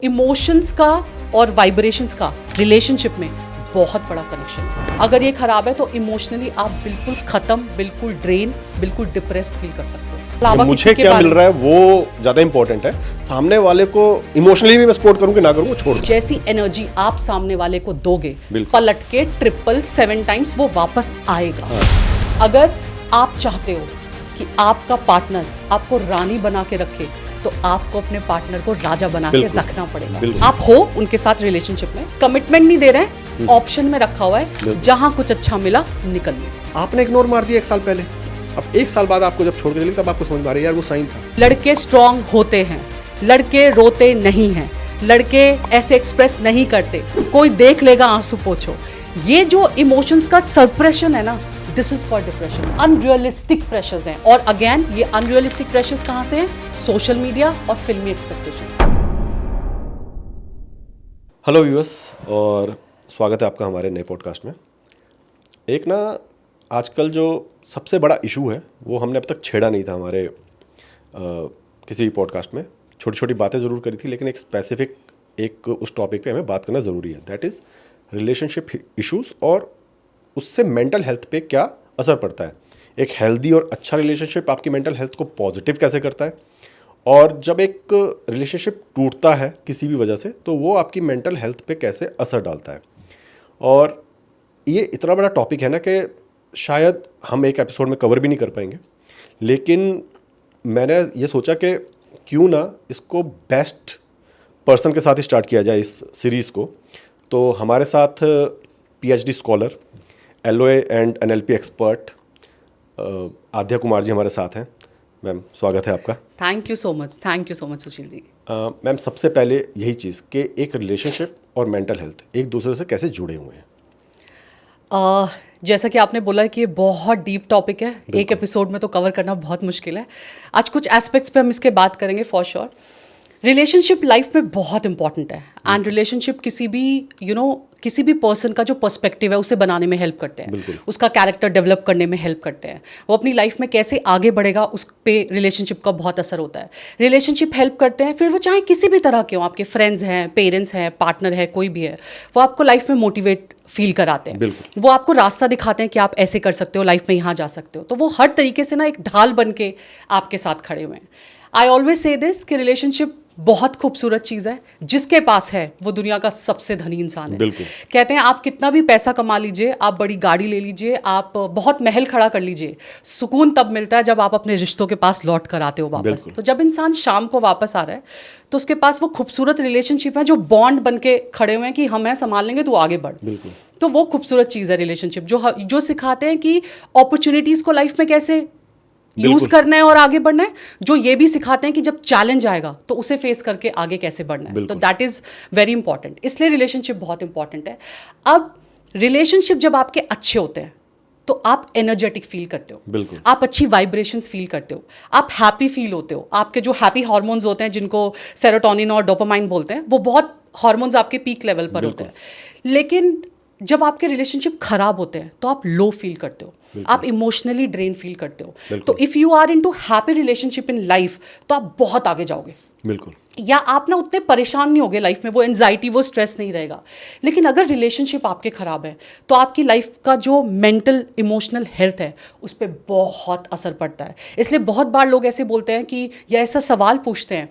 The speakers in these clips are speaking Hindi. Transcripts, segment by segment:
इमोशंस का और वाइब्रेशंस का रिलेशनशिप में बहुत बड़ा कनेक्शन है। अगर ये खराब है तो इमोशनली आप बिल्कुल खत्म, बिल्कुल ड्रेन, बिल्कुल डिप्रेस्ड फील कर सकते हो। तो मुझे क्या मिल रहा है वो ज्यादा इंपॉर्टेंट है। सामने वाले को इमोशनली भी मैं सपोर्ट करूं कि ना करूं, वो छोड़ दो। जैसी एनर्जी आप सामने वाले को दोगे, बिल्कुल। पलट के 777 टाइम्स वो वापस आएगा। अगर आप चाहते हो कि आपका पार्टनर आपको रानी बना के रखे तो आपको अपने पार्टनर को राजा बना के रखना पड़ेगा। आप हो उनके साथ रिलेशनशिप में, कमिटमेंट नहीं दे रहे हैं, ऑप्शन में रखा हुआ है, जहां कुछ अच्छा मिला निकल लो। आपने इग्नोर मार दिया 1 साल पहले, अब 1 साल बाद आपको जब छोड़ के चली तब आपको समझ में आ रहा है यार वो साइन था। लड़के स्ट्रांग होते हैं, लड़के रोते नहीं हैं, लड़के ऐसे एक्सप्रेस नहीं करते, कोई देख लेगा आंसू पोंछो। ये जो इमोशंस का सप्रेशन है ना, this is called depression. Unrealistic pressures हैं, और अगेन ये अनरियलिस्टिक प्रेशर्स कहां से हैं? सोशल मीडिया और फिल्मी एक्सपेक्टेशन। हेलो व्यूअर्स, और स्वागत है आपका हमारे नए पॉडकास्ट में। एक ना आजकल जो सबसे बड़ा इशू है वो हमने अब तक छेड़ा नहीं था हमारे किसी भी पॉडकास्ट में। छोटी छोटी बातें ज़रूर करी थी, लेकिन एक स्पेसिफिक उस टॉपिक पे हमें बात करना ज़रूरी है। दैट इज़ रिलेशनशिप इश्यूज़ और उससे मेंटल हेल्थ पे क्या असर पड़ता है। एक हेल्दी और अच्छा रिलेशनशिप आपकी मेंटल हेल्थ को पॉजिटिव कैसे करता है, और जब एक रिलेशनशिप टूटता है किसी भी वजह से तो वो आपकी मेंटल हेल्थ पे कैसे असर डालता है। और ये इतना बड़ा टॉपिक है ना कि शायद हम एक एपिसोड में कवर भी नहीं कर पाएंगे, लेकिन मैंने ये सोचा कि क्यों ना इसको बेस्ट पर्सन के साथ ही स्टार्ट किया जाए इस सीरीज़ को। तो हमारे साथ PhD scholar, LOA and NLP expert Aadhya Kumar ji हमारे साथ हैं। मैम, स्वागत है आपका। Thank you so much Sushil ji. Ma'am, सबसे पहले यही चीज़ कि एक रिलेशनशिप और मेंटल हेल्थ एक दूसरे से कैसे जुड़े हुए हैं। जैसा कि आपने बोला कि ये बहुत डीप टॉपिक है, एक एपिसोड में तो कवर करना बहुत मुश्किल है। आज कुछ एस्पेक्ट्स पे हम इसके बात करेंगे फॉर श्योर। रिलेशनशिप लाइफ में बहुत इंपॉर्टेंट है, एंड रिलेशनशिप किसी भी पर्सन का जो पर्सपेक्टिव है उसे बनाने में हेल्प करते हैं, उसका कैरेक्टर डेवलप करने में हेल्प करते हैं, वो अपनी लाइफ में कैसे आगे बढ़ेगा उस पे रिलेशनशिप का बहुत असर होता है। रिलेशनशिप हेल्प करते हैं, फिर वो चाहे किसी भी तरह के हो, आपके फ्रेंड्स हैं, पेरेंट्स हैं, पार्टनर है, कोई भी है, वो आपको लाइफ में मोटिवेट फील कराते हैं, वो आपको रास्ता दिखाते हैं कि आप ऐसे कर सकते हो, लाइफ में यहाँ जा सकते हो। तो वो हर तरीके से ना एक ढाल बन के आपके साथ खड़े हुए हैं। आई ऑलवेज से दिस कि रिलेशनशिप बहुत खूबसूरत चीज़ है, जिसके पास है वो दुनिया का सबसे धनी इंसान है। कहते हैं आप कितना भी पैसा कमा लीजिए, आप बड़ी गाड़ी ले लीजिए, आप बहुत महल खड़ा कर लीजिए, सुकून तब मिलता है जब आप अपने रिश्तों के पास लौट कर आते हो वापस। तो जब इंसान शाम को वापस आ रहा है तो उसके पास वो खूबसूरत रिलेशनशिप है, जो बॉन्ड बन के खड़े हुए हैं कि हम संभाल लेंगे, तू आगे बढ़। तो वो खूबसूरत चीज़ है रिलेशनशिप, जो सिखाते हैं कि अपॉर्चुनिटीज़ को लाइफ में कैसे यूज करना है और आगे बढ़ना है, जो ये भी सिखाते हैं कि जब चैलेंज आएगा तो उसे फेस करके आगे कैसे बढ़ना है। तो दैट इज वेरी इंपॉर्टेंट, इसलिए रिलेशनशिप बहुत इंपॉर्टेंट है। अब रिलेशनशिप जब आपके अच्छे होते हैं तो आप एनर्जेटिक फील करते हो, आप अच्छी वाइब्रेशंस फील करते हो, आप हैप्पी फील होते हो। आपके जो हैप्पी हार्मोन्स होते हैं, जिनको सेरोटोनिन और डोपामाइन बोलते हैं, वो बहुत हार्मोन्स आपके पीक लेवल पर होते हैं। लेकिन जब आपके रिलेशनशिप खराब होते हैं तो आप लो फील करते हो, आप इमोशनली ड्रेन फील करते हो। तो if you are into happy relationship in life तो आप बहुत आगे जाओगे, या आप ना उतने परेशान नहीं होगे लाइफ में, वो एंजाइटी, वो स्ट्रेस नहीं रहेगा। लेकिन अगर रिलेशनशिप आपके खराब है तो आपकी लाइफ का जो मेंटल इमोशनल हेल्थ है उस पर बहुत असर पड़ता है। इसलिए बहुत बार लोग ऐसे बोलते हैं कि, या ऐसा सवाल पूछते हैं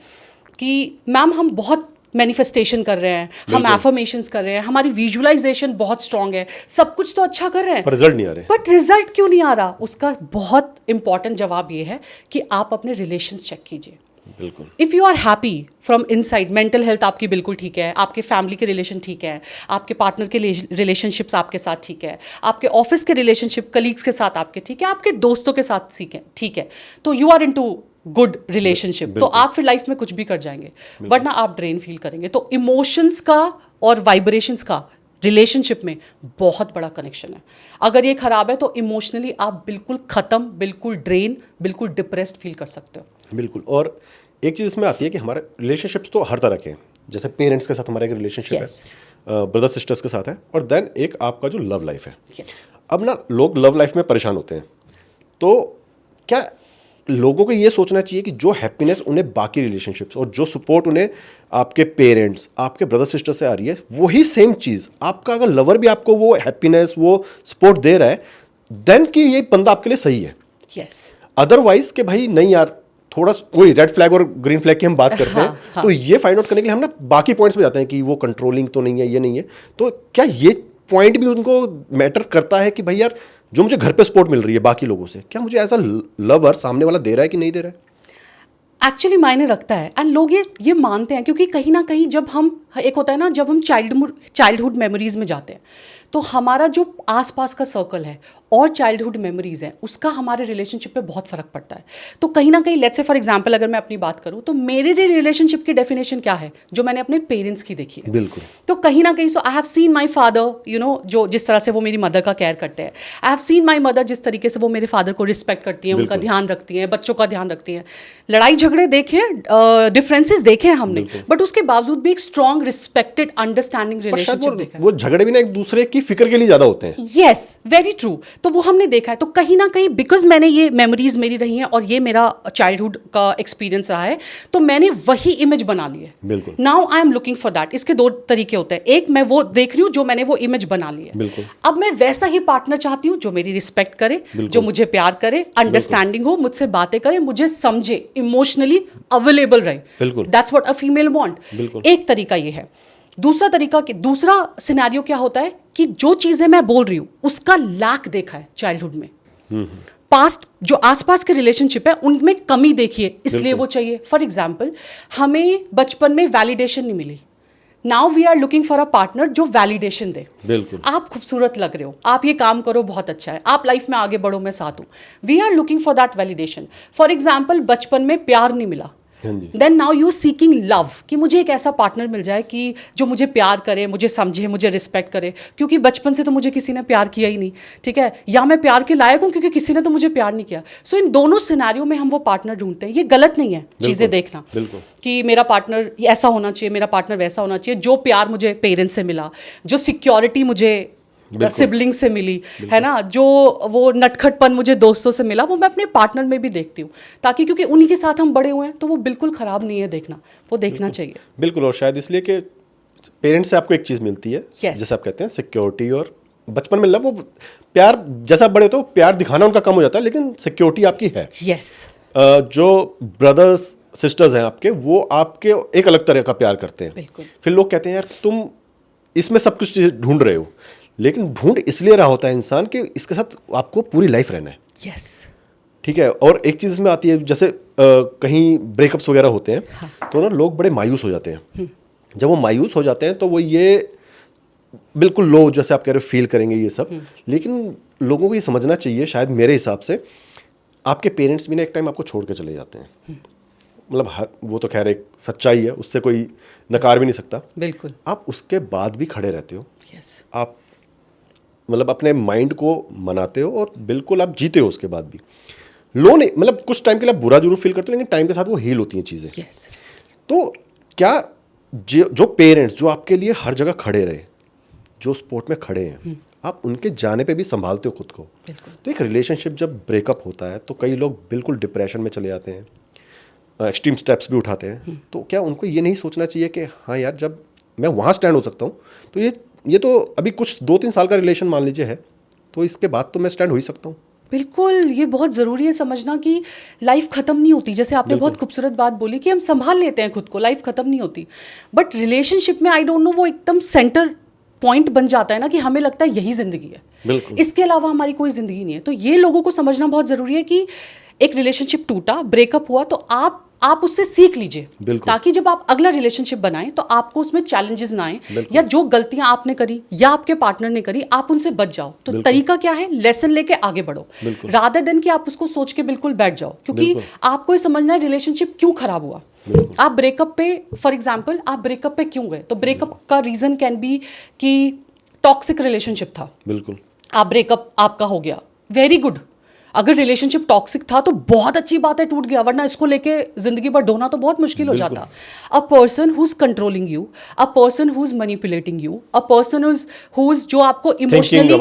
कि मैम हम बहुत मैनिफेस्टेशन कर रहे हैं, हम एफर्मेशंस कर रहे हैं, हमारी विजुअलाइजेशन बहुत स्ट्रांग है, सब कुछ तो अच्छा कर रहे हैं, पर रिजल्ट नहीं आ रहे। बट रिजल्ट क्यों नहीं आ रहा? उसका बहुत इंपॉर्टेंट जवाब ये है कि आप अपने रिलेशंस चेक कीजिए। If you are happy from inside, mental health आपकी बिल्कुल ठीक है, आपके फैमिली के रिलेशन ठीक है, आपके पार्टनर के रिलेशनशिप्स आपके साथ ठीक है, आपके ऑफिस के रिलेशनशिप कलीग्स के साथ आपके ठीक है, आपके दोस्तों के साथ ठीक है, तो you are into good relationship, तो आप फिर लाइफ में कुछ भी कर जाएंगे, वरना आप ड्रेन फील करेंगे। तो इमोशंस का और वाइब्रेशंस का रिलेशनशिप में बहुत बड़ा कनेक्शन है। अगर ये खराब है तो इमोशनली आप बिल्कुल खत्म, बिल्कुल ड्रेन, बिल्कुल डिप्रेस्ड फील कर सकते हो। और एक चीज़ इसमें आती है कि हमारे रिलेशनशिप्स तो हर तरह के हैं, जैसे पेरेंट्स के साथ हमारा एक रिलेशनशिप है, ब्रदर सिस्टर्स के साथ है, और देन एक आपका जो लव लाइफ है। अब ना लोग लव लाइफ में परेशान होते हैं, तो क्या लोगों को ये सोचना चाहिए कि जो हैप्पीनेस उन्हें बाकी रिलेशनशिप्स और जो सपोर्ट उन्हें आपके पेरेंट्स, आपके ब्रदर सिस्टर से आ रही है, वही सेम चीज़ आपका अगर लवर भी आपको वो हैप्पीनेस, वो सपोर्ट दे रहा है, देन कि ये बंदा आपके लिए सही है। यस। अदरवाइज कि भाई नहीं यार, थोड़ा वही रेड फ्लैग और ग्रीन फ्लैग की हम बात करते हैं, हाँ। तो ये फाइंड आउट करने के लिए हम ना बाकी पॉइंट्स पे जाते हैं कि वो कंट्रोलिंग तो नहीं है, ये नहीं है, तो क्या ये पॉइंट भी उनको मैटर करता है कि भाई यार जो मुझे घर पे सपोर्ट मिल रही है बाकी लोगों से, क्या मुझे एज अ लवर सामने वाला दे रहा है कि नहीं दे रहा है? एक्चुअली मायने रखता है, एंड लोग ये मानते हैं, क्योंकि कहीं ना कहीं जब हम, एक होता है ना, जब हम चाइल्डहुड मेमोरीज में जाते हैं, तो हमारा जो आसपास का सर्कल है और चाइल्डहुड मेमोरीज हैं, उसका हमारे रिलेशनशिप पे बहुत फर्क पड़ता है। तो कहीं ना कहीं, लेट्स से फॉर एग्जांपल अगर मैं अपनी बात करूं, तो मेरे लिए रिलेशनशिप की डेफिनेशन क्या है जो मैंने अपने पेरेंट्स की देखी है। बिल्कुल। तो कहीं ना कहीं, so I have seen my father, you know, जो जिस तरह से वो मेरी मदर का केयर करते हैं, आई हैव सीन माई मदर जिस तरीके से वो मेरे फादर को रिस्पेक्ट करती हैं, उनका ध्यान रखती हैं, बच्चों का ध्यान रखती हैं। लड़ाई झगड़े देखे, डिफरेंसेस देखे हैं हमने, बट उसके बावजूद भी एक स्ट्रॉन्ग रिस्पेक्टेड अंडरस्टैंडिंग रिलेशनशिप देखा है। वो झगड़े भी ना एक दूसरे की फिक्र के लिए ज्यादा होते हैं। Yes, very true. तो वो हमने देखा है। तो कहीं ना कहीं बिकॉज मैंने ये मेमोरीज मेरी रही हैं और ये मेरा चाइल्डहुड का एक्सपीरियंस रहा है, तो मैंने वही इमेज बना ली है। बिल्कुल। Now I am looking for that. इसके दो तरीके होते हैं, एक मैं वो देख रही हूँ जो मैंने वो इमेज बना ली है, बिल्कुल। अब मैं वैसा ही पार्टनर चाहती हूँ जो मेरी रिस्पेक्ट करे, जो मुझे प्यार करे, अंडरस्टैंडिंग हो, मुझसे बातें करे, मुझे समझे, इमोशनली अवेलेबल रहे। बिल्कुल। That's what a female want. बिल्कुल। एक तरीका ये है। दूसरा सिनेरियो क्या होता है कि जो चीजें मैं बोल रही हूं उसका लैक देखा है चाइल्डहुड में, पास्ट जो आसपास के रिलेशनशिप है उनमें कमी देखी है, इसलिए वो चाहिए। फॉर एग्जाम्पल, हमें बचपन में वैलिडेशन नहीं मिली, now we are looking for a partner जो वैलिडेशन दे। बिल्कुल। आप खूबसूरत लग रहे हो, आप ये काम करो, बहुत अच्छा है, आप लाइफ में आगे बढ़ो, मैं साथ हूं। We are looking for that validation. For example, बचपन में प्यार नहीं मिला, then now you seeking love, कि मुझे एक ऐसा पार्टनर मिल जाए कि जो मुझे प्यार करे, मुझे समझे, मुझे रिस्पेक्ट करे, क्योंकि बचपन से तो मुझे किसी ने प्यार किया ही नहीं, ठीक है, या मैं प्यार के लायक हूँ क्योंकि किसी ने तो मुझे प्यार नहीं किया। सो इन दोनों सिनेरियो में हम वो पार्टनर ढूंढते हैं। ये गलत नहीं है चीज़ें देखना कि मेरा पार्टनर ऐसा होना चाहिए, मेरा पार्टनर वैसा होना चाहिए। जो प्यार मुझे पेरेंट्स से मिला, जो सिक्योरिटी मुझे सिबलिंग से मिली, है ना, जो वो नटखटपन मुझे दोस्तों से मिला, वो मैं अपने पार्टनर में भी देखती हूँ, ताकि क्योंकि उन्हीं के साथ हम बड़े हुए हैं, तो वो बिल्कुल ख़राब नहीं है देखना, वो देखना चाहिए। बिल्कुल। और शायद इसलिए कि पेरेंट्स से आपको एक चीज़ मिलती है, जैसे आप कहते हैं सिक्योरिटी, और बचपन में वो प्यार, जैसा बड़े तो प्यार दिखाना उनका कम हो जाता है, लेकिन सिक्योरिटी आपकी है। यस। जो ब्रदर्स सिस्टर्स हैं आपके, वो आपके एक अलग तरह का प्यार करते हैं। बिल्कुल। फिर लोग कहते हैं यार तुम इसमें सब कुछ ढूंढ रहे हो, लेकिन ढूंढ इसलिए रहा होता है इंसान कि इसके साथ आपको पूरी लाइफ रहना है। यस। ठीक है। और एक चीज़ इसमें आती है, जैसे कहीं ब्रेकअप्स वगैरह होते हैं, हाँ, तो ना लोग बड़े मायूस हो जाते हैं। जब वो मायूस हो जाते हैं तो वो ये बिल्कुल लो, जैसे आप कह रहे हो, फील करेंगे ये सब। लेकिन लोगों को ये समझना चाहिए, शायद मेरे हिसाब से, आपके पेरेंट्स भी ना एक टाइम आपको छोड़ के चले जाते हैं। मतलब वो तो खैर एक सच्चाई है, उससे कोई नकार भी नहीं सकता। बिल्कुल। आप उसके बाद भी खड़े रहते हो। यस। आप मतलब अपने माइंड को मनाते हो और बिल्कुल आप जीते हो उसके बाद भी। लो नहीं, मतलब कुछ टाइम के लिए बुरा जरूर फील करते हो, लेकिन टाइम के साथ वो हील होती हैं चीज़ें। यस। तो क्या जो पेरेंट्स जो आपके लिए हर जगह खड़े रहे, जो स्पोर्ट में खड़े हैं, आप उनके जाने पे भी संभालते हो खुद को। तो एक रिलेशनशिप जब ब्रेकअप होता है तो कई लोग बिल्कुल डिप्रेशन में चले जाते हैं, एक्सट्रीम स्टेप्स भी उठाते हैं। तो क्या उनको ये नहीं सोचना चाहिए कि हाँ यार, जब मैं वहाँ स्टैंड हो सकता हूँ, तो ये तो अभी कुछ 2-3 साल का रिलेशन मान लीजिए है, तो इसके बाद तो मैं स्टैंड हो ही सकता हूँ। बिल्कुल, ये बहुत ज़रूरी है समझना कि लाइफ ख़त्म नहीं होती। जैसे आपने बहुत खूबसूरत बात बोली कि हम संभाल लेते हैं खुद को, लाइफ ख़त्म नहीं होती। बट रिलेशनशिप में आई डोंट नो, वो एकदम सेंटर पॉइंट बन जाता है ना, कि हमें लगता है यही ज़िंदगी है, बिल्कुल, इसके अलावा हमारी कोई ज़िंदगी नहीं है। तो ये लोगों को समझना बहुत ज़रूरी है कि एक रिलेशनशिप टूटा, ब्रेकअप हुआ, तो आप उससे सीख लीजिए, ताकि जब आप अगला रिलेशनशिप बनाएं तो आपको उसमें चैलेंजेस ना आए, या जो गलतियां आपने करी या आपके पार्टनर ने करी, आप उनसे बच जाओ। तो तरीका क्या है? लेसन लेके आगे बढ़ो, रादर देन कि आप उसको सोच के बिल्कुल बैठ जाओ, क्योंकि आपको ये समझना है रिलेशनशिप क्यों खराब हुआ। आप ब्रेकअप पे, फॉर एग्जाम्पल, आप ब्रेकअप पे क्यों गए? तो ब्रेकअप का रीजन कैन बी कि टॉक्सिक रिलेशनशिप था, बिल्कुल, आप ब्रेकअप आपका हो गया, वेरी गुड। अगर रिलेशनशिप टॉक्सिक था तो बहुत अच्छी बात है, टूट गया, वरना इसको लेके जिंदगी भर ढोना तो बहुत मुश्किल हो जाता। A person who is controlling you, a person who is manipulating you, a person who is जो आपको इमोशनली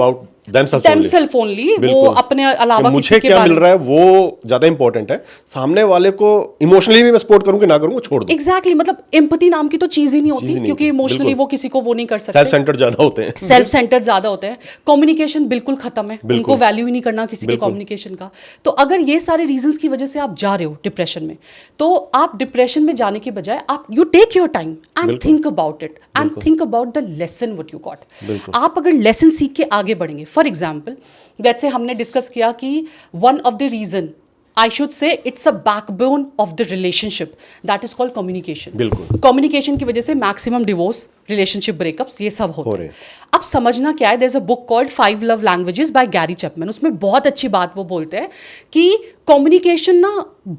themselves only, वो बिल्कुल। अपने अलावा कि किसी मुझे के क्या बारे मिल रहा है वो ज्यादा इंपॉर्टेंट है, सामने वाले को इमोशनली भी मैं सपोर्ट करूं कि ना करूं वो छोड़ दो। एग्जैक्टली मतलब एम्पैथी नाम की तो चीज ही नहीं चीज़ ही होती, नहीं क्योंकि होती, इमोशनली बिल्कुल। वो किसी को वो नहीं कर सेल्फ सकते, सेंटर्ड ज्यादा होते हैं। सेल्फ सेंटर्ड ज्यादा होते हैं, कम्युनिकेशन बिल्कुल खत्म है, बिल्कुल। उनको वैल्यू ही नहीं करना किसी के बिल्कुल। कम्युनिकेशन का। तो अगर ये सारे रीजंस की वजह से आप जा रहे हो डिप्रेशन में, तो आप डिप्रेशन में जाने की बजाय आप you take your time and बिल्कुल। थिंक अबाउट इट एंड बिल्कुल। Think about the lesson what you got. बिल्कुल। आप अगर लेसन सीख के आगे बढ़ेंगे, फॉर एग्जाम्पल जैसे हमने डिस्कस किया कि one of the reason, I should say it's a backbone of the relationship, that is called communication. बिल्कुल। Communication की वजह से maximum divorce, relationship breakups ये सब होते हैं। अब समझना क्या है, there's a book called 5 Love Languages by Gary Chapman, उसमें बहुत अच्छी बात वो बोलते हैं कि communication ना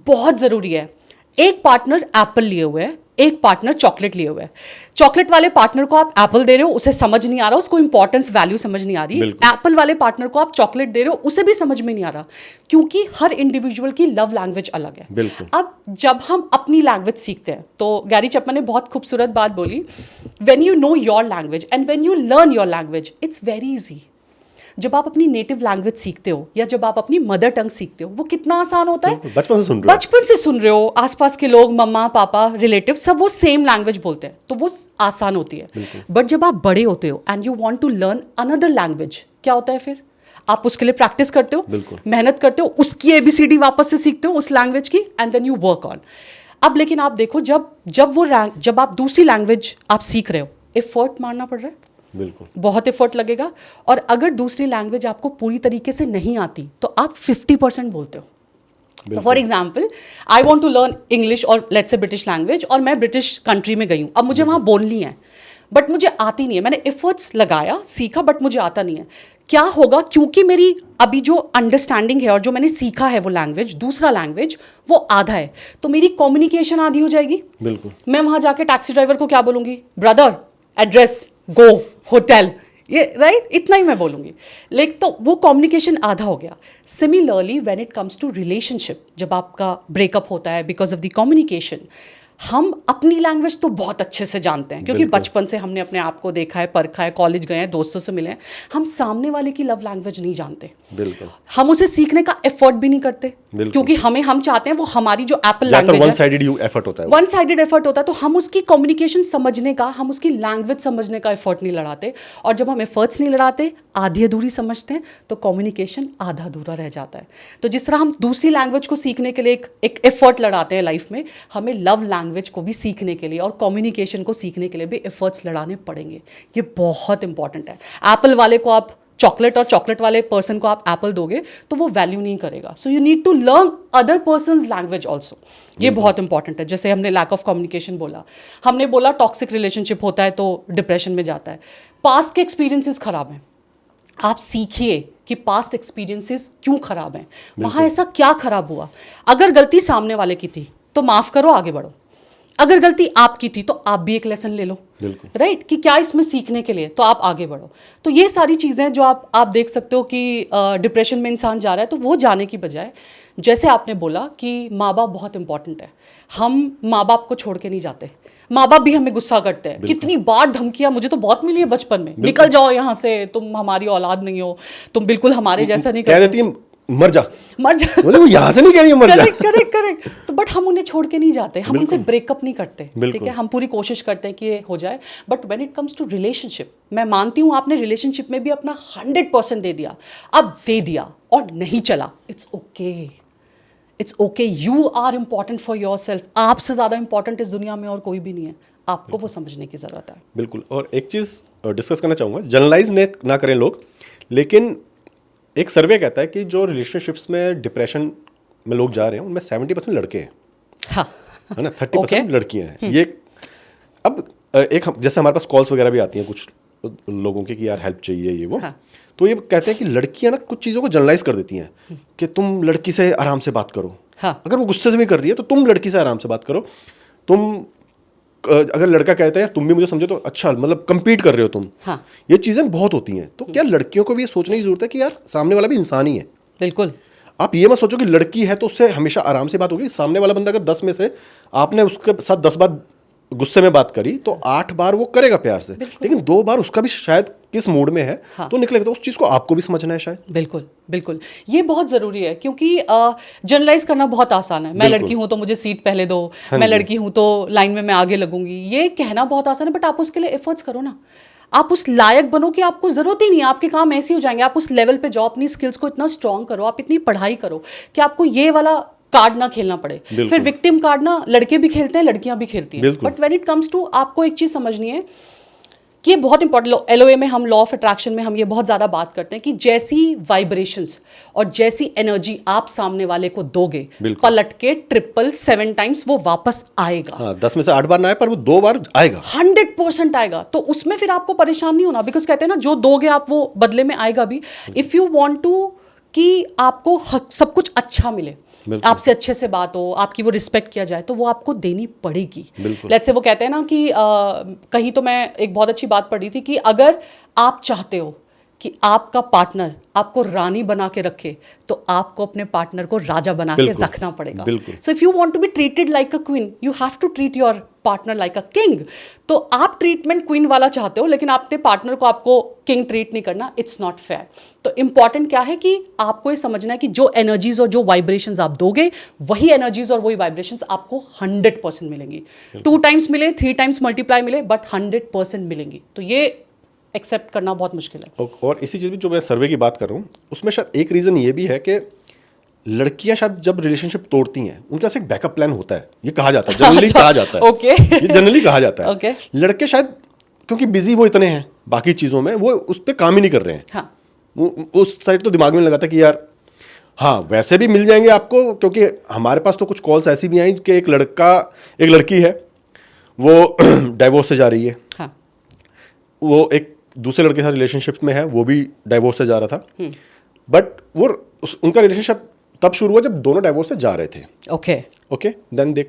बहुत ज़रूरी है। एक पार्टनर एप्पल लिए हुए है, एक पार्टनर चॉकलेट लिए हुए है। चॉकलेट वाले पार्टनर को आप एप्पल दे रहे हो, उसे समझ नहीं आ रहा, उसको इंपॉर्टेंस वैल्यू समझ नहीं आ रही। एप्पल वाले पार्टनर को आप चॉकलेट दे रहे हो, उसे भी समझ में नहीं आ रहा, क्योंकि हर इंडिविजुअल की लव लैंग्वेज अलग है। बिल्कुल। अब जब हम अपनी लैंग्वेज सीखते हैं, तो गैरी चैपमैन ने बहुत खूबसूरत बात बोली, when you know your language and when you learn your language it's very easy. जब आप अपनी नेटिव लैंग्वेज सीखते हो या जब आप अपनी मदर टंग सीखते हो, वो कितना आसान होता है। बचपन से सुन रहे हो, बचपन से सुन रहे हो, आसपास के लोग, मम्मा पापा रिलेटिव सब वो सेम लैंग्वेज बोलते हैं, तो वो आसान होती है। बट जब आप बड़े होते हो and you want to learn another language, क्या होता है फिर? आप उसके लिए प्रैक्टिस करते हो, मेहनत करते हो, उसकी ABCD वापस से सीखते हो उस लैंग्वेज की, and then you work on. अब लेकिन आप देखो, जब आप दूसरी लैंग्वेज आप सीख रहे हो, एफर्ट मारना पड़ रहा है, बिल्कुल बहुत एफर्ट लगेगा। और अगर दूसरी लैंग्वेज आपको पूरी तरीके से नहीं आती, तो आप 50% बोलते हो। तो for example, I want to learn English और लेट्स से ब्रिटिश लैंग्वेज, और मैं ब्रिटिश कंट्री में गई हूँ, अब मुझे वहाँ बोलनी है, बट मुझे आती नहीं है। मैंने एफर्ट्स लगाया, सीखा, बट मुझे आता नहीं है। क्या होगा? क्योंकि मेरी अभी जो अंडरस्टैंडिंग है और जो मैंने सीखा है वो लैंग्वेज, दूसरा लैंग्वेज, वो आधा है, तो मेरी कम्युनिकेशन आधी हो जाएगी। बिल्कुल। मैं वहाँ जाके टैक्सी ड्राइवर को क्या बोलूँगी? ब्रदर एड्रेस, गो, होटल, ये राइट, इतना ही मैं बोलूँगी। लेकिन तो वो कम्युनिकेशन आधा हो गया। Similarly when it comes to relationship, जब आपका ब्रेकअप होता है बिकॉज ऑफ द कम्युनिकेशन, हम अपनी लैंग्वेज तो बहुत अच्छे से जानते हैं, क्योंकि बचपन से हमने अपने आप को देखा है, परखा है, कॉलेज गए हैं, दोस्तों से मिले हैं। हम सामने वाले की लव लैंग्वेज नहीं जानते। बिल्कुल। हम उसे सीखने का एफर्ट भी नहीं करते, क्योंकि हम चाहते हैं वो हमारी जो एप्पल लैंग्वेज है, वन साइडेड एफर्ट होता है, वन साइडेड एफर्ट होता है, तो हम उसकी कम्युनिकेशन समझने का, हम उसकी लैंग्वेज समझने का एफर्ट नहीं लड़ाते। और जब हम एफर्ट्स नहीं लड़ाते, आधी अधूरी समझते हैं, तो कम्युनिकेशन आधा अधूरा रह जाता है। तो जिस तरह हम दूसरी लैंग्वेज को सीखने के लिए एक एफर्ट लड़ाते हैं लाइफ में, हमें लव लैंग्वेज को भी सीखने के लिए और कम्युनिकेशन को सीखने के लिए भी एफर्ट्स लड़ाने पड़ेंगे। ये बहुत इंपॉर्टेंट है। एप्पल वाले को आप चॉकलेट और चॉकलेट वाले पर्सन को आप एप्पल दोगे तो वो वैल्यू नहीं करेगा। So you need to learn other person's language also. ये बहुत इंपॉर्टेंट है। जैसे हमने लैक ऑफ कम्युनिकेशन बोला, हमने बोला टॉक्सिक रिलेशनशिप होता है तो डिप्रेशन में जाता है। पास्ट के एक्सपीरियंसेस खराब हैं, आप सीखिए कि पास्ट एक्सपीरियंसेस क्यों खराब हैं, वहाँ ऐसा क्या खराब हुआ। अगर गलती सामने वाले की थी तो माफ़ करो, आगे बढ़ो। अगर गलती आपकी थी तो आप भी एक लेसन ले लो, राइट, कि क्या इसमें सीखने के लिए, तो आप आगे बढ़ो। तो ये सारी चीज़ें जो आप देख सकते हो कि डिप्रेशन में इंसान जा रहा है, तो वो जाने की बजाय, जैसे आपने बोला कि माँ बाप बहुत इंपॉर्टेंट है। हम माँ बाप को छोड़ के नहीं जाते, माँ बाप भी हमें गुस्सा करते हैं। कितनी बार धमकियां मुझे तो बहुत मिली है बचपन में, निकल जाओ यहाँ से, तुम हमारी औलाद नहीं हो, तुम बिल्कुल हमारे जैसा नहीं करते, मर जा मतलब वो यहाँ से नहीं कह रही मर जा। करेक्ट। तो बट हम उन्हें छोड़ के नहीं जाते, हम उनसे ब्रेकअप नहीं करते, ठीक है, हम पूरी कोशिश करते हैं कि ये हो जाए। But when it comes to relationship, मैं मानती हूँ आपने रिलेशनशिप में भी अपना 100% दे दिया, अब दे दिया और नहीं चला, it's okay, it's okay. You are important for yourself. आपसे ज़्यादा इंपॉर्टेंट इस दुनिया में और कोई भी नहीं है, आपको वो समझने की ज़रूरत है। बिल्कुल। और एक चीज़ डिस्कस करना चाहूँगा, जनरलाइज ना करें लोग, लेकिन एक सर्वे कहता है कि जो रिलेशनशिप्स में डिप्रेशन में लोग जा रहे हैं उनमें 70% लड़के हैं, हाँ, है ना, 30% लड़कियां हैं। ये अब एक जैसे हमारे पास कॉल्स वगैरह भी आती हैं कुछ लोगों की कि यार हेल्प चाहिए ये वो, हाँ। तो ये कहते हैं कि लड़कियां ना कुछ चीज़ों को जनरलाइज कर देती हैं कि तुम लड़की से आराम से बात करो, हाँ। अगर वो गुस्से से भी कर रही है तो तुम लड़की से आराम से बात करो, तुम अगर लड़का कहता है यार तुम भी मुझे समझो तो अच्छा, मतलब compete कर रहे हो तुम, हाँ। ये चीज़ें बहुत होती हैं। तो क्या लड़कियों को भी ये सोचने की जरूरत है कि यार सामने वाला भी इंसान ही है। बिल्कुल। आप ये मत सोचो कि लड़की है तो उससे हमेशा आराम से बात होगी। सामने वाला बंदा अगर 10 में से आपने उसके साथ 10 बार गुस्से में बात करी तो 8 बार वो करेगा प्यार से, लेकिन 2 बार उसका भी शायद किस मूड में है तो निकलेगा। तो उस चीज़ को आपको भी समझना है शायद। बिल्कुल बिल्कुल, ये बहुत ज़रूरी है क्योंकि जनरलाइज करना बहुत आसान है। मैं लड़की हूँ तो मुझे सीट पहले दो, मैं लड़की हूँ तो लाइन में मैं आगे लगूंगी, ये कहना बहुत आसान है, बट आप उसके लिए एफर्ट्स करो ना। आप उस लायक बनो कि आपको ज़रूरत ही नहीं है, आपके काम ऐसे ही हो जाएंगे। आप उस लेवल पे जाओ, अपनी स्किल्स को इतना स्ट्रांग करो, आप इतनी पढ़ाई करो कि आपको ये वाला कार्ड ना खेलना पड़े। फिर विक्टिम कार्ड ना लड़के भी खेलते हैं, लड़कियां भी खेलती हैं, but when it comes to, आपको एक चीज़ समझनी है कि ये बहुत इंपॉर्टेंट, LOA में हम लॉ ऑफ अट्रैक्शन में हम ये बहुत ज़्यादा बात करते हैं कि जैसी वाइब्रेशंस और जैसी एनर्जी आप सामने वाले को दोगे, पलट के 777 टाइम्स वो वापस आएगा। हाँ, 10 में से 8 बार ना आए पर वो 2 बार आएगा, 100% आएगा। तो उसमें फिर आपको परेशान नहीं होना, बिकॉज कहते हैं ना जो दोगे आप वो बदले में आएगा भी। इफ़ यू वॉन्ट टू कि आपको सब कुछ अच्छा मिले, आपसे अच्छे से बात हो, आपकी वो रिस्पेक्ट किया जाए, तो वो आपको देनी पड़ेगी। लेट्स से वो कहते हैं ना कि कहीं तो मैं एक बहुत अच्छी बात पढ़ी थी कि अगर आप चाहते हो कि आपका पार्टनर आपको रानी बना के रखे तो आपको अपने पार्टनर को राजा बना के रखना पड़ेगा। So if you want to be treated like a queen, you have to treat your partner like a king. तो आप ट्रीटमेंट क्वीन वाला चाहते हो, लेकिन अपने पार्टनर को आपको किंग ट्रीट नहीं करना, इट्स नॉट फेयर। तो इंपॉर्टेंट क्या है कि आपको ये समझना है कि जो एनर्जीज और जो वाइब्रेशंस आप दोगे, वही एनर्जीज और वही वाइब्रेशंस आपको 100% मिलेंगी। 2 टाइम्स मिले, 3 टाइम्स मल्टीप्लाई मिले, बट 100% मिलेंगी। तो ये एक्सेप्ट करना बहुत मुश्किल है। और इसी चीज़ में जो मैं सर्वे की बात कर रहा हूँ, उसमें शायद एक रीज़न ये भी है कि लड़कियां शायद जब रिलेशनशिप तोड़ती हैं, उनके पास एक बैकअप प्लान होता है, ये कहा जाता है, जनरली कहा जाता है। ओके, ये जनरली कहा जाता है। ओके, लड़के शायद क्योंकि बिजी वो इतने हैं बाकी चीज़ों में, वो उस पर काम ही नहीं कर रहे हैं। हाँ। उस साइड तो दिमाग में लगाता है कि यार हाँ वैसे भी मिल जाएंगे आपको, क्योंकि हमारे पास तो कुछ कॉल्स ऐसी भी आई कि एक लड़की है, वो डाइवोर्स से जा रही है। हाँ। वो एक दूसरे लड़के के साथ रिलेशनशिप में है, वो भी डाइवोर्स से जा रहा था, बट वो उनका रिलेशनशिप तब शुरू हुआ जब दोनों डाइवोर्स से जा रहे थे। Okay then they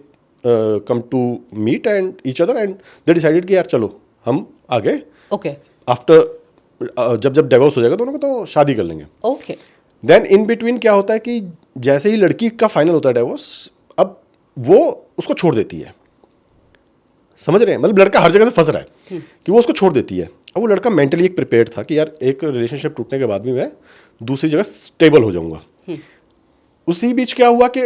come to meet and each other and they decided कि यार चलो हम आगे ओके आफ्टर जब डाइवोर्स हो जाएगा दोनों को तो शादी कर लेंगे। ओके देन इन बिटवीन क्या होता है कि जैसे ही लड़की का फाइनल होता है डाइवोर्स, अब वो उसको छोड़ देती है। समझ रहे हैं, मतलब लड़का हर जगह से फंस रहा है कि वो उसको छोड़ देती है। अब वो लड़का मेंटली एक प्रिपेयर्ड था कि यार एक रिलेशनशिप टूटने के बाद भी मैं दूसरी जगह स्टेबल हो जाऊंगा। उसी बीच क्या हुआ कि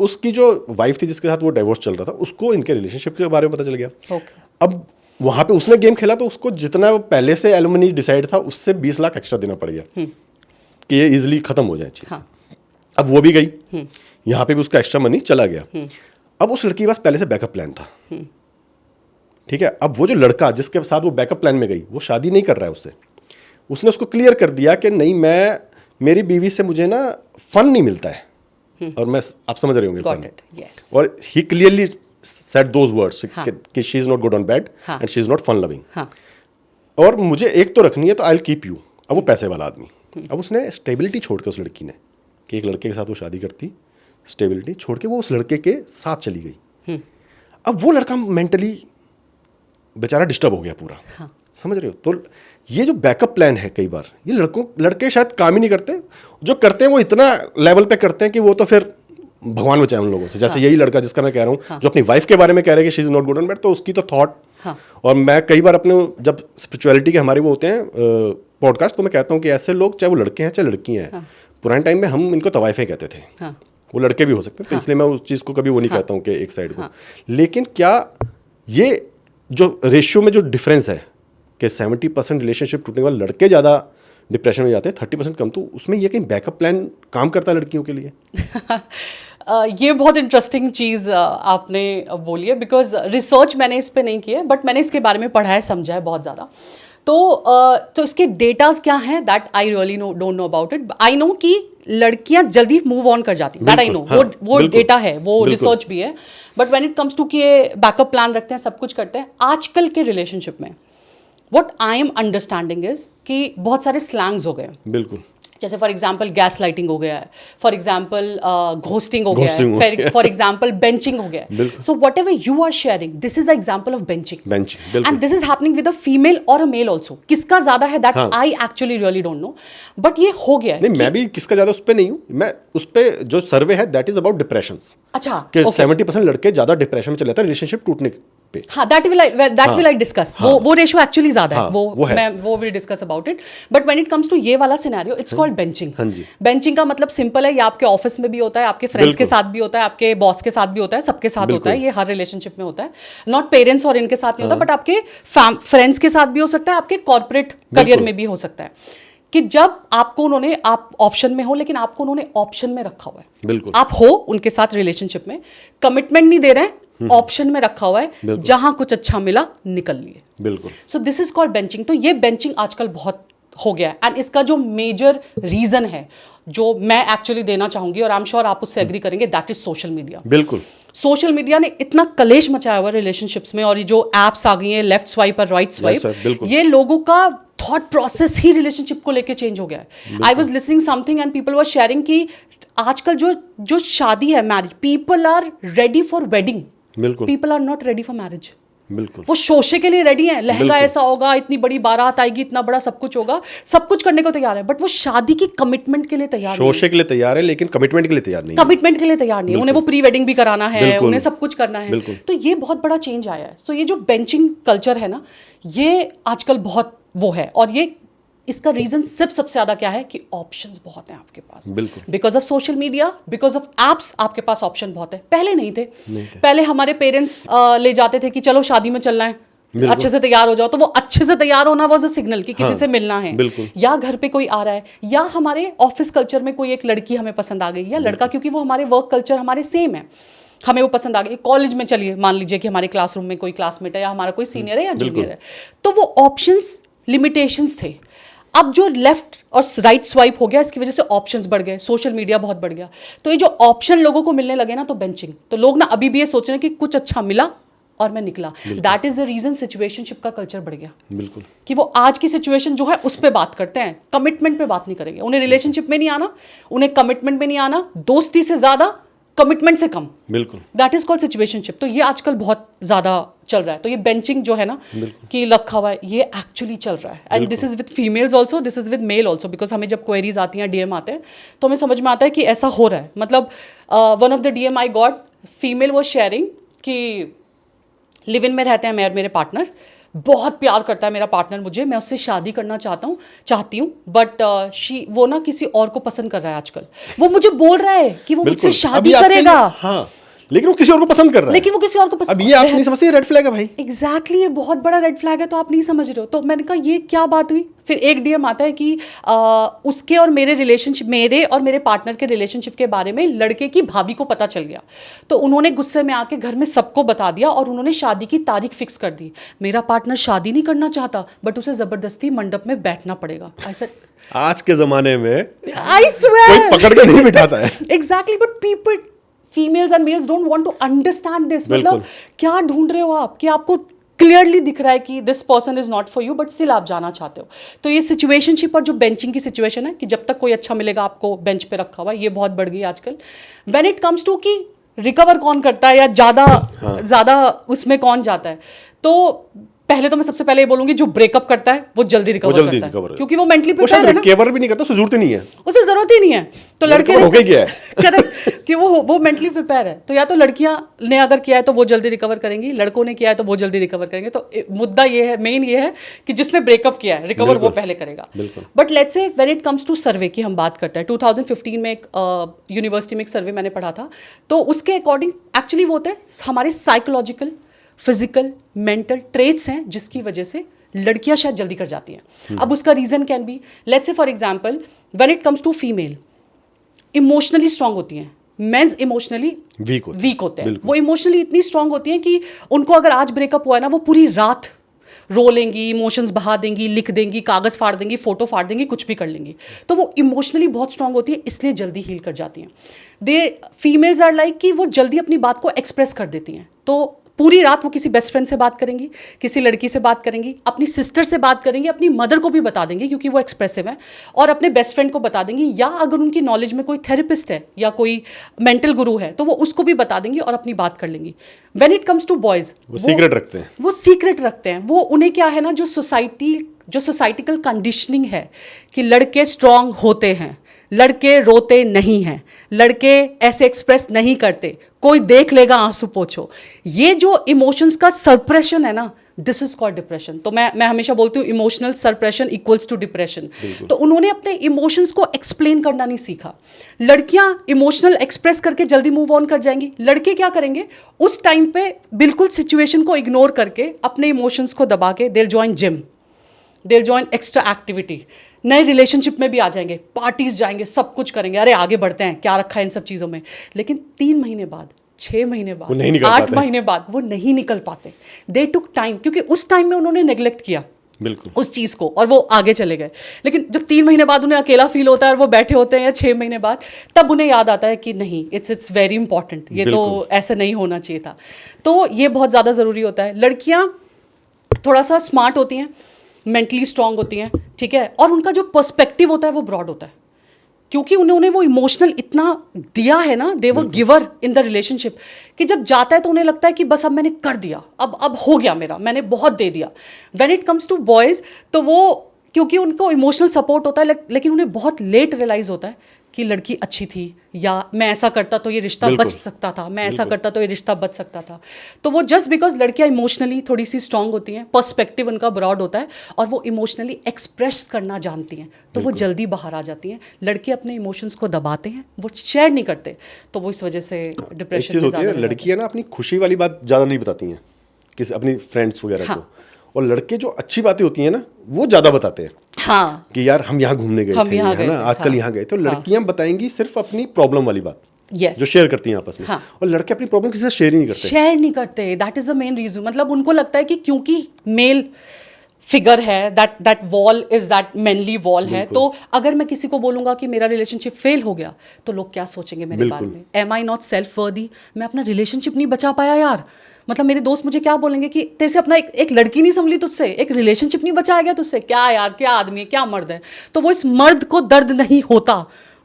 उसकी जो वाइफ थी जिसके साथ वो डाइवोर्स चल रहा था, उसको इनके रिलेशनशिप के बारे में पता चल गया। अब वहाँ पे उसने गेम खेला तो उसको जितना पहले से एलुमनी डिसाइड था उससे 20 लाख एक्स्ट्रा देना पड़ गया कि ये इजिली खत्म हो जाए चीज़। हाँ। अब वो भी गई, यहाँ पे भी उसका एक्स्ट्रा मनी चला गया। अब उस लड़की के पास पहले से बैकअप प्लान था, ठीक है। अब वो जो लड़का जिसके साथ वो बैकअप प्लान में गई, वो शादी नहीं कर रहा है उससे, उसने उसको क्लियर कर दिया कि नहीं, मेरी बीवी से मुझे ना फन नहीं मिलता है, और मैं आप समझ रहे होंगे फन। और he clearly said those words कि she is not good on bed and she is not fun loving, और मुझे एक तो रखनी है तो आई विल कीप यू। अब वो पैसे वाला आदमी, अब उसने स्टेबिलिटी छोड़ के, उस लड़की ने कि एक लड़के के साथ वो शादी करती, स्टेबिलिटी छोड़ के वो उस लड़के के साथ चली गई। अब वो लड़का मेंटली बेचारा डिस्टर्ब हो गया पूरा। हाँ। समझ रहे हो? तो ये जो बैकअप प्लान है, कई बार ये लड़के शायद काम ही नहीं करते, जो करते हैं वो इतना लेवल पे करते हैं कि वो तो फिर भगवान बचाए उन लोगों से। जैसे यही लड़का जिसका मैं कह रहा हूँ, हाँ। जो अपनी वाइफ के बारे में कह रहे हैं कि she is not good on bed, तो उसकी तो थॉट। हाँ। और मैं कई बार अपने जब स्पिरिचुअलिटी के हमारे वो होते हैं पॉडकास्ट, तो मैं कहता हूँ कि ऐसे लोग, चाहे वो लड़के हैं चाहे लड़की हैं, हाँ। पुराने टाइम में हम इनको तवाइफे कहते थे। हाँ। वो लड़के भी हो सकते हैं, तो इसलिए मैं उस चीज़ को कभी वो नहीं कहता हूँ कि एक साइड को। लेकिन क्या ये जो रेशियो में जो डिफरेंस है कि 70% रिलेशनशिप टूटने वाले लड़के ज़्यादा डिप्रेशन में जाते हैं, 30% कम, तो उसमें ये कहीं बैकअप प्लान काम करता है लड़कियों के लिए? ये बहुत इंटरेस्टिंग चीज़ आपने बोली है, बिकॉज रिसर्च मैंने इस पे नहीं की है, बट मैंने इसके बारे में पढ़ा है, समझा है बहुत ज़्यादा। तो इसके डेटाज क्या हैं, that I really don't know about it. I know कि लड़कियां जल्दी मूव ऑन कर जाती, दैट आई नो, वो डेटा है, वो रिसर्च भी है। But when it comes to कि ये बैकअप प्लान रखते हैं, सब कुछ करते हैं, आजकल के रिलेशनशिप में what I am understanding is कि बहुत सारे स्लैंग्स हो गए। बिल्कुल। जैसे फॉर एग्जाम्पल गैस लाइटिंग हो गया है, फॉर एग्जाम्पल घोस्टिंग हो गया है, फॉर एग्जाम्पल बेंचिंग हो गया है। So whatever you are sharing, this is a example of benching, and this is happening with a female और अ मेल ऑल्सो। किसका ज्यादा है that I actually really don't know, but ये हो गया है। नहीं, मैं भी किसका ज्यादा उस पर नहीं हूँ। मैं उस पर जो सर्वे है दैट इज अबाउट डिप्रेशन। अच्छा, कि 70% लड़के ज्यादा डिप्रेशन में चले जाते हैं रिलेशनशिप टूटने पे। हाँ, that will I discuss. वो रेशियो एक्चुअली ज्यादा है, वो will discuss about it. But when it comes to ये वाला scenario, it's called benching. Benching का मतलब सिंपल है, ये आपके ऑफिस में भी होता है, आपके फ्रेंड्स के साथ भी होता है, आपके बॉस के साथ भी होता है, सबके साथ होता है, ये हर रिलेशनशिप में होता है. नॉट पेरेंट्स और इनके साथ नहीं होता, बट आपके फ्रेंड्स के साथ भी हो सकता है, आपके कॉर्पोरेट करियर में भी हो सकता है. कि जब आपको उन्होंने, आप ऑप्शन में हो लेकिन आपको उन्होंने ऑप्शन में रखा हुआ है. बिल्कुल. आप हो उनके साथ रिलेशनशिप में, कमिटमेंट नहीं दे रहे हैं, ऑप्शन में रखा हुआ है, जहां कुछ अच्छा मिला निकल लिए. बिल्कुल. So this is called benching. तो ये बेंचिंग आजकल बहुत हो गया है. एंड इसका जो मेजर रीजन है, जो मैं एक्चुअली देना चाहूंगी, और आई एम श्योर आप उससे एग्री करेंगे, दैट इज सोशल मीडिया. बिल्कुल. सोशल मीडिया ने इतना कलेश मचाया हुआ रिलेशनशिप्स में, और ये जो एप्स आ गई हैं, लेफ्ट स्वाइप और राइट स्वाइप, ये लोगों का थॉट प्रोसेस ही रिलेशनशिप को लेके चेंज हो गया है. I was listening something and people were sharing कि आजकल जो शादी है, marriage, people are ready for wedding, people are not ready for marriage. बिल्कुल. वो शोशे के लिए रेडी हैं, लहंगा ऐसा होगा, इतनी बड़ी बारात आएगी, इतना बड़ा सब कुछ होगा, सब कुछ करने को तैयार है, बट वो शादी की कमिटमेंट के लिए तैयार नहीं. शोशे के लिए तैयार है लेकिन कमिटमेंट के लिए तैयार नहीं. कमिटमेंट के लिए तैयार नहीं. उन्हें वो प्री वेडिंग भी कराना है, उन्हें सब कुछ करना है. तो ये बहुत बड़ा चेंज आया है. तो ये जो बेंचिंग कल्चर है ना, ये आजकल बहुत वो है. और ये इसका रीजन सिर्फ सबसे ज्यादा क्या है कि ऑप्शंस बहुत हैं आपके पास. बिल्कुल. Because of social media, because of apps, आपके पास ऑप्शन बहुत है. पहले नहीं थे. पहले हमारे पेरेंट्स ले जाते थे कि चलो शादी में चलना है, अच्छे से तैयार हो जाओ. तो वो अच्छे से तैयार होना वाज अ सिग्नल कि किसी से मिलना है, या घर पे कोई आ रहा है, या हमारे ऑफिस कल्चर में कोई एक लड़की हमें पसंद आ गई, या लड़का, क्योंकि वो हमारे वर्क कल्चर हमारे सेम है, हमें वो पसंद आ गई. कॉलेज में चलिए, मान लीजिए कि हमारे क्लासरूम में कोई क्लासमेट है, या हमारा कोई सीनियर है या जूनियर है, तो वो ऑप्शंस, लिमिटेशंस थे. अब जो लेफ्ट और राइट स्वाइप हो गया, इसकी वजह से ऑप्शंस बढ़ गए, सोशल मीडिया बहुत बढ़ गया. तो ये जो ऑप्शन लोगों को मिलने लगे ना, तो बेंचिंग, तो लोग ना अभी भी ये सोच रहे हैं कि कुछ अच्छा मिला और मैं निकला. That is the reason situationship का कल्चर बढ़ गया. बिल्कुल. कि वो आज की सिचुएशन जो है उस पर बात करते हैं, कमिटमेंट पे बात नहीं करेंगे. उन्हें रिलेशनशिप में नहीं आना, उन्हें कमिटमेंट में नहीं आना, दोस्ती से ज्यादा, कमिटमेंट से कम. बिल्कुल. That is called situationship. तो ये आजकल बहुत ज्यादा चल रहा है. तो ये बेंचिंग जो है ना, कि रखा हुआ है, ये एक्चुअली चल रहा है. And this is with females also, this is with male also, because हमें जब क्वेरीज आती हैं, डीएम आते हैं, तो हमें समझ में आता है कि ऐसा हो रहा है. मतलब one of the DM I got, female was sharing कि लिव इन में रहते हैं मैं और मेरे पार्टनर, बहुत प्यार करता है मेरा पार्टनर मुझे, मैं उससे शादी करना चाहती हूँ, बट वो ना किसी और को पसंद कर रहा है आजकल. वो मुझे बोल रहा है कि वो मुझसे शादी करेगा. हाँ, लेकिन वो किसी और को पसंद कर रहा है. लेकिन वो किसी और को पसंद. अब ये आप नहीं समझते, रेड फ्लैग है भाई. एग्जैक्टली, ये बहुत बड़ा रेड फ्लैग है. तो आप नहीं समझ रहे हो. तो मैंने कहा ये क्या बात हुई. फिर एक डीएम आता है कि उसके और मेरे रिलेशनशिप, मेरे और मेरे पार्टनर के रिलेशनशिप के बारे में लड़के की भाभी को पता चल गया. तो उन्होंने गुस्से में आके घर में सबको बता दिया, और उन्होंने शादी की तारीख फिक्स कर दी. मेरा पार्टनर शादी नहीं करना चाहता, बट उसे जबरदस्ती मंडप में बैठना पड़ेगा. ऐसा आज के जमाने में आई स्वेयर कोई पकड़ के नहीं बिठाता है. Exactly. But people, females and males don't want to understand this. मतलब क्या ढूंढ रहे हो आप, कि आपको क्लियरली दिख रहा है कि this person is not for you, but still आप जाना चाहते हो. तो ये सिचुएशनशिप और जो बेंचिंग की सिचुएशन है, कि जब तक कोई अच्छा मिलेगा आपको बेंच पे रखा हुआ, ये बहुत बढ़ गई आजकल. व्हेन इट कम्स टू कि रिकवर कौन करता है, या ज्यादा उसमें कौन जाता है, तो पहले तो मैं सबसे पहले ये बोलूंगी, जो ब्रेकअप करता है वो जल्दी रिकवर करता है, क्योंकि वो मेंटली प्रिपेयर है ना. रिकवर भी नहीं करता, उसे जरूरत ही नहीं है, उसे जरूरत ही नहीं है. तो लड़के हो गया है करेक्ट, कि वो मेंटली प्रिपेयर है. तो या तो लड़कियां ने अगर किया है तो वो जल्दी रिकवर करेंगी, लड़कों ने किया है तो वो जल्दी रिकवर करेंगे. तो मुद्दा ये है, मेन ये है कि जिसने ब्रेकअप किया है, रिकवर वो पहले करेगा. But let's say when it comes to survey की हम बात करते हैं, 2015 में एक यूनिवर्सिटी में एक सर्वे मैंने पढ़ा था. तो उसके अकॉर्डिंग एक्चुअली वो होता है हमारे साइकोलॉजिकल, फिजिकल, मेंटल ट्रेट्स हैं जिसकी वजह से लड़कियां शायद जल्दी कर जाती हैं. अब उसका reason can be, let's say for example, when it comes to female, emotionally strong होती हैं, मेंस इमोशनली वीक होते हैं. वो इमोशनली इतनी स्ट्रांग होती हैं कि उनको अगर आज ब्रेकअप हुआ है ना, वो पूरी रात रो लेंगी, इमोशंस बहा देंगी, लिख देंगी, कागज फाड़ देंगी, फोटो फाड़ देंगी, कुछ भी कर लेंगी. तो वो इमोशनली बहुत स्ट्रांग होती है, इसलिए जल्दी हील कर जाती हैं. फीमेल्स आर लाइक कि वो जल्दी अपनी बात को एक्सप्रेस कर देती हैं. तो पूरी रात वो किसी बेस्ट फ्रेंड से बात करेंगी, किसी लड़की से बात करेंगी, अपनी सिस्टर से बात करेंगी, अपनी मदर को भी बता देंगी क्योंकि वो एक्सप्रेसिव है, और अपने बेस्ट फ्रेंड को बता देंगी, या अगर उनकी नॉलेज में कोई थेरेपिस्ट है या कोई मेंटल गुरु है तो वो उसको भी बता देंगी और अपनी बात कर लेंगी. When it comes to boys, वो सीक्रेट रखते हैं. वो सीक्रेट रखते हैं. वो उन्हें क्या है ना, जो सोसाइटिकल कंडीशनिंग है कि लड़के स्ट्रांग होते हैं, लड़के रोते नहीं हैं, लड़के ऐसे एक्सप्रेस नहीं करते, कोई देख लेगा आंसू पोंछो। ये जो इमोशंस का सप्रेशन है ना, दिस इज कॉल्ड डिप्रेशन। तो मैं हमेशा बोलती हूँ emotional suppression equals to depression. तो उन्होंने अपने इमोशंस को एक्सप्लेन करना नहीं सीखा। लड़कियां इमोशनल एक्सप्रेस करके जल्दी मूव ऑन कर जाएंगी, लड़के क्या करेंगे उस टाइम पे बिल्कुल सिचुएशन को इग्नोर करके अपने इमोशंस को दबा के देल जॉइन जिम, देल जॉइन एक्स्ट्रा एक्टिविटी, नए रिलेशनशिप में भी आ जाएंगे, पार्टीज जाएंगे, सब कुछ करेंगे, अरे आगे बढ़ते हैं, क्या रखा है इन सब चीज़ों में। लेकिन 3 महीने बाद, 6 महीने बाद, 8 महीने बाद वो नहीं निकल पाते। दे टुक टाइम, क्योंकि उस टाइम में उन्होंने नेग्लेक्ट किया बिल्कुल उस चीज़ को और वो आगे चले गए। लेकिन जब 3 महीने बाद उन्हें अकेला फील होता है और वो बैठे होते हैं या 6 महीने बाद, तब उन्हें याद आता है कि नहीं, इट्स वेरी इंपॉर्टेंट, ये तो ऐसे नहीं होना चाहिए था। तो ये बहुत ज़्यादा ज़रूरी होता है। लड़कियाँ थोड़ा सा स्मार्ट होती हैं, मेंटली स्ट्रांग होती हैं, ठीक है, और उनका जो पर्सपेक्टिव होता है वो ब्रॉड होता है, क्योंकि उन्होंने वो इमोशनल इतना दिया है ना, दे वर गिवर इन द रिलेशनशिप, कि जब जाता है तो उन्हें लगता है कि बस अब मैंने कर दिया, अब हो गया मेरा, मैंने बहुत दे दिया। When it comes to boys, तो वो क्योंकि उनको इमोशनल सपोर्ट होता है, लेकिन उन्हें बहुत लेट रियलाइज होता है कि लड़की अच्छी थी, या मैं ऐसा करता तो ये रिश्ता बच सकता था, मैं ऐसा करता तो ये रिश्ता बच सकता था। तो वो जस्ट बिकॉज लड़कियां इमोशनली थोड़ी सी स्ट्रांग होती हैं, पर्सपेक्टिव उनका ब्रॉड होता है और वो इमोशनली एक्सप्रेस करना जानती हैं, तो वो जल्दी बाहर आ जाती हैं। लड़के अपने इमोशंस को दबाते हैं, वो शेयर नहीं करते, तो वो इस वजह से डिप्रेशन में ज़्यादा। लड़कियां ना अपनी खुशी वाली बात ज़्यादा नहीं बताती हैं किसी अपनी फ्रेंड्स वगैरह को, और लड़के जो अच्छी बातें होती हैं ना वो ज़्यादा बताते हैं। हाँ, कि यार हम यहाँ घूमने गए थे, है ना, आजकल यहाँ गए। तो लड़कियां बताएंगी सिर्फ अपनी प्रॉब्लम वाली बात, जो शेयर करती हैं आपस में, और लड़के अपनी प्रॉब्लम किसी से शेयर ही नहीं करते। That is the main reason. मतलब उनको लगता है कि क्योंकि मेल फिगर है, that wall is that manly wall है, तो अगर मैं किसी को बोलूंगा कि मेरा रिलेशनशिप फेल हो गया तो लोग क्या सोचेंगे मेरे बारे में, एम आई नॉट सेल्फ वर्दी, मैं अपना रिलेशनशिप नहीं बचा पाया यार। मतलब मेरे दोस्त मुझे क्या बोलेंगे कि तेरे से अपना एक लड़की नहीं संभली तुझसे, एक रिलेशनशिप नहीं बचाया गया तुझसे, क्या यार, क्या आदमी है, क्या मर्द है। तो वो इस मर्द को दर्द नहीं होता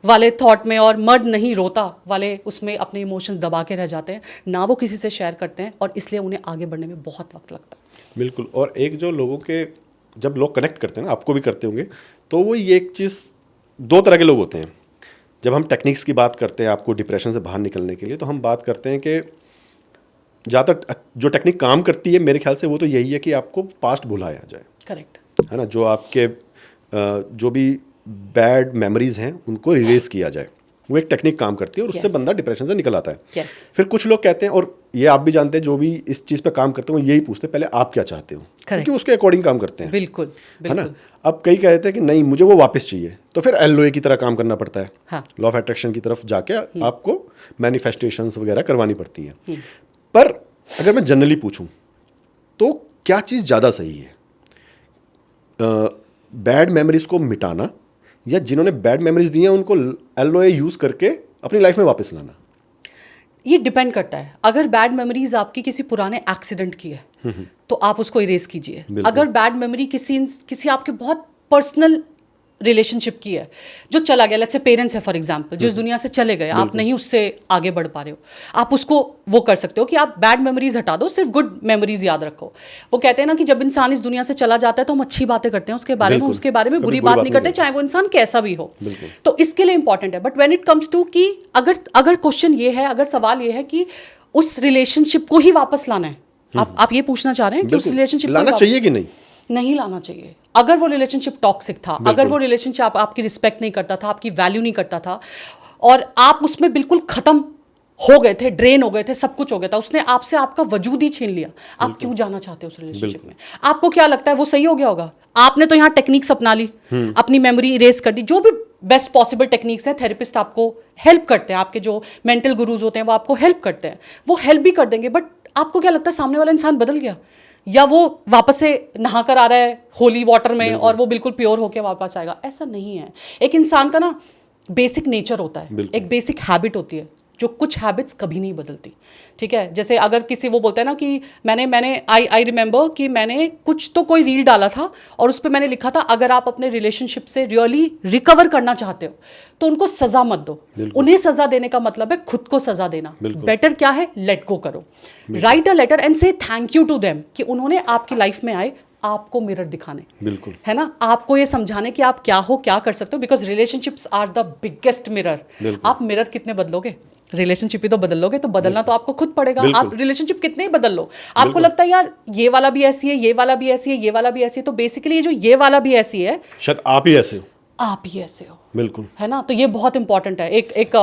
वाले थॉट में और मर्द नहीं रोता वाले उसमें अपने इमोशंस दबा के रह जाते हैं, ना वो किसी से शेयर करते हैं, और इसलिए उन्हें आगे बढ़ने में बहुत वक्त लगता है। बिल्कुल। और एक जो लोगों के, जब लोग कनेक्ट करते हैं ना, आपको भी करते होंगे, तो वो ये एक चीज़, 2 तरह के लोग होते हैं। जब हम टेक्निक्स की बात करते हैं आपको डिप्रेशन से बाहर निकलने के लिए, तो हम बात करते हैं कि ज़्यादातर जो टेक्निक काम करती है मेरे ख्याल से वो तो यही है कि आपको पास्ट भुलाया जाए। करेक्ट है ना, जो आपके जो भी बैड मेमोरीज हैं उनको रिलीज किया जाए, वो एक टेक्निक काम करती है और उससे बंदा डिप्रेशन से निकल आता है। फिर कुछ लोग कहते हैं, और ये आप भी जानते हैं, जो भी इस चीज़ पे काम करते हैं वो यही पूछते हैं पहले आप क्या चाहते हो, क्योंकि उसके अकॉर्डिंग काम करते हैं। बिल्कुल, है ना। अब कई कहते हैं कि नहीं मुझे वो वापस चाहिए, तो फिर LOA की तरह काम करना पड़ता है, लॉ ऑफ अट्रैक्शन की तरफ जाके आपको मैनिफेस्टेशंस वगैरह करवानी पड़ती हैं। पर अगर मैं जनरली पूछूं तो क्या चीज़ ज़्यादा सही है, बैड मेमोरीज को मिटाना, या जिन्होंने बैड मेमोरीज दी हैं उनको LOA यूज़ करके अपनी लाइफ में वापस लाना? ये डिपेंड करता है। अगर बैड मेमोरीज आपकी किसी पुराने एक्सीडेंट की है तो आप उसको इरेज कीजिए। अगर बैड मेमोरी किसी आपके बहुत पर्सनल रिलेशनशिप की है जो चला गया, लेट्स से पेरेंट्स है फॉर एग्जांपल, जो इस दुनिया से चले गए, आप नहीं उससे आगे बढ़ पा रहे हो, आप उसको वो कर सकते हो कि आप बैड मेमोरीज हटा दो, सिर्फ गुड मेमोरीज याद रखो। वो कहते हैं ना कि जब इंसान इस दुनिया से चला जाता है तो हम अच्छी बातें करते हैं उसके बारे में, उसके बारे में बुरी बात नहीं करते, चाहे वो इंसान कैसा भी हो। तो इसके लिए इंपॉर्टेंट है। But when it comes to कि अगर क्वेश्चन ये है, अगर सवाल ये है कि उस रिलेशनशिप को ही वापस लाना है, आप ये पूछना चाह रहे हैं कि उस रिलेशनशिप लाना चाहिए कि नहीं लाना चाहिए। अगर वो रिलेशनशिप टॉक्सिक था, अगर वो रिलेशनशिप आपकी रिस्पेक्ट नहीं करता था, आपकी वैल्यू नहीं करता था, और आप उसमें बिल्कुल खत्म हो गए थे, ड्रेन हो गए थे, सब कुछ हो गया था, उसने आपसे आपका वजूद ही छीन लिया, आप क्यों जाना चाहते हो उस रिलेशनशिप में? आपको क्या लगता है वो सही हो गया होगा? आपने तो यहाँ टेक्निक्स अपना ली, अपनी मेमोरी इरेज कर दी, जो भी बेस्ट पॉसिबल टेक्निक्स हैं, थेरेपिस्ट आपको हेल्प करते हैं, आपके जो मेंटल गुरुज होते हैं वो आपको हेल्प करते हैं, वो हेल्प भी कर देंगे। बट आपको क्या लगता है सामने वाला इंसान बदल गया, या वो वापस से नहा कर आ रहा है होली वाटर में और वो बिल्कुल प्योर होकर वापस आएगा? ऐसा नहीं है। एक इंसान का ना बेसिक नेचर होता है, एक बेसिक हैबिट होती है, जो कुछ हैबिट्स कभी नहीं बदलती। ठीक है, जैसे अगर किसी वो बोलता है ना कि मैंने आई रिमेंबर कि मैंने कुछ तो कोई रील डाला था और उस पर मैंने लिखा था अगर आप अपने रिलेशनशिप से रियली रिकवर करना चाहते हो तो उनको सजा मत दो। उन्हें सजा देने का मतलब है खुद को सजा देना। बेटर क्या है, लेट गो करो, राइट अ लेटर एंड से थैंक यू टू देम कि उन्होंने आपकी लाइफ में आए, आपको मिरर दिखाने, बिल्कुल है ना, आपको ये समझाने कि आप क्या हो, क्या कर सकते हो, because relationships are the biggest mirror. आप मिरर कितने बदलोगे, रिलेशनशिप ही तो बदल लोगे, तो बदलना तो आपको खुद पड़ेगा। आप रिलेशनशिप कितने ही बदल लो, आपको लगता है यार ये वाला भी ऐसी है, ये वाला भी ऐसी है, ये वाला भी ऐसी है, तो बेसिकली ये जो ये वाला भी ऐसी है, शायद आप ही ऐसे हो, आप ही ऐसे हो, बिल्कुल, है ना। तो ये बहुत इंपॉर्टेंट है। एक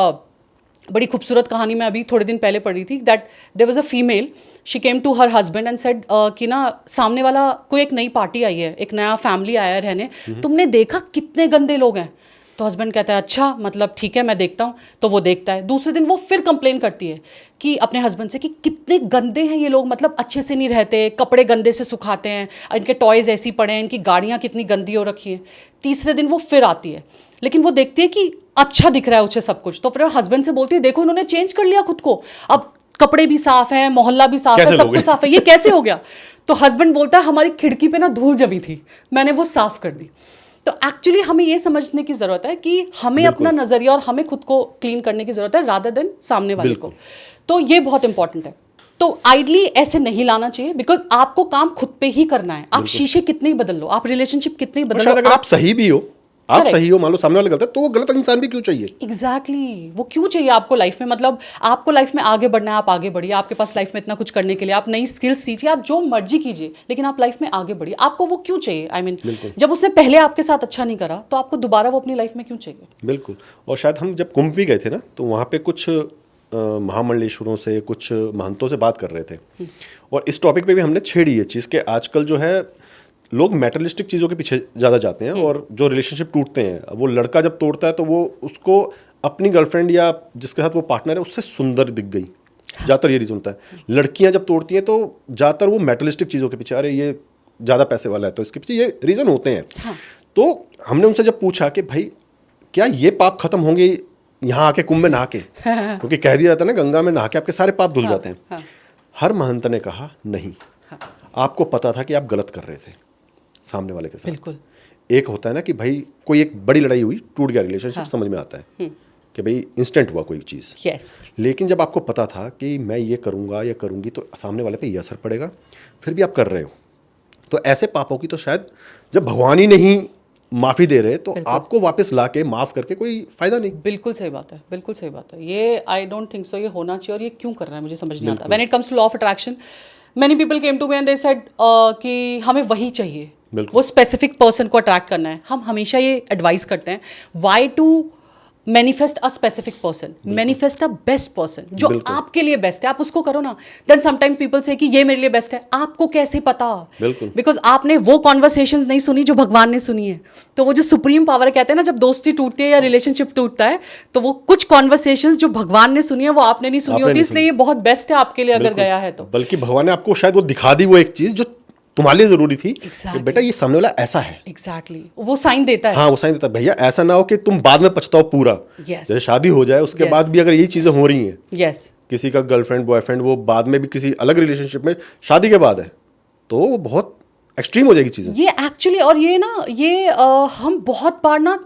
बड़ी खूबसूरत कहानी मैं अभी थोड़े दिन पहले पढ़ी थी, that there was a female, she came to her husband and said कि ना सामने वाला कोई एक नई पार्टी आई है, एक नया फैमिली आया है रहने, तुमने देखा कितने गंदे लोग हैं। तो हस्बैंड कहता है अच्छा, मतलब ठीक है मैं देखता हूँ। तो वो देखता है, दूसरे दिन वो फिर कंप्लेन करती है कि अपने हस्बैंड से कि कितने गंदे हैं ये लोग, मतलब अच्छे से नहीं रहते, कपड़े गंदे से सुखाते हैं, इनके टॉयज़ ऐसी पड़े हैं, इनकी गाड़ियाँ कितनी गंदी हो रखी हैं। तीसरे दिन वो फिर आती है, लेकिन वो देखती है कि अच्छा दिख रहा है उसे सब कुछ। तो फिर हस्बैंड से बोलती है देखो इन्होंने चेंज कर लिया खुद को, अब कपड़े भी साफ हैं, मोहल्ला भी साफ है, सब कुछ साफ है, ये कैसे हो गया। तो हस्बैंड बोलता है हमारी खिड़की पे ना धूल जमी थी, मैंने वो साफ कर दी। तो एक्चुअली हमें ये समझने की जरूरत है कि हमें अपना नजरिया और हमें खुद को क्लीन करने की जरूरत है, रादर देन सामने वाले को। तो ये बहुत इंपॉर्टेंट है। तो आइडली ऐसे नहीं लाना चाहिए, बिकॉज आपको काम खुद पे ही करना है। आप शीशे कितने ही बदल लो, आप रिलेशनशिप कितने ही बदल लो, अगर आप सही भी हो, आप सही हो, मान लो सामने वाले गलत है, तो वो गलत इंसान भी क्यों चाहिए? एग्जैक्टली वो क्यों चाहिए आपको लाइफ में। मतलब आपको लाइफ में आगे बढ़ना है, आप आगे बढ़िए, आपके पास लाइफ में इतना कुछ करने के लिए, आप नई स्किल्स सीखिए, आप जो मर्जी कीजिए, लेकिन आप लाइफ में आगे बढ़िए। आपको वो क्यों चाहिए? आई मीन जब उसने पहले आपके साथ अच्छा नहीं करा, तो आपको दोबारा वो अपनी लाइफ में क्यों चाहिए? बिल्कुल। और शायद हम जब कुंभ भी गए थे ना, तो वहाँ पे कुछ महामंडलेश्वरों से, कुछ महंतों से बात कर रहे थे, और इस टॉपिक पे भी हमने छेड़ी ये चीज़ कि आजकल जो है लोग मैटेरियलिस्टिक चीज़ों के पीछे ज़्यादा जाते हैं, और जो रिलेशनशिप टूटते हैं, वो लड़का जब तोड़ता है तो वो उसको अपनी गर्लफ्रेंड या जिसके साथ वो पार्टनर है उससे सुंदर दिख गई, ज़्यादातर ये रीज़न होता है। लड़कियां जब तोड़ती हैं तो ज़्यादातर वो मैटेरियलिस्टिक चीज़ों के पीछे, अरे ये ज़्यादा पैसे वाला है तो इसके पीछे ये रीज़न होते हैं। हाँ। तो हमने उनसे जब पूछा कि भाई क्या ये पाप खत्म होंगे यहाँ आके कुंभ में नहा के, क्योंकि कह दिया जाता है ना गंगा में नहा के आपके सारे पाप धुल जाते हैं। हर महंत ने कहा नहीं, आपको पता था कि आप गलत कर रहे थे सामने वाले के साथ। बिल्कुल। एक होता है ना कि भाई कोई एक बड़ी लड़ाई हुई, टूट गया रिलेशनशिप, समझ में आता है कि भाई इंस्टेंट हुआ कोई चीज़। लेकिन जब आपको पता था कि मैं ये करूँगा या करूँगी तो सामने वाले पे ये असर पड़ेगा, फिर भी आप कर रहे हो, तो ऐसे पापों की तो शायद जब भगवान ही नहीं माफ़ी दे रहे, तो आपको वापस ला के माफ़ करके कोई फ़ायदा नहीं। बिल्कुल सही बात है, बिल्कुल सही बात है। ये आई डोंट थिंक सो ये होना चाहिए, और ये क्यों कर रहा है मुझे समझ नहीं आता। When it comes to law of attraction, many people came to me and they said कि हमें वही चाहिए, वो स्पेसिफिक पर्सन को अट्रैक्ट करना है। हम हमेशा ये एडवाइस करते हैं, why to manifest a specific person, manifest a best person, जो आपके लिए बेस्ट है, आप उसको करो ना। देन समटाइम पीपल से कि ये मेरे लिए बेस्ट है, आपको कैसे पता? बिकॉज आपने वो कॉन्वर्सेशंस नहीं सुनी जो भगवान ने सुनी है। तो वो जो सुप्रीम पावर कहते हैं ना, जब दोस्ती टूटती है या रिलेशनशिप टूटता है, तो वो कुछ कॉन्वर्सेशंस जो भगवान ने सुनी है वो आपने नहीं सुनी होती, इसलिए ये बहुत बेस्ट है आपके लिए अगर गया है तो। बल्कि भगवान ने आपको शायद वो दिखा दी वो एक चीज़ जो तुम्हारे लिए जरूरी थी, कि बेटा ये सामने वाला ऐसा है। एग्जैक्टली वो साइन देता है। हाँ, वो साइन देता है, भैया ऐसा ना हो कि तुम बाद में पछताओ पूरा। जैसे शादी हो जाए उसके बाद भी अगर यही चीजें हो रही हैं, किसी का गर्लफ्रेंड बॉयफ्रेंड वो बाद में भी किसी अलग रिलेशनशिप में शादी के बाद है, तो वो बहुत एक्सट्रीम हो जाएगी चीजें। ये एक्चुअली, और ये ना ये हम बहुत बार ना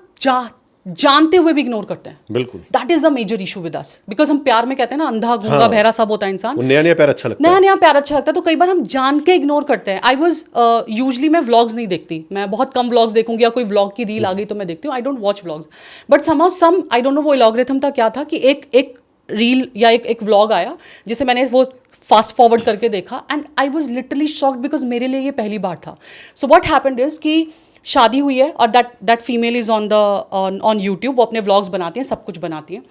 जानते हुए भी इग्नोर करते हैं। बिल्कुल, that is the major issue with us, because हम प्यार में कहते हैं ना अंधा गूंगा बहरा सब होता है इंसान। नया नया प्यार अच्छा लगता है, नया नया प्यार अच्छा लगता है, तो कई बार हम जान के इग्नोर करते हैं। आई वॉज यूजली मैं व्लॉग्स नहीं देखती, मैं बहुत कम व्लॉग्स देखूंगी, या कोई व्लॉग की रील आ गई तो मैं देखती हूँ। I don't watch vlogs, but somehow some I don't know वो एलॉग्रिथम था क्या था कि एक रील या एक व्लॉग आया जिसे मैंने वो फास्ट फॉरवर्ड करके देखा, and I was literally shocked, because मेरे लिए ये पहली बार था। सो व्हाट हैपेंड इज कि शादी हुई है, और that female is on YouTube, वो अपने व्लॉग्स बनाती हैं, सब कुछ बनाती हैं,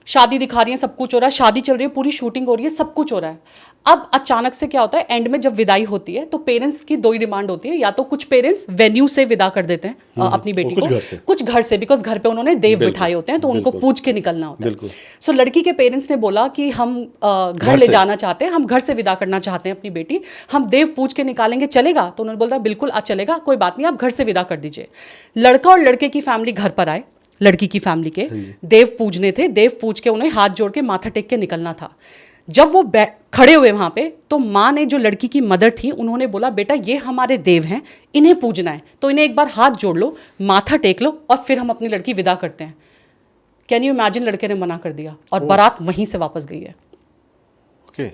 शादी दिखा रही है, सब कुछ हो रहा है, शादी चल रही है, पूरी शूटिंग हो रही है, सब कुछ हो रहा है। अब अचानक से क्या होता है, एंड में जब विदाई होती है तो पेरेंट्स की दो ही डिमांड होती है, या तो कुछ पेरेंट्स वेन्यू से विदा कर देते हैं अपनी बेटी को, कुछ घर से, बिकॉज घर पे उन्होंने देव बिठाए होते हैं तो उनको पूछ के निकलना होता है। सो लड़की के पेरेंट्स ने बोला कि हम घर ले जाना चाहते हैं, हम घर से विदा करना चाहते हैं अपनी बेटी, हम देव पूछ के निकालेंगे, चलेगा? तो उन्होंने बोला बिल्कुल चलेगा, कोई बात नहीं, आप घर से विदा कर दीजिए। लड़का और लड़के की फैमिली घर पर आए, लड़की की फैमिली के देव पूजने थे, देव पूज के उन्हें हाथ जोड़ के माथा टेक के निकलना था। जब वो खड़े हुए वहां पे, तो माँ ने, जो लड़की की मदर थी, उन्होंने बोला बेटा ये हमारे देव हैं, इन्हें पूजना है, तो इन्हें एक बार हाथ जोड़ लो, माथा टेक लो, और फिर हम अपनी लड़की विदा करते हैं। Can you imagine? लड़के ने मना कर दिया और बारात वहीं से वापस गई है। okay.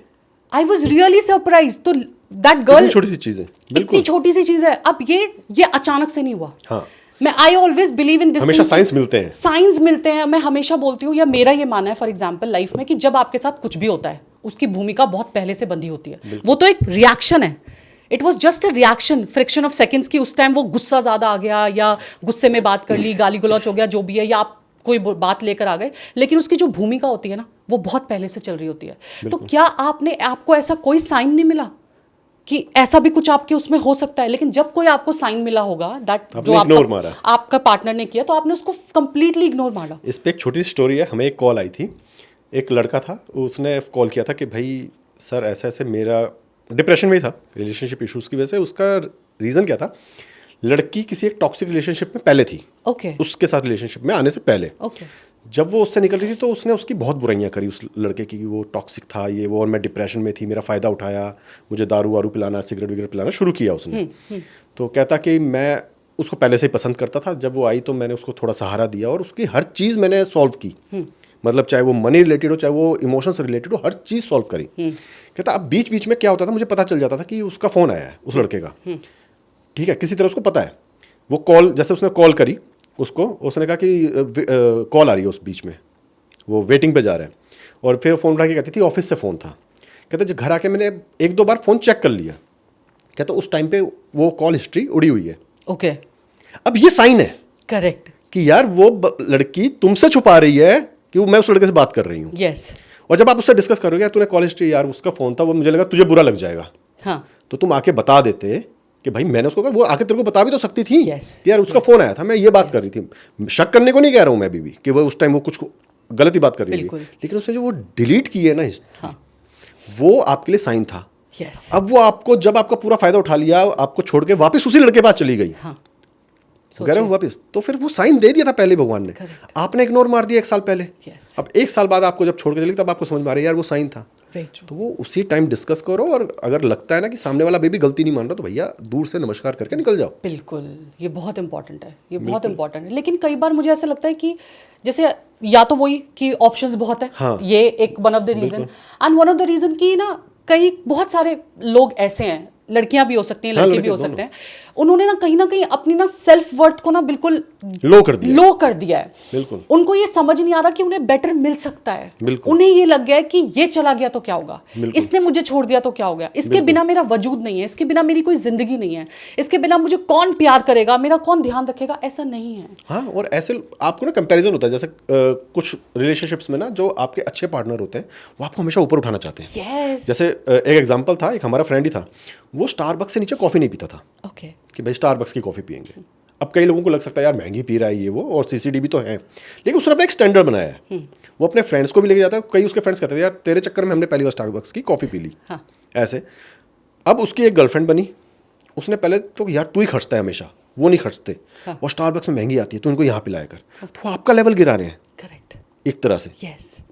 I was really surprise. तो दैट गर्ल, छोटी सी चीज़ है, इतनी छोटी सी चीज़ है। अब ये अचानक से नहीं हुआ। हाँ, मैं I always believe in this, हमेशा साइंस मिलते हैं, साइंस मिलते हैं। मैं हमेशा बोलती हूँ, या मेरा ये मानना है फॉर एग्जाम्पल लाइफ में, कि जब आपके साथ कुछ भी होता है उसकी भूमिका बहुत पहले से बंधी होती है। वो तो एक रिएक्शन है, it was just a reaction, friction of seconds की। उस टाइम वो गुस्सा ज़्यादा आ गया, या गुस्से में बात कर ली, गाली गलौच हो गया, जो भी है, या आप कोई बात लेकर आ गए, लेकिन उसकी जो भूमिका होती है ना, वो बहुत पहले से चल रही होती है। तो क्या आपको ऐसा कोई साइन नहीं मिला कि ऐसा भी कुछ आपके उसमें हो सकता है? लेकिन जब कोई आपको साइन मिला होगा दैट जो आपका पार्टनर ने किया, तो आपने उसको कंप्लीटली इग्नोर मारा। इस पे एक छोटी सी स्टोरी है। हमें एक कॉल आई थी, एक लड़का था, उसने कॉल किया था कि भाई सर ऐसे ऐसे, मेरा डिप्रेशन में ही था रिलेशनशिप इश्यूज़ की वजह से। उसका रीज़न क्या था, लड़की किसी एक टॉक्सिक रिलेशनशिप में पहले थी, उसके साथ रिलेशनशिप में आने से पहले। जब वो उससे निकल रही थी तो उसने उसकी बहुत बुराइयां करी उस लड़के की, वो टॉक्सिक था ये वो, और मैं डिप्रेशन में थी, मेरा फ़ायदा उठाया, मुझे दारू वारू पिलाना, सिगरेट वगैरह पिलाना शुरू किया उसने। तो कहता कि मैं उसको पहले से ही पसंद करता था, जब वो आई तो मैंने उसको थोड़ा सहारा दिया और उसकी हर चीज़ मैंने सॉल्व की। मतलब चाहे वो मनी रिलेटेड हो, चाहे वो इमोशन से रिलेटेड हो, हर चीज़ सॉल्व करी। कहता अब बीच बीच में क्या होता था, मुझे पता चल जाता था कि उसका फ़ोन आया है उस लड़के का, ठीक है, किसी तरह उसको पता है। वो कॉल, जैसे उसने कॉल करी उसको, उसने कहा कि कॉल आ रही है, उस बीच में वो वेटिंग पे जा रहा है, और फिर फ़ोन उठा के कहती थी ऑफिस से फ़ोन था। कहते जब घर आके मैंने एक दो बार फ़ोन चेक कर लिया, कहते उस टाइम पे वो कॉल हिस्ट्री उड़ी हुई है। ओके, अब ये साइन है करेक्ट कि यार वो लड़की तुमसे छुपा रही है कि मैं उस लड़के से बात कर रही हूँ। यस। और जब आप उससे डिस्कस करोगे, यार तूने कॉल हिस्ट्री, यार उसका फ़ोन था, वो मुझे लगा तुझे बुरा लग जाएगा, हाँ, तो तुम आके बता देते कि भाई मैंने उसको कहा। वो आके तेरे को बता भी तो सकती थी कि यार उसका फ़ोन आया था, मैं ये बात कर रही थी। शक करने को नहीं कह रहा हूँ मैं भी कि वो उस टाइम वो कुछ गलत ही बात कर रही थी, लेकिन उसने जो वो डिलीट की है ना, वो आपके लिए साइन था। अब वो आपको, जब आपका पूरा फायदा उठा लिया, आपको छोड़ के वापस उसी लड़के के पास चली गई, वापस, तो फिर वो साइन दे दिया था पहले भगवान ने, आपने इग्नोर मार दिया 1 साल पहले। अब 1 साल बाद आपको जब छोड़ के चली, तब आपको समझ में आ रहा है यार वो साइन था। तो वो उसी टाइम डिस्कस करो, और अगर लगता है ना कि सामने वाला बेबी गलती नहीं मान रहा, तो भैया दूर से नमस्कार करके निकल जाओ। बिल्कुल, ये बहुत इंपॉर्टेंट है, ये बहुत इंपॉर्टेंट है। लेकिन कई बार मुझे ऐसा लगता है कि जैसे या तो वही कि ऑप्शंस बहुत है, हाँ, ये एक one of the reason, and one of the reason कि ना कई बहुत सारे लोग ऐसे हैं, लड़कियां भी हो सकती हैं, लड़के भी हो सकते हैं, उन्होंने ना कहीं अपनी ना सेल्फ वर्थ को ना बिल्कुल लो कर दिया है। बिल्कुल, उनको ये समझ नहीं आ रहा कि उन्हें बेटर मिल सकता है। उन्हें ये लग गया है कि ये चला गया तो क्या होगा, इसने मुझे छोड़ दिया तो क्या हो गया, इसके बिना मेरा वजूद नहीं है, इसके बिना मेरी कोई जिंदगी नहीं है, इसके बिना मुझे कौन प्यार करेगा, मेरा कौन ध्यान रखेगा, ऐसा नहीं है। हाँ, और ऐसे आपको ना कंपैरिजन होता है, जैसे कुछ रिलेशनशिप्स में ना जो आपके अच्छे पार्टनर होते हैं, वो आपको हमेशा ऊपर उठाना चाहते हैं। जैसे एक एग्जाम्पल था, एक हमारा फ्रेंड ही था, वो स्टारबक्स से नीचे कॉफ़ी नहीं पीता था। कि भाई स्टारबक्स की कॉफ़ी पियेंगे। अब कई लोगों को लग सकता है यार महंगी पी रहा है ये वो, और सीसीडी भी तो है, लेकिन उसने अपना एक स्टैंडर्ड बनाया है। वो अपने फ्रेंड्स को भी लेके जाता है। कई उसके फ्रेंड्स कहते हैं यार तेरे चक्कर में हमने पहली बार स्टारबक्स की कॉफ़ी पी ली। ऐसे अब उसकी एक गर्लफ्रेंड बनी, उसने पहले तो यार तू ही खर्चता है हमेशा, वो नहीं खर्चते, और स्टारबक्स में महंगी आती है, तो उनको यहाँ पिलाया कर, तो आपका लेवल गिरा रहे हैं एक तरह से।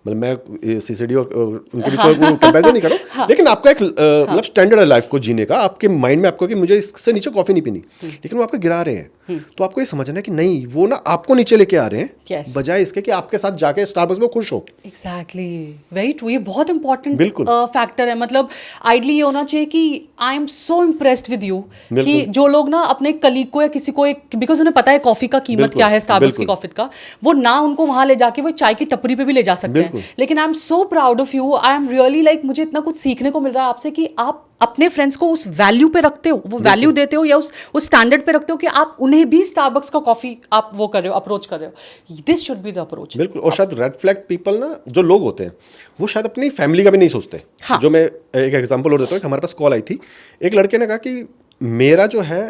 मतलब मैं सीसीडी और उनके बीच में कंपैरिजन नहीं कर रहा हूँ, लेकिन आपका एक मतलब स्टैंडर्ड है लाइफ को जीने का, आपके माइंड में आपको कि मुझे इससे नीचे कॉफ़ी नहीं पीनी, लेकिन वो आपको गिरा रहे हैं। तो आपको ये समझना है कि नहीं, वो ना आपको नीचे लेके आ रहे हैं, बजाय इसके कि आपके साथ जाके स्टारबक्स में खुश हो। Exactly, very true. ये बहुत इंपॉर्टेंट फैक्टर है। मतलब आइडली ये होना चाहिए कि I am so impressed with you कि जो लोग ना अपने कलीग को या किसी को एक, बिकॉज उन्हें पता है कॉफ़ी का कीमत क्या है, स्टारबक्स की कॉफ़ी का, वो ना उनको वहाँ ले जाके वो चाय की टपरी पे भी ले जा सकते हैं। लेकिन I am so proud of you, I am really like, मुझे इतना कुछ सीखने को मिल रहा है आपसे कि आप अपने फ्रेंड्स को उस वैल्यू पे रखते हो, वो वैल्यू देते हो, या उस स्टैंडर्ड पे रखते हो कि आप उन्हें भी स्टारबक्स का कॉफी आप वो कर रहे हो, अप्रोच कर रहे हो। This should be the approach. बिल्कुल। और शायद रेड फ्लैग पीपल ना जो लोग होते हैं, वो शायद अपनी फैमिली का भी नहीं सोचते। जो मैं एक एग्जांपल और देता हूँ, हमारे पास कॉल आई थी, एक लड़के ने कहा कि मेरा जो है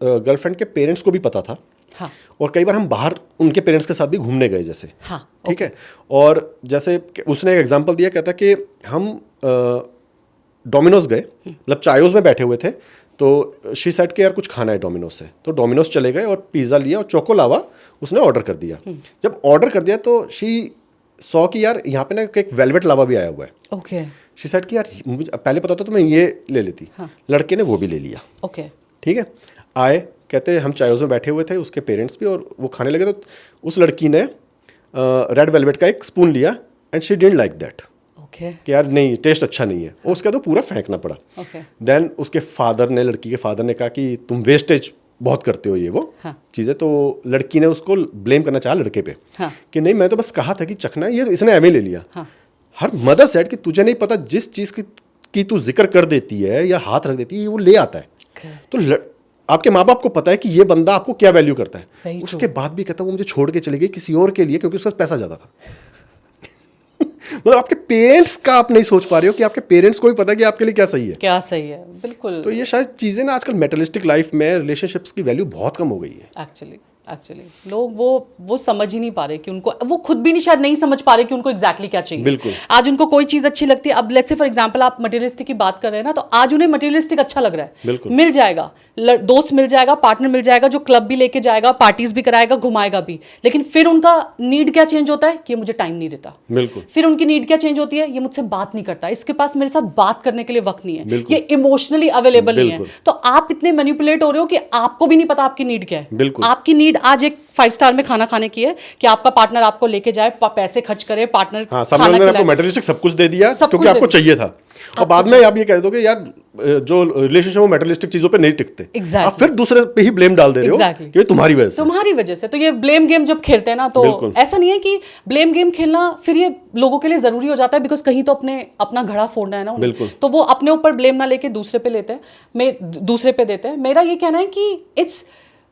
गर्लफ्रेंड के पेरेंट्स को भी पता था, और कई बार हम बाहर उनके पेरेंट्स के साथ भी घूमने गए जैसे, ठीक है, और जैसे उसने एक एग्जांपल दिया, कहता कि हम डोमिनोज गए, मतलब चायोज में बैठे हुए थे, तो शी सेड के यार कुछ खाना है डोमिनोज से, तो डोमिनोज चले गए और पिज़्ज़ा लिया और चोको लावा उसने ऑर्डर कर दिया। जब ऑर्डर कर दिया तो शी सौ कि यार यहाँ पे ना एक वेलवेट लावा भी आया हुआ है। ओके। शी सेड कि यार मुझे पहले पता तो मैं ये ले लेती। लड़के ने वो भी ले लिया। ओके, ठीक है। आए, कहते हम चायोज में बैठे हुए थे, उसके पेरेंट्स भी, और वो खाने लगे, तो उस लड़की ने रेड वेलवेट का एक स्पून लिया, and she didn't like that. Okay कि यार नहीं टेस्ट अच्छा नहीं है, और उसका तो पूरा फेंकना पड़ा। ओके देन उसके फादर ने, लड़की के फादर ने कहा कि तुम वेस्टेज बहुत करते हो ये वो हाँ। चीज़ें, तो लड़की ने उसको ब्लेम करना चाहा लड़के पे हाँ। कि नहीं मैं तो बस कहा था कि चखना है, ये तो इसने एवे ले लिया। हाँ। हर मदर सेड कि तुझे नहीं पता जिस चीज़ की तू जिक्र कर देती है या हाथ रख देती है वो ले आता है। तो आपके माँ बाप को पता है कि ये बंदा आपको क्या वैल्यू करता है, Very उसके बाद भी कहता है वो मुझे छोड़ के चले गई किसी और के लिए क्योंकि उसका पैसा ज़्यादा था। मतलब आपके पेरेंट्स का आप नहीं सोच पा रहे हो कि आपके पेरेंट्स को भी पता है कि आपके लिए क्या सही है। क्या सही है, बिल्कुल। तो ये शायद चीज़ें ना आजकल मेटलिस्टिक लाइफ में रिलेशनशिप्स की वैल्यू बहुत कम हो गई है। एक्चुअली लोग वो समझ ही नहीं पा रहे कि उनको, वो खुद भी नहीं, शायद नहीं समझ पा रहे कि उनको एग्जैक्टली क्या चाहिए। बिल्कुल। आज उनको कोई चीज अच्छी लगती है, अब लेट्स से फॉर एग्जांपल आप मटेरियलिस्टिक की बात कर रहे हैं ना, तो आज उन्हें मटेरियलिस्टिक अच्छा लग रहा है, बिल्कुल। मिल जाएगा, दोस्त मिल जाएगा, पार्टनर मिल जाएगा जो क्लब भी लेके जाएगा, पार्टीज भी कराएगा, घुमाएगा भी, लेकिन फिर उनका नीड क्या चेंज होता है कि ये मुझे टाइम नहीं देता। बिल्कुल। फिर उनकी नीड क्या चेंज होती है, ये मुझसे बात नहीं करता, इसके पास मेरे साथ बात करने के लिए वक्त नहीं है, बिल्कुल। ये इमोशनली अवेलेबल नहीं है। बिल्कुल। तो आप इतने मैनिपुलेट हो रहे हो कि आपको भी नहीं पता आपकी नीड क्या है। बिल्कुल। आपकी नीड आज एक 5 स्टार में खाना खाने की है कि आपका पार्टनर आपको लेके जाए, पैसे खर्च करे, पार्टनर हाँ, सामने वाले ने आपको मटेरियलिस्टिक सब कुछ दे दिया क्योंकि आपको चाहिए था, और बाद में आप ये कह दो कि यार जो रिलेशनशिप में मटेरियलिस्टिक चीजों पे नहीं टिकते, आप फिर दूसरे पे ही ब्लेम डाल दे रहे हो कि तुम्हारी वजह से। तो ये ब्लेम गेम जब खेलते हैं ना, तो ऐसा नहीं है कि ब्लेम गेम खेलना फिर ये लोगों के लिए जरूरी हो जाता है, बिकॉज कहीं तो अपना घड़ा फोड़ना है ना उन्हें, तो वो अपने ऊपर ब्लेम ना लेके दूसरे पे लेते हैं, दूसरे पे देते हैं। मेरा ये कहना है कि इट्स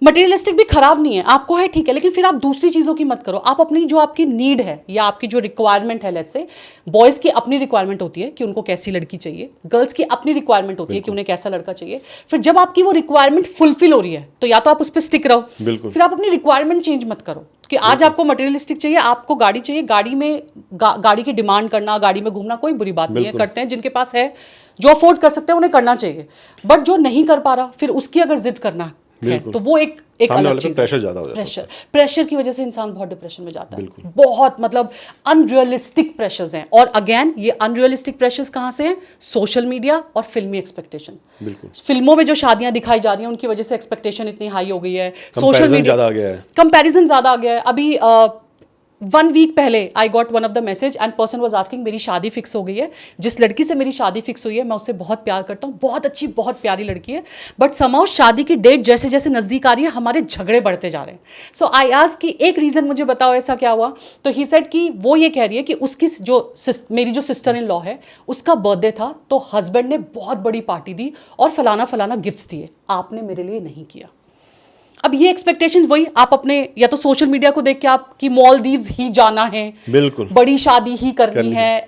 मटेरियलिस्टिक भी खराब नहीं है, आपको है ठीक है, लेकिन फिर आप दूसरी चीज़ों की मत करो। आप अपनी जो आपकी नीड है या आपकी जो रिक्वायरमेंट है, लेट्स से बॉयज़ की अपनी रिक्वायरमेंट होती है कि उनको कैसी लड़की चाहिए, गर्ल्स की अपनी रिक्वायरमेंट होती है कि उन्हें कैसा लड़का चाहिए। फिर जब आपकी वो रिक्वायरमेंट फुलफिल हो रही है तो या तो आप उस पर स्टिक रहो, फिर आप अपनी रिक्वायरमेंट चेंज मत करो कि आज आपको मटेरियलिस्टिक चाहिए, आपको गाड़ी चाहिए, गाड़ी में गाड़ी की डिमांड करना, गाड़ी में घूमना कोई बुरी बात नहीं है, करते हैं जिनके पास है, जो अफोर्ड कर सकते हैं उन्हें करना चाहिए, बट जो नहीं कर पा रहा फिर उसकी अगर जिद करना है तो वो एक अलग चीज है। प्रेशर ज्यादा हो जाता है, प्रेशर की वजह से इंसान बहुत डिप्रेशन में जाता है, बहुत मतलब अनरियलिस्टिक प्रेशर्स हैं। और अगेन ये अनरियलिस्टिक प्रेशर्स कहाँ से हैं? सोशल मीडिया और फिल्मी एक्सपेक्टेशन। फिल्मों में जो शादियां दिखाई जा रही हैं उनकी वजह से एक्सपेक्टेशन इतनी हाई हो गई है, सोशल मीडिया ज्यादा आ गया है, कंपैरिजन ज्यादा आ गया है। अभी 1 वीक पहले I got one of the message and person was asking मेरी शादी फिक्स हो गई है, जिस लड़की से मेरी शादी फिक्स हुई है मैं उससे बहुत प्यार करता हूँ, बहुत अच्छी बहुत प्यारी लड़की है, बट समहाउ शादी की डेट जैसे जैसे नज़दीक आ रही है हमारे झगड़े बढ़ते जा रहे हैं। सो आई आस्क कि एक रीज़न मुझे बताओ ऐसा क्या हुआ? तो ही सेड कि वो ये कह रही है कि उसकी मेरी जो सिस्टर इन लॉ है उसका बर्थडे था तो हस्बैंड ने बहुत बड़ी पार्टी दी और फलाना फलाना गिफ्ट्स दिए, आपने मेरे लिए नहीं किया। अब ये एक्सपेक्टेशन वही आप अपने या तो सोशल मीडिया को देख के आपकी मालदीव्स ही जाना है, बिल्कुल बड़ी शादी ही करनी है,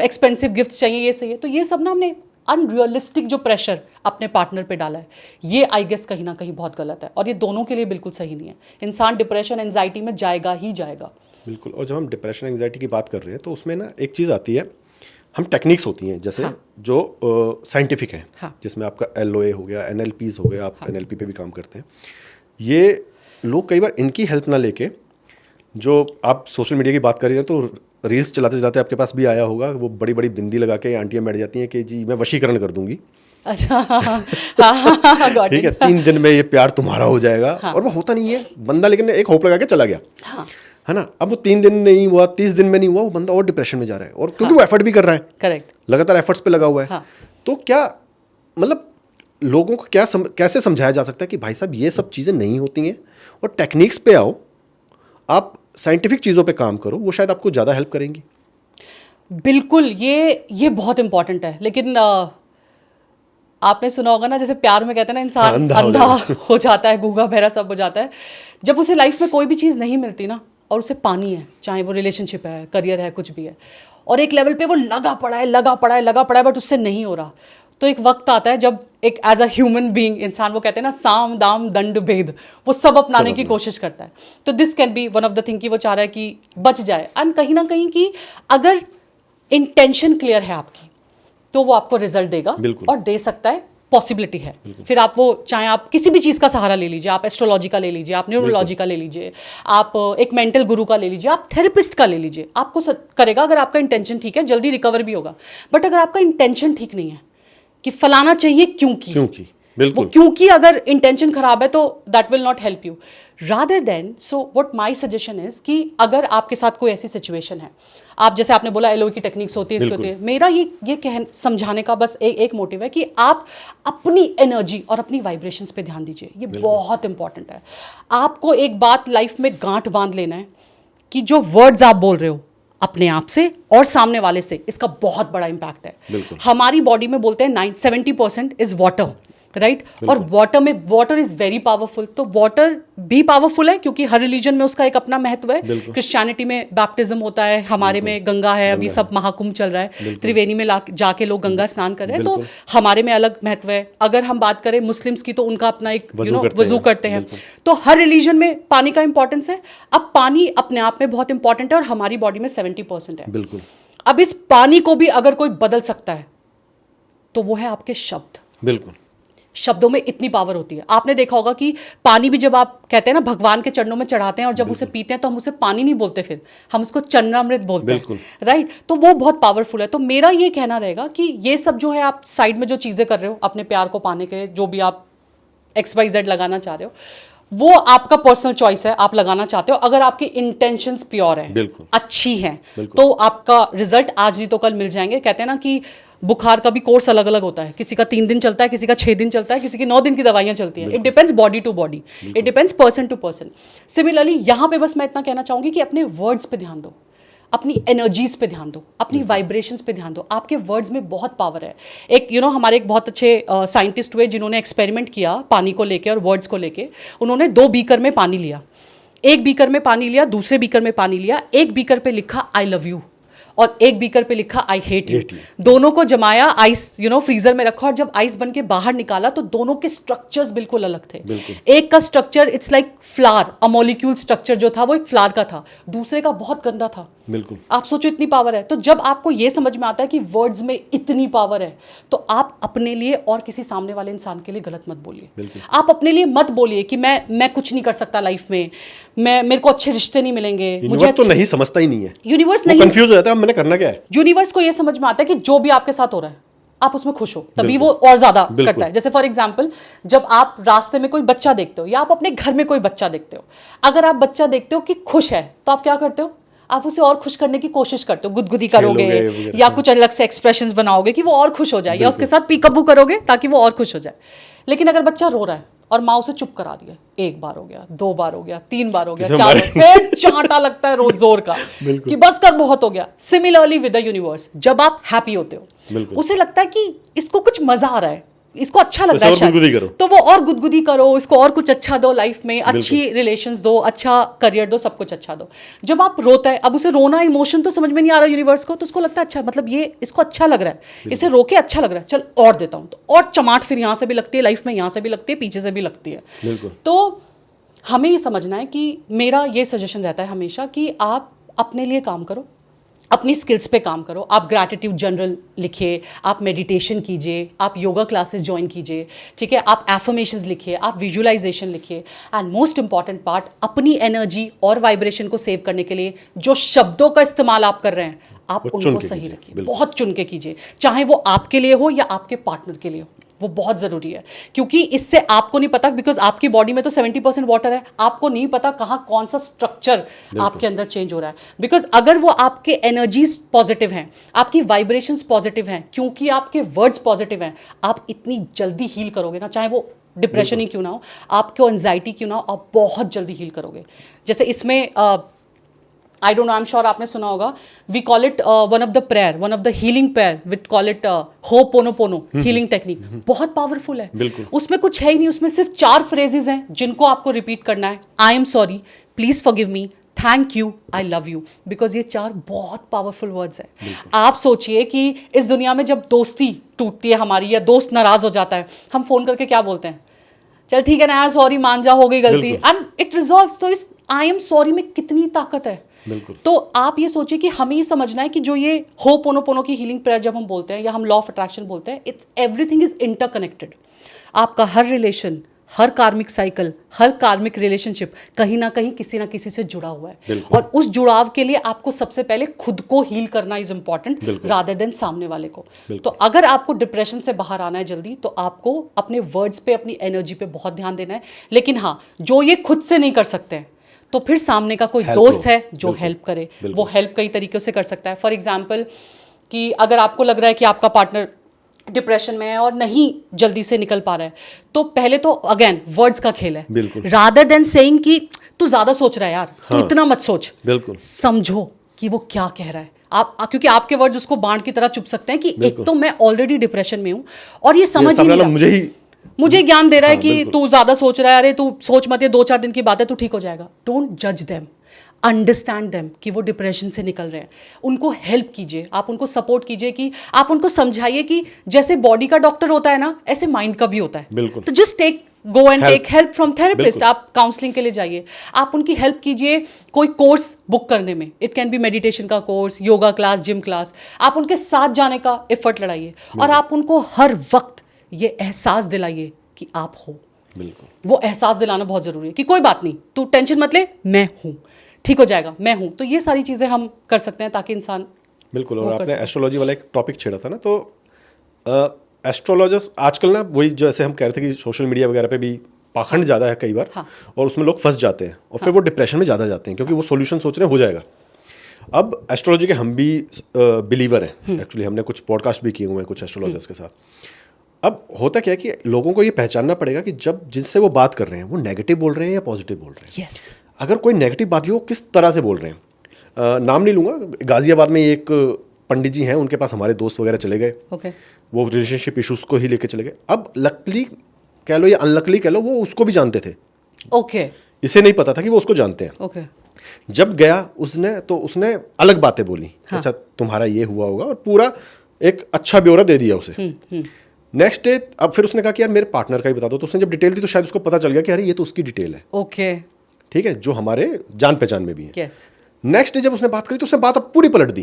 एक्सपेंसिव गिफ्ट चाहिए, ये सही है। तो ये सब ना हमने अनरियलिस्टिक जो प्रेशर अपने पार्टनर पे डाला है, ये आई गेस कहीं ना कहीं बहुत गलत है और ये दोनों के लिए बिल्कुल सही नहीं है। इंसान डिप्रेशन एंजाइटी में जाएगा ही जाएगा। बिल्कुल। और जब हम डिप्रेशन एंजाइटी की बात कर रहे हैं तो उसमें ना एक चीज़ आती है, हम टेक्निक्स होती हैं जैसे जो साइंटिफिक हैं, जिसमें आपका LOA हो गया, NLPs हो गया, आप NLP पे भी काम करते हैं। ये लोग कई बार इनकी हेल्प ना लेके, जो आप सोशल मीडिया की बात कर रही हैं तो रील्स चलाते चलाते आपके पास भी आया होगा, वो बड़ी बड़ी बिंदी लगा के आंटियाँ बैठ जाती हैं कि जी मैं वशीकरण कर दूंगी, अच्छा ठीक है, 3 दिन में ये प्यार तुम्हारा हो जाएगा, और वो होता नहीं है। बंदा लेकिन एक होप लगा के चला गया, है ना। अब वो 3 दिन नहीं हुआ, 30 दिन में नहीं हुआ, वो बंदा और डिप्रेशन में जा रहा है, और क्योंकि वो एफर्ट भी कर रहा है, करेक्ट, लगातार एफर्ट्स पे लगा हुआ है। तो क्या मतलब लोगों को कैसे समझाया जा सकता है कि भाई साहब ये सब चीज़ें नहीं होती हैं और टेक्निक्स पे आओ, आप साइंटिफिक चीज़ों पे काम करो, वो शायद आपको ज़्यादा हेल्प करेंगी। बिल्कुल, ये बहुत इंपॉर्टेंट है। लेकिन आपने सुना होगा ना, जैसे प्यार में कहते हैं ना इंसान अंधा हो जाता है, गूंगा बहरा सब हो जाता है। जब उसे लाइफ में कोई भी चीज़ नहीं मिलती ना, और उसे पानी है, चाहे वो रिलेशनशिप है, करियर है, कुछ भी है, और एक लेवल पे वो लगा पड़ा है बट उससे नहीं हो रहा, तो एक वक्त आता है जब एक एज अ ह्यूमन बीइंग इंसान, वो कहते हैं ना साम दाम दंड भेद, वो सब अपनाने की कोशिश करता है। तो this can be one of the thing कि वो चाह रहा है कि बच जाए, एंड कहीं ना कहीं कि अगर इंटेंशन क्लियर है आपकी तो वो आपको रिजल्ट देगा और दे सकता है, पॉसिबिलिटी है। फिर आप वो चाहे आप किसी भी चीज़ का सहारा ले लीजिए, आप एस्ट्रोलॉजी का ले लीजिए, आप न्यूरोलॉजी का ले लीजिए, आप एक मेंटल गुरु का ले लीजिए, आप थेरेपिस्ट का ले लीजिए, आपको करेगा अगर आपका इंटेंशन ठीक है, जल्दी रिकवर भी होगा। बट अगर आपका इंटेंशन ठीक नहीं है कि फलाना चाहिए क्योंकि बिल्कुल। वो क्योंकि अगर इंटेंशन खराब है तो that will not help you rather than. So what my suggestion is कि अगर आपके साथ कोई ऐसी सिचुएशन है, आप जैसे आपने बोला एलओ की टेक्निक्स होती है, इसकी होती है, मेरा ये समझाने का बस एक मोटिव है कि आप अपनी एनर्जी और अपनी वाइब्रेशंस पे ध्यान दीजिए. ये बहुत इंपॉर्टेंट है. आपको एक बात लाइफ में गांठ बांध लेना है कि जो वर्ड्स आप बोल रहे हो अपने आप से और सामने वाले से, इसका बहुत बड़ा इंपैक्ट है. हमारी बॉडी में बोलते हैं 70% इज वाटर, राइट? और वाटर इज वेरी पावरफुल. तो वाटर भी पावरफुल है क्योंकि हर रिलीजन में उसका एक अपना महत्व है. क्रिश्चियनिटी में बैप्टिज्म होता है, हमारे में गंगा है, अभी सब महाकुंभ चल रहा है, त्रिवेणी में जाके लोग गंगा स्नान कर रहे हैं, तो हमारे में अलग महत्व है. अगर हम बात करें मुस्लिम्स की तो उनका अपना एक वजू करते हैं. तो हर रिलीजन में पानी का इंपॉर्टेंस है. अब पानी अपने आप में बहुत इंपॉर्टेंट है और हमारी बॉडी में 70% है. बिल्कुल. अब इस पानी को भी अगर कोई बदल सकता है तो वो है आपके शब्द. बिल्कुल. शब्दों में इतनी पावर होती है. आपने देखा होगा कि पानी भी जब आप कहते हैं ना भगवान के चरणों में चढ़ाते हैं और जब उसे पीते हैं तो हम उसे पानी नहीं बोलते, फिर हम उसको चरणामृत बोलते हैं, राइट? तो वो बहुत पावरफुल है. तो मेरा ये कहना रहेगा कि ये सब जो है आप साइड में जो चीज़ें कर रहे हो अपने प्यार को पाने के लिए, जो भी आप XYZ लगाना चाह रहे हो, वो आपका पर्सनल चॉइस है. आप लगाना चाहते हो अगर आपकी इंटेंशंस प्योर है, अच्छी हैं, तो आपका रिजल्ट आज नहीं तो कल मिल जाएंगे. कहते हैं ना कि बुखार का भी कोर्स अलग अलग होता है. किसी का 3 दिन चलता है, किसी का 6 दिन चलता है, किसी की 9 दिन की दवाइयाँ चलती हैं. It depends body to body, it depends person to person. Similarly यहाँ पे बस मैं इतना कहना चाहूँगी कि अपने वर्ड्स पे ध्यान दो, अपनी एनर्जीज पे ध्यान दो, अपनी वाइब्रेशंस पे ध्यान दो. आपके वर्ड्स में बहुत पावर है. एक हमारे एक बहुत अच्छे साइंटिस्ट हुए जिन्होंने एक्सपेरिमेंट किया पानी को लेके और वर्ड्स को लेके. उन्होंने 2 बीकर में पानी लिया, एक बीकर में पानी लिया, दूसरे बीकर में पानी लिया. एक बीकर पे लिखा आई लव यू और एक बीकर पे लिखा आई हेट यू. दोनों को जमाया, आइस फ्रीजर में रखा और जब आइस बन के बाहर निकाला तो दोनों के स्ट्रक्चर्स बिल्कुल अलग थे. एक का structure it's like flower, a molecule structure जो था वो एक फ्लावर का था, दूसरे का बहुत गंदा था. बिल्कुल. आप सोचो इतनी पावर है. तो जब आपको ये समझ में आता है कि वर्ड्स में इतनी पावर है तो आप अपने लिए और किसी सामने वाले इंसान के लिए गलत मत बोलिए. आप अपने लिए मत बोलिए कि मैं कुछ नहीं कर सकता लाइफ में, मेरे को अच्छे रिश्ते नहीं मिलेंगे. यूनिवर्स तो नहीं समझता ही नहीं है. यूनिवर्स नहीं कंफ्यूज हो जाता है मैंने करना क्या है. यूनिवर्स को ये समझ में आता है कि जो भी आपके साथ हो रहा है आप उसमें खुश हो, तभी वो और ज्यादा करता है. जैसे फॉर एग्जांपल जब आप रास्ते में कोई बच्चा देखते हो या आप अपने घर में कोई बच्चा देखते हो, अगर आप बच्चा देखते हो कि खुश है तो आप क्या करते हो? आप उसे और खुश करने की कोशिश करते हो, गुदगुदी करोगे या कुछ अलग से एक्सप्रेशंस बनाओगे कि वो और खुश हो जाए, या उसके साथ पीकअप करोगे ताकि वो और खुश हो जाए. लेकिन अगर बच्चा रो रहा है और माँ उसे चुप करा रही है, 1 बार हो गया, 2 बार हो गया, 3 बार हो गया, 4 फिर चांटा लगता है रोज जोर का कि बस कर, बहुत हो गया. सिमिलरली विद द यूनिवर्स, जब आप हैप्पी होते हो उसे लगता है कि इसको कुछ मजा आ रहा है, इसको अच्छा लग रहा है शायद, तो वो और गुदगुदी करो, इसको और कुछ अच्छा दो लाइफ में, अच्छी रिलेशंस दो, अच्छा करियर दो, सब कुछ अच्छा दो. जब आप रोता है, अब उसे रोना इमोशन तो समझ में नहीं आ रहा यूनिवर्स को, तो उसको लगता है अच्छा मतलब ये इसको अच्छा लग रहा है, इसे रोके अच्छा लग रहा है, चल और देता हूँ. तो और चमाट फिर यहाँ से भी लगती है लाइफ में, यहाँ से भी लगती है, पीछे से भी लगती है. तो हमें ये समझना है कि मेरा ये सजेशन रहता है हमेशा कि आप अपने लिए काम करो, अपनी स्किल्स पे काम करो. आप ग्रैटिट्यूड जर्नल लिखिए, आप मेडिटेशन कीजिए, आप योगा क्लासेस ज्वाइन कीजिए, ठीक है, आप एफर्मेशंस लिखिए, आप विजुअलाइजेशन लिखिए. एंड मोस्ट इंपॉर्टेंट पार्ट, अपनी एनर्जी और वाइब्रेशन को सेव करने के लिए जो शब्दों का इस्तेमाल आप कर रहे हैं आप उनको सही रखिए, बहुत चुन के कीजिए, चाहे वो आपके लिए हो या आपके पार्टनर के लिए हो. वो बहुत ज़रूरी है क्योंकि इससे आपको नहीं पता, बिकॉज आपकी बॉडी में तो 70% वाटर है, आपको नहीं पता कहाँ कौन सा स्ट्रक्चर आपके अंदर चेंज हो रहा है. बिकॉज अगर वो आपके एनर्जीज पॉजिटिव हैं, आपकी वाइब्रेशंस पॉजिटिव हैं, क्योंकि आपके वर्ड्स पॉजिटिव हैं, आप इतनी जल्दी हील करोगे ना, चाहे वो डिप्रेशन ही क्यों ना हो, आपको एंजाइटी क्यों ना हो, आप बहुत जल्दी हील करोगे. जैसे इसमें I don't know, I am sure आपने सुना होगा, we call it one of the healing prayer, we call it ho'oponopono healing technique. बहुत पावरफुल है. उसमें कुछ है ही नहीं, उसमें सिर्फ 4 फ्रेजेस हैं जिनको आपको रिपीट करना है. I am sorry, please forgive me, thank you, I love you. Because ये 4 बहुत पावरफुल वर्ड्स हैं. आप सोचिए कि इस दुनिया में जब दोस्ती टूटती है हमारी या दोस्त नाराज हो जाता है, हम फोन करके क्या बोलते हैं? चल ठीक है ना यार, सॉरी, मान जा, हो गई गलती, एंड इट रिजॉल्व्स. तो इस आई एम सॉरी में कितनी ताकत है. तो आप ये सोचिए कि हमें ये समझना है कि जो ये होपोनोपोनो की हीलिंग प्रेयर जब हम बोलते हैं या हम लॉ ऑफ अट्रैक्शन बोलते हैं, इट्स एवरीथिंग इज इंटरकनेक्टेड. आपका हर रिलेशन, हर कार्मिक साइकिल, हर कार्मिक रिलेशनशिप कहीं ना किसी से जुड़ा हुआ है, और उस जुड़ाव के लिए आपको सबसे पहले खुद को हील करना इज इंपॉर्टेंट रादर देन सामने वाले को। तो अगर आपको डिप्रेशन से बाहर आना है जल्दी, तो आपको अपने वर्ड्स पे, अपनी एनर्जी पे बहुत ध्यान देना है। लेकिन हाँ, जो ये खुद से नहीं कर सकते हैं, तो फिर सामने का कोई दोस्त है जो हेल्प करे। वो हेल्प कई तरीक़ों से कर सकता है। फॉर एग्जाम्पल कि अगर आपको लग रहा है कि आपका पार्टनर डिप्रेशन में है और नहीं जल्दी से निकल पा रहा है, तो पहले तो अगेन वर्ड्स का खेल है। रादर देन सेइंग कि तू ज्यादा सोच रहा है यार, तू इतना मत सोच, बिल्कुल समझो कि वो क्या कह रहा है। आप क्योंकि आपके वर्ड्स उसको बाण की तरह चुभ सकते हैं कि एक तो मैं ऑलरेडी डिप्रेशन में हूं और ये समझ ही नहीं रहा, मुझे ज्ञान दे रहा है कि तू ज्यादा सोच रहा है, अरे तू सोच मत, ये 2-4 दिन की बात है, तू ठीक हो जाएगा। डोंट जज देम, अंडरस्टैंड देम कि वो डिप्रेशन से निकल रहे हैं। उनको हेल्प कीजिए, आप उनको सपोर्ट कीजिए, कि आप उनको समझाइए कि जैसे बॉडी का डॉक्टर होता है ना, ऐसे माइंड का भी होता है। तो just go and take help from therapist. आप काउंसलिंग के लिए जाइए, आप उनकी हेल्प कीजिए कोई कोर्स बुक करने में। इट कैन बी मेडिटेशन का course, yoga class, gym class. आप उनके साथ जाने का एफर्ट लगाइए, और आप उनको हर वक्त ये एहसास दिलाइए कि आप हो। वो एहसास दिलाना बहुत जरूरी है कि कोई बात नहीं, तू टेंशन मत ले, मैं हूँ, ठीक हो जाएगा, मैं हूँ। तो ये सारी चीज़ें हम कर सकते हैं ताकि इंसान बिल्कुल। और आपने एस्ट्रोलॉजी वाला एक टॉपिक छेड़ा था ना, तो एस्ट्रोलॉजर्स आजकल ना, वही जैसे हम कह रहे थे कि सोशल मीडिया वगैरह पे भी पाखंड ज़्यादा है कई बार, और उसमें लोग फंस जाते हैं, और फिर वो डिप्रेशन में ज़्यादा जाते हैं, क्योंकि वो सोल्यूशन सोच रहे हैं हो जाएगा। अब एस्ट्रोलॉजी के हम भी बिलीवर हैं, एक्चुअली हमने कुछ पॉडकास्ट भी किए हुए हैं कुछ एस्ट्रोलॉजर्स के साथ। अब होता क्या है कि लोगों को ये पहचानना पड़ेगा कि जब जिनसे वो बात कर रहे हैं वो नेगेटिव बोल रहे हैं या पॉजिटिव बोल रहे हैं। अगर कोई नेगेटिव बात भी हो, किस तरह से बोल रहे हैं। नाम नहीं लूँगा, गाजियाबाद में एक पंडित जी हैं, उनके पास हमारे दोस्त वगैरह चले गए। वो रिलेशनशिप इशूज़ को ही लेके चले गए। अब लकली कह लो या अनलकली कह लो, वो उसको भी जानते थे। इसे नहीं पता था कि वो उसको जानते हैं। जब गया उसने, तो उसने अलग बातें बोली। अच्छा तुम्हारा ये हुआ होगा, और पूरा एक अच्छा ब्यौरा दे दिया उसे। नेक्स्ट डे अब फिर उसने कहा कि यार मेरे पार्टनर का ही बता दो। तो उसने जब डिटेल दी तो शायद उसको पता चल गया कि अरे ये तो उसकी डिटेल है। ठीक है, जो हमारे जान पहचान में भी है। नेक्स्ट डे जब उसने बात करी तो उसने बात अब पूरी पलट दी,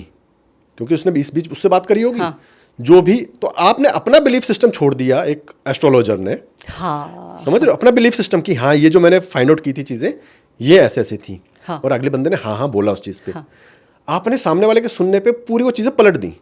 क्योंकि उसने बीच बीच उससे बात करी होगी। जो भी, तो आपने अपना बिलीफ सिस्टम छोड़ दिया एक एस्ट्रोलॉजर ने। समझ रहे हो, अपना बिलीफ सिस्टम कि हाँ ये जो मैंने फाइंड आउट की थी चीजें, ये ऐसे ऐसी थी, और अगले बंदे ने हाँ बोला उस चीज पे। आपने सामने वाले के सुनने पे पूरी वो चीजें पलट दी,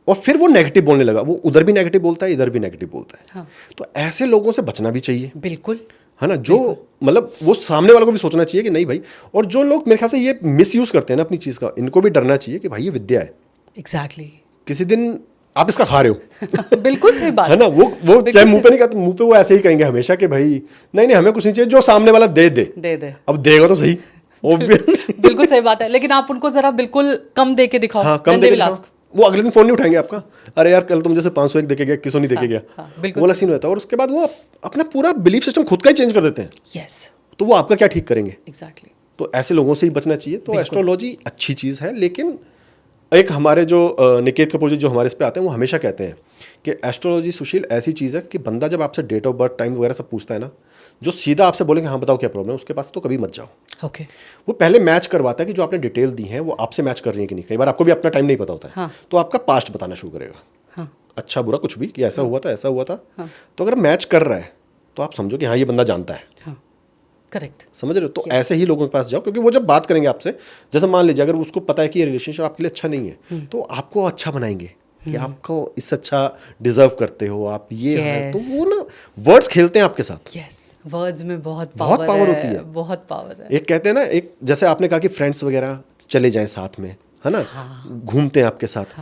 और फिर वो नेगेटिव बोलने लगा। वो उधर भी नेगेटिव बोलता है, इधर भी नेगेटिव बोलता है। तो ऐसे लोगों से बचना भी चाहिए। बिल्कुल, है ना, जो मतलब वो सामने वालों को भी सोचना चाहिए कि नहीं भाई। और जो लोग मेरे ख्याल से ये मिसयूज करते हैं ना अपनी चीज का, इनको भी डरना चाहिए कि भाई ये विद्या है। एग्जैक्टली किसी दिन आप इसका खा रहे हो। बिल्कुल सही बात है ना। वो चाहे मुंह पे नहीं कहते, मुंह पे वो ऐसे ही कहेंगे हमेशा कि भाई नहीं हमें कुछ नहीं चाहिए, जो सामने वाला दे दे। अब देगा तो सही, बिल्कुल सही बात है। लेकिन आप उनको जरा बिल्कुल कम दे के दिखाओ। हाँ, कम दे के दिखाओ। वो अगले दिन फोन नहीं उठाएंगे आपका, अरे यार कल तुम जैसे 501 देके गया, किसो नहीं देके गया। वो वाला सीन होता है। और उसके बाद वो अपना पूरा बिलीफ सिस्टम खुद का ही चेंज कर देते हैं। तो वो आपका क्या ठीक करेंगे। एग्जैक्टली। तो ऐसे लोगों से ही बचना चाहिए। तो एस्ट्रोलॉजी अच्छी चीज़ है, लेकिन एक हमारे जो निकेत कपूर जी जो हमारे इस पे आते हैं, वो हमेशा कहते हैं कि एस्ट्रोलॉजी सुशील ऐसी चीज़ है कि बंदा जब आपसे डेट ऑफ बर्थ, टाइम वगैरह सब पूछता है ना, जो सीधा आपसे बोलेंगे हाँ बताओ क्या प्रॉब्लम है, उसके पास तो कभी मत जाओ। वो पहले मैच करवाता है कि जो आपने डिटेल दी है वो आपसे मैच कर रही है कि नहीं। कई बार आपको भी अपना टाइम नहीं पता होता है। तो आपका पास्ट बताना शुरू करेगा, अच्छा बुरा कुछ भी, कि ऐसा हुआ था, ऐसा हुआ था। तो अगर मैच कर रहा है तो आप समझो कि हाँ ये बंदा जानता है। करेक्ट, समझ रहे हो। तो ऐसे ही लोगों के पास जाओ, क्योंकि वो जब बात करेंगे आपसे, जैसे मान लीजिए अगर उसको पता है कि ये रिलेशनशिप आपके लिए अच्छा नहीं है, तो आपको अच्छा बनाएंगे कि आपको इससे अच्छा डिजर्व करते हो आप, ये है। तो वो ना वर्ड्स खेलते हैं आपके साथ। वर्ड्स में बहुत पावर होती है। बहुत पावर है। एक कहते हैं ना, एक जैसे आपने कहा कि फ्रेंड्स वगैरह चले जाएं साथ में, है ना, घूमते हैं आपके साथ।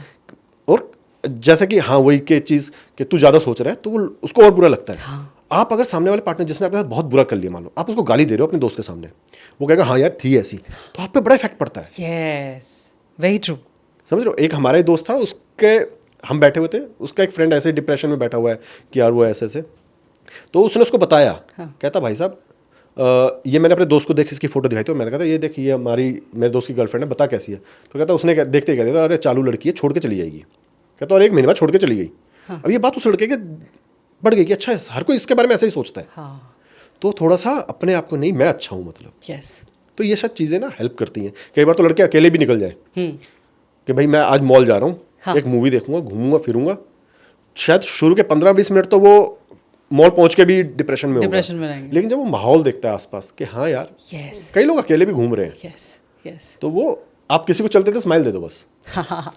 और जैसे कि हाँ वही के चीज़ कि तू ज़्यादा सोच रहा है, तो वो उसको और बुरा लगता है। आप अगर सामने वाले पार्टनर जिसने आपके साथ बहुत बुरा कर लिया, मान लो आप उसको गाली दे रहे हो अपने दोस्त के सामने, वो कहेगा हाँ यार थी ऐसी, तो आप पे बड़ा इफेक्ट पड़ता है। Yes, very true. समझ रहे हो। एक हमारा ही दोस्त था, उसके हम बैठे हुए थे, उसका एक फ्रेंड ऐसे डिप्रेशन में बैठा हुआ है कि यार वो ऐसे ऐसे। तो उसने उसको बताया, कहता भाई साहब ये मैंने अपने दोस्त को देख इसकी फोटो दिखाई, तो मैंने कहा ये देख ये हमारी मेरे दोस्त की गर्लफ्रेंड है, बता कैसी है। तो कहता उसने देखते ही कहता अरे चालू लड़की है, छोड़ के चली जाएगी। कहता और 1 महीने बाद छोड़ के चली गई। अब ये बात उस लड़के के बढ़ गई कि अच्छा हर कोई इसके बारे में ऐसे ही सोचता है। तो थोड़ा सा अपने आप को, नहीं मैं अच्छा हूँ मतलब। तो ये सब चीज़ें ना हेल्प करती हैं। कई बार तो लड़के अकेले भी निकल जाए कि भाई मैं आज मॉल जा रहा हूँ, एक मूवी देखूंगा, घूमूंगा फिरूंगा। शायद शुरू के 15-20 मिनट तो वो मॉल पहुंच के भी डिप्रेशन में डिप्रेशन होगा, में रहेंगे। लेकिन जब वो माहौल देखता है आसपास कि हाँ यार यस कई लोग अकेले भी घूम रहे हैं, यस यस तो वो आप किसी को चलते थे स्माइल दे दो बस,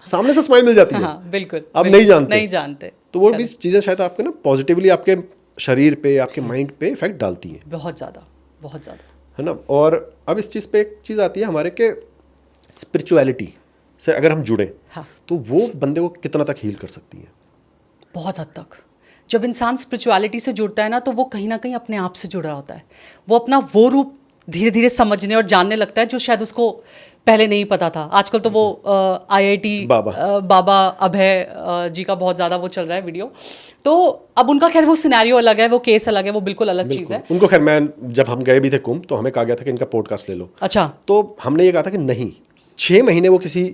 सामने से स्माइल मिल जाती है। हाँ बिल्कुल, आप बिल्कुल, नहीं जानते तो वो भी Correct. चीज़ें शायद आपके ना पॉजिटिवली आपके शरीर पे, आपके माइंड पे इफेक्ट डालती हैं, बहुत ज़्यादा, बहुत ज़्यादा। है ना। और अब इस चीज़ पे एक चीज़ आती है हमारे के स्पिरिचुअलिटी से अगर हम जुड़े हाँ। तो वो बंदे को कितना तक हील कर सकती है। बहुत हद तक। जब इंसान स्पिरिचुअलिटी से जुड़ता है ना, तो वो कहीं ना कहीं अपने आप से जुड़ रहा होता है। वो अपना वो रूप धीरे धीरे समझने और जानने लगता है जो शायद उसको पहले नहीं पता था। आजकल तो वो IIT बाबा अभय जी का बहुत ज़्यादा वो चल रहा है वीडियो। तो अब उनका खैर वो सिनेरियो अलग है, वो केस अलग है, वो बिल्कुल अलग चीज़ है। उनको खैर मैं जब हम गए भी थे कुंभ तो हमें कहा गया था कि इनका पॉडकास्ट ले लो। अच्छा। तो हमने ये कहा था कि नहीं, 6 महीने वो किसी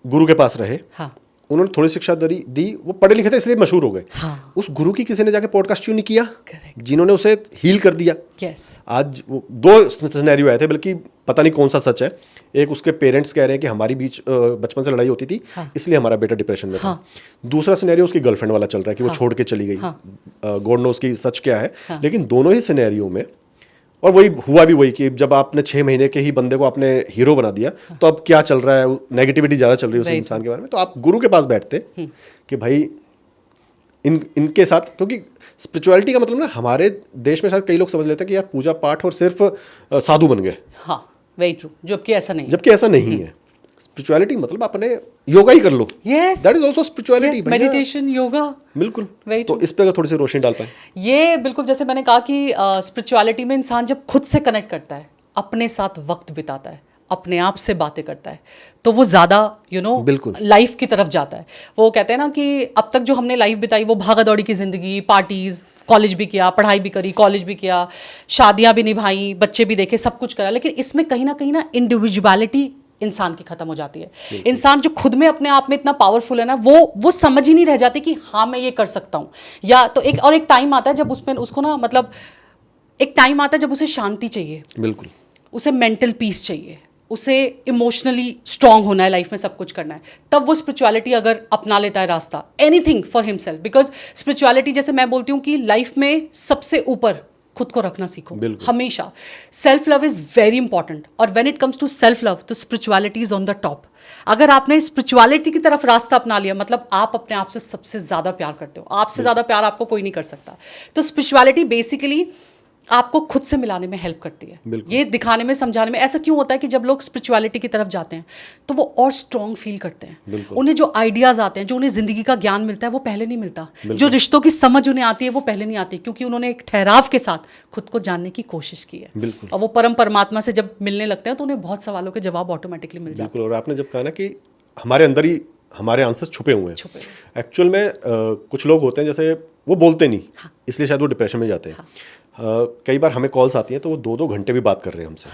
गुरु के पास रहे, हाँ उन्होंने थोड़ी शिक्षा दी, वो पढ़े लिखे थे इसलिए मशहूर हो गए। हाँ। उस गुरु की किसी ने जाके पॉडकास्ट क्यों नहीं किया, Correct. जिन्होंने उसे हील कर दिया। यस। आज वो 2 सिनेरियो आए थे, बल्कि पता नहीं कौन सा सच है। एक उसके पेरेंट्स कह रहे हैं कि हमारी बीच बचपन से लड़ाई होती थी, हाँ. इसलिए हमारा बेटा डिप्रेशन में था। हाँ. दूसरा सिनेरियो उसकी गर्लफ्रेंड वाला चल रहा है कि वो हाँ. छोड़ के चली गई। हाँ. गॉड नोस की सच क्या है। हाँ. लेकिन दोनों ही सिनेरियो में, और वही हुआ भी वही कि जब आपने 6 महीने के ही बंदे को आपने हीरो बना दिया, तो अब क्या चल रहा है, नेगेटिविटी ज़्यादा चल रही है उस इंसान के बारे में। तो आप गुरु के पास बैठते कि भाई इनके साथ, क्योंकि स्पिरिचुअलिटी का मतलब ना हमारे देश में शायद कई लोग समझ लेते हैं कि यार पूजा पाठ और सिर्फ साधु बन गए। हाँ वेरी ट्रू, जबकि ऐसा नहीं। जबकि ऐसा नहीं है। स्पिरिचुअलिटी मतलब अपने योगा ही कर लो। Yes, that is also spirituality. Meditation, yoga. बिल्कुल। Very तो इस पे अगर थोड़ी सी रोशनी डाल पाए। ये बिल्कुल जैसे मैंने कहा कि स्पिरिचुअलिटी में इंसान जब खुद से कनेक्ट करता है, अपने साथ वक्त बिताता है, अपने आप से बातें करता है, तो वो ज़्यादा बिल्कुल लाइफ की तरफ जाता है। वो कहते हैं ना कि अब तक जो हमने लाइफ बिताई वो भागा दौड़ी की ज़िंदगी, पार्टीज़, कॉलेज भी किया, पढ़ाई भी करी, कॉलेज भी किया, शादियाँ भी निभाई, बच्चे भी देखे, सब कुछ करा, लेकिन इसमें कहीं ना इंडिविजुअलिटी इंसान की खत्म हो जाती है। इंसान जो खुद में अपने आप में इतना पावरफुल है ना, वो समझ ही नहीं रह जाती कि हाँ मैं ये कर सकता हूँ। या तो एक टाइम आता है जब उसमें उसको ना, मतलब एक टाइम आता है जब उसे शांति चाहिए, बिल्कुल, उसे मेंटल पीस चाहिए, उसे इमोशनली स्ट्रांग होना है, लाइफ में सब कुछ करना है, तब वो स्पिरिचुअलिटी अगर अपना लेता है रास्ता, anything for himself. Because spirituality, जैसे मैं बोलती हूँ कि लाइफ में सबसे ऊपर खुद को रखना सीखो हमेशा। Self love is very important, और when it comes to self love तो spirituality is on the top. अगर आपने स्पिरिचुअलिटी की तरफ रास्ता अपना लिया, मतलब आप अपने आप से सबसे ज़्यादा प्यार करते हो, आपसे ज़्यादा प्यार आपको कोई नहीं कर सकता। तो स्पिरिचुअलिटी बेसिकली आपको खुद से मिलाने में हेल्प करती है, ये दिखाने में, समझाने में। ऐसा क्यों होता है कि जब लोग स्पिरिचुअलिटी की तरफ जाते हैं तो वो और स्ट्रॉन्ग फील करते हैं, उन्हें जो आइडियाज़ आते हैं, जो उन्हें ज़िंदगी का ज्ञान मिलता है वो पहले नहीं मिलता, जो रिश्तों की समझ उन्हें आती है वो पहले नहीं आती, क्योंकि उन्होंने एक ठहराव के साथ खुद को जानने की कोशिश की है। और वो परम परमात्मा से जब मिलने लगते हैं तो उन्हें बहुत सवालों के जवाब ऑटोमेटिकली मिल जाते हैं। और आपने जब कहा ना कि हमारे अंदर ही हमारे आंसर छुपे हुए हैं, एक्चुअल में कुछ लोग होते हैं जैसे वो बोलते नहीं, इसलिए शायद वो डिप्रेशन में जाते हैं। कई बार हमें कॉल्स आती हैं तो वो 2-2 घंटे भी बात कर रहे हैं हमसे,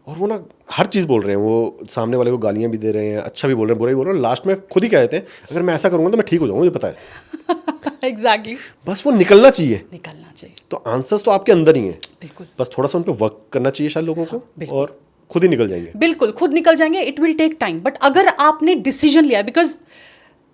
और वो ना हर चीज़ बोल रहे हैं, वो सामने वाले को गालियाँ भी दे रहे हैं, अच्छा भी बोल रहे हैं, बुरा भी बोल रहे हैं, लास्ट में खुद ही कह देते हैं अगर मैं ऐसा करूँगा तो मैं ठीक हो जाऊँगा, मुझे पता है। एग्जैक्टली। बस वो निकलना चाहिए। तो आंसर्स तो आपके अंदर ही हैं, बिल्कुल, बस थोड़ा सा उन पर वर्क करना चाहिए शायद लोगों को, और खुद ही निकल जाएंगे। बिल्कुल खुद निकल जाएंगे। It will take time, but अगर आपने डिसीजन लिया, बिकॉज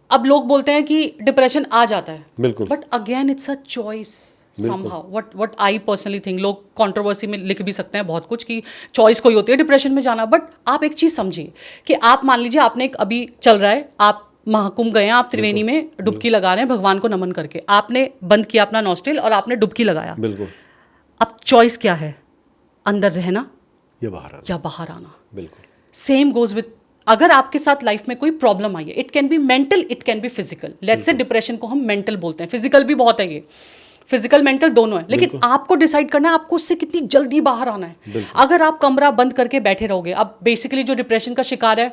अब लोग बोलते हैं कि डिप्रेशन आ जाता है, बिल्कुल, but again it's a choice somehow. what I personally think, लोग कंट्रोवर्सी में लिख भी सकते हैं बहुत कुछ कि चॉइस कोई होती है डिप्रेशन में जाना, बट आप एक चीज़ समझिए कि आप मान लीजिए आपने एक, अभी चल रहा है, आप महाकुंभ गए हैं, आप त्रिवेणी में डुबकी लगा रहे हैं भगवान को नमन करके, आपने बंद किया अपना नॉस्ट्रिल और आपने डुबकी लगाया। बिल्कुल। अब चॉइस क्या है, अंदर रहना या बाहर आना। बिल्कुल। सेम गोज विथ, अगर आपके साथ लाइफ में कोई प्रॉब्लम आई है, it can be mental, it can be physical. Let's say depression को हम मेंटल बोलते हैं, फिजिकल भी बहुत है, ये फिजिकल मेंटल दोनों है, लेकिन आपको डिसाइड करना है आपको उससे कितनी जल्दी बाहर आना है। अगर आप कमरा बंद करके बैठे रहोगे, अब बेसिकली जो डिप्रेशन का शिकार है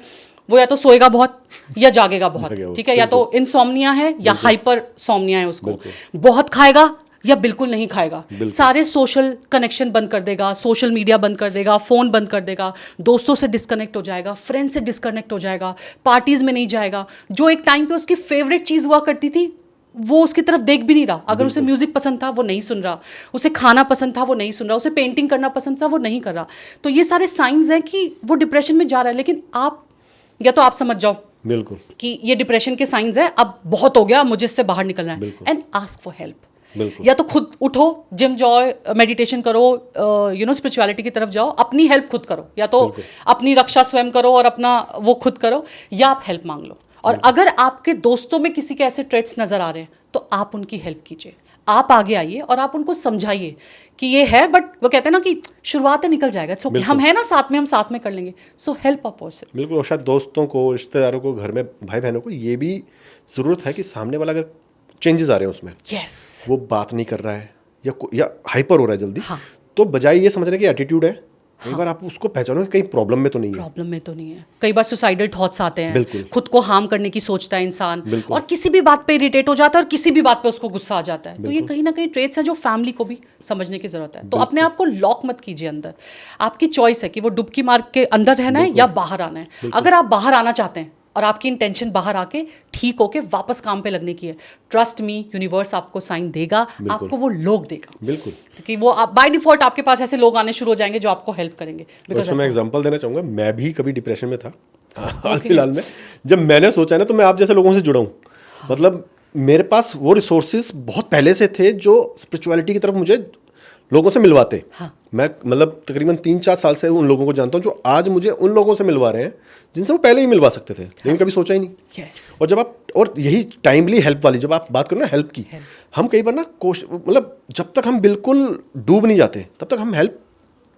वो या तो सोएगा बहुत या जागेगा बहुत, ठीक है, या तो इनसोम्निया है या हाइपर सोम्निया है, उसको बहुत खाएगा या बिल्कुल नहीं खाएगा, सारे सोशल कनेक्शन बंद कर देगा, सोशल मीडिया बंद कर देगा, फ़ोन बंद कर देगा, दोस्तों से डिस्कनेक्ट हो जाएगा, फ्रेंड से डिस्कनेक्ट हो जाएगा, पार्टीज़ में नहीं जाएगा, जो एक टाइम पे उसकी फेवरेट चीज़ हुआ करती थी वो उसकी तरफ देख भी नहीं रहा। अगर उसे म्यूजिक पसंद था वो नहीं सुन रहा, उसे खाना पसंद था वो नहीं सुन रहा, उसे पेंटिंग करना पसंद था वो नहीं कर रहा। तो ये सारे साइंस हैं कि वो डिप्रेशन में जा रहा है। लेकिन आप, या तो आप समझ जाओ बिल्कुल कि ये डिप्रेशन के साइंस है, अब बहुत हो गया, मुझे इससे बाहर निकलना है, एंड आस्क फॉर हेल्प। बिल्कुल। या तो खुद उठो, जिम जाओ, मेडिटेशन करो, स्पिरिचुअलिटी की तरफ जाओ, अपनी हेल्प खुद करो, या तो अपनी रक्षा स्वयं करो और अपना वो खुद करो, या आप हेल्प मांग लो। और अगर आपके दोस्तों में किसी के ऐसे ट्रेट्स नजर आ रहे हैं तो आप उनकी हेल्प कीजिए, आप आगे आइए और आप उनको समझाइए कि ये है, बट वो कहते हैं ना कि शुरुआत निकल जाएगा, इट्स ओके, हम है ना साथ में, हम साथ में कर लेंगे। So help a person. बिल्कुल। और शायद दोस्तों को, रिश्तेदारों को, घर में भाई बहनों को ये भी ज़रूरत है कि सामने वाला अगर चेंजेस आ रहे हैं उसमें, यस, वो बात नहीं कर रहा है या हाइपर हो रहा है जल्दी, हाँ। तो बजाय ये समझने की एटीट्यूड है, कई बार आप उसको पहचानो कि कहीं प्रॉब्लम में तो नहीं है। प्रॉब्लम में तो नहीं है। कई बार सुसाइडल थॉट्स आते हैं, बिल्कुल। खुद को हार्म करने की सोचता है इंसान, बिल्कुल। और किसी भी बात पे इरिटेट हो जाता है और किसी भी बात पे उसको गुस्सा आ जाता है। तो ये कहीं ना कहीं ट्रेट्स हैं जो फैमिली को भी समझने की जरूरत है। तो अपने आप को लॉक मत कीजिए अंदर, आपकी चॉइस है कि वो डुबकी मार के अंदर रहना है या बाहर आना है। अगर आप बाहर आना चाहते हैं और आपकी इंटेंशन बाहर आके ठीक होके वापस काम पे लगने की है, ट्रस्ट मी, यूनिवर्स आपको साइन देगा, आपको वो लोग देगा। बिल्कुल। कि वो आप बाय डिफॉल्ट आपके पास ऐसे लोग आने शुरू हो जाएंगे जो आपको हेल्प करेंगे। बिकॉज मैं एग्जांपल देना चाहूँगा, मैं भी कभी डिप्रेशन में था हाल फिलहाल में। जब मैंने सोचा ना, तो मैं आप जैसे लोगों से जुड़ा हूँ। मतलब मेरे पास वो रिसोर्सेज बहुत पहले से थे जो स्पिरिचुअलिटी की तरफ मुझे लोगों से मिलवाते। मैं मतलब तकरीबन 3-4 साल से उन लोगों को जानता हूँ जो आज मुझे उन लोगों से मिलवा रहे हैं जिनसे वो पहले ही मिलवा सकते थे, लेकिन कभी सोचा ही नहीं। और जब आप, और यही टाइमली हेल्प वाली, जब आप बात करो ना हेल्प की, हम कई बार ना मतलब जब तक हम बिल्कुल डूब नहीं जाते तब तक हम हेल्प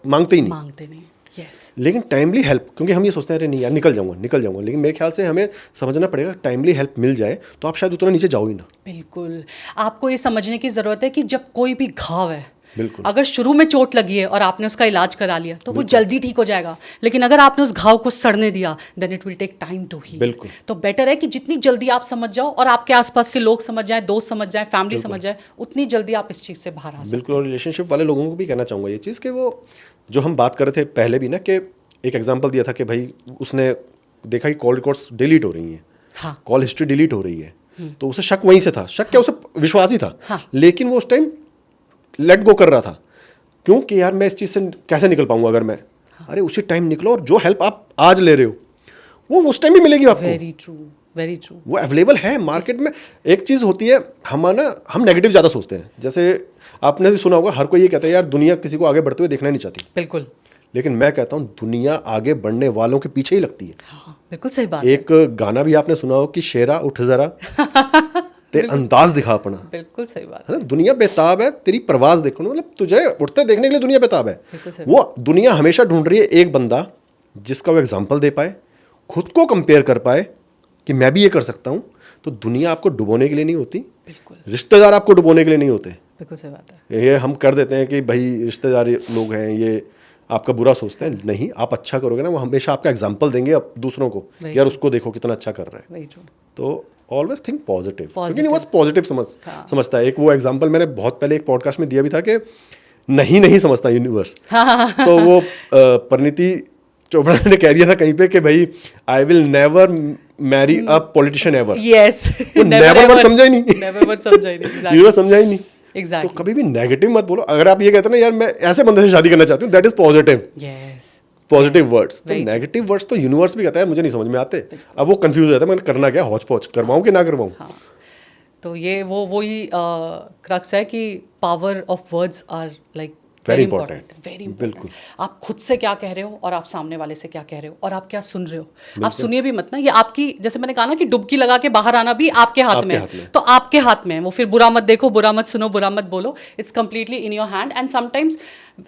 मांगते ही नहीं। लेकिन टाइमली हेल्प, क्योंकि हम ये सोचते हैं अरे नहीं यार निकल जाऊंगा, लेकिन मेरे ख्याल से हमें समझना पड़ेगा टाइमली हेल्प मिल जाए तो आप शायद उतना नीचे जाओ ही ना। बिल्कुल, आपको ये समझने की ज़रूरत है कि जब कोई भी घाव है, बिल्कुल, अगर शुरू में चोट लगी है और आपने उसका इलाज करा लिया तो वो जल्दी ठीक हो जाएगा, लेकिन अगर आपने उस घाव को सड़ने दिया then it will take time to heal. बिल्कुल। तो बेटर है कि जितनी जल्दी आप समझ जाओ और आपके आसपास के लोग समझ जाएं, दोस्त समझ जाएं, फैमिली समझ जाए, उतनी जल्दी आप इस चीज़ से बाहर आ सकते हैं। बिल्कुल। और रिलेशनशिप वाले लोगों को भी कहना चाहूँगा ये चीज़ कि वो जो हम बात कर रहे थे पहले भी ना, कि एक एग्जाम्पल दिया था कि भाई उसने देखा कि कॉल रिकॉर्ड्स डिलीट हो रही हैं, हाँ, कॉल हिस्ट्री डिलीट हो रही है, तो उसे शक वहीं से था। शक क्या, उसे विश्वास ही था। हाँ। लेकिन वो उस टाइम लेट गो कर रहा था, क्योंकि यार मैं इस चीज़ से कैसे निकल पाऊंगा अगर मैं, अरे उसी टाइम निकलो, और जो हेल्प आप आज ले रहे हो वो उस टाइम भी मिलेगी आपको। Very true, very true. वो अवेलेबल है मार्केट में। एक चीज़ होती है, हम नेगेटिव ज़्यादा सोचते हैं। जैसे आपने भी सुना होगा, हर कोई ये कहता है यार दुनिया किसी को आगे बढ़ते हुए देखना नहीं चाहती। बिल्कुल। लेकिन मैं कहता हूँ दुनिया आगे बढ़ने वालों के पीछे ही लगती है। हाँ, बिल्कुल सही बात। एक गाना भी आपने सुना हो कि शेरा उठ जरा ते अंदाज दिखा अपना। बिल्कुल सही बात है ना, दुनिया बेताब है तेरी परवाज देखने, मतलब तुझे उठते देखने के लिए दुनिया बेताब है। वो दुनिया हमेशा ढूंढ रही है एक बंदा जिसका वो एग्जाम्पल दे पाए, खुद को कंपेयर कर पाए कि मैं भी ये कर सकता हूँ। तो दुनिया आपको डुबोने के लिए नहीं होती, बिल्कुल, रिश्तेदार आपको डुबोने के लिए नहीं होते। बिल्कुल सही बात है। ये हम कर देते हैं कि भाई रिश्तेदार लोग हैं ये आपका बुरा सोचते हैं, नहीं, आप अच्छा करोगे ना वो हमेशा आपका एग्जाम्पल देंगे अब दूसरों को, यार उसको देखो कितना अच्छा कर रहा है। तो ऑलवेज थिंक पॉजिटिव, क्योंकि यूनिवर्स पॉजिटिव समझता है। एक वो एग्जाम्पल मैंने बहुत पहले एक पॉडकास्ट में दिया भी था कि नहीं समझता यूनिवर्स। तो वो परिणीति चोपड़ा ने कह दिया था कहीं पे कि भाई I will never marry a politician ever. Yes, वो नेवर वर्ड समझा ही नहीं, यूनिवर्स समझा ही नहीं। Exactly. तो कभी भी नेगेटिव मत बोलो। अगर आप ये कहते हैं ना यार मैं ऐसे बंदे से शादी करना चाहती हूँ, that is positive. Positive words. तो नेगेटिव वर्ड्स तो यूनिवर्स भी कहता है मुझे नहीं समझ में आते। अब वो कंफ्यूज हो जाता है मैं करना क्या, हौच पौच करवाऊँ कि ना करवाऊँ। हाँ, तो ये वही क्रक्स है कि power of words are like very important, very important. आप खुद से क्या कह रहे हो और आप सामने वाले से क्या कह रहे हो और आप क्या सुन रहे हो। आप सुनिए भी मत ना, ये आपकी, जैसे मैंने कहा ना कि डुबकी लगा के बाहर आना भी आपके हाथ में है। तो आपके हाथ में है वो। फिर बुरा मत देखो, बुरा मत सुनो, बुरा मत बोलो, it's completely in your hand. And sometimes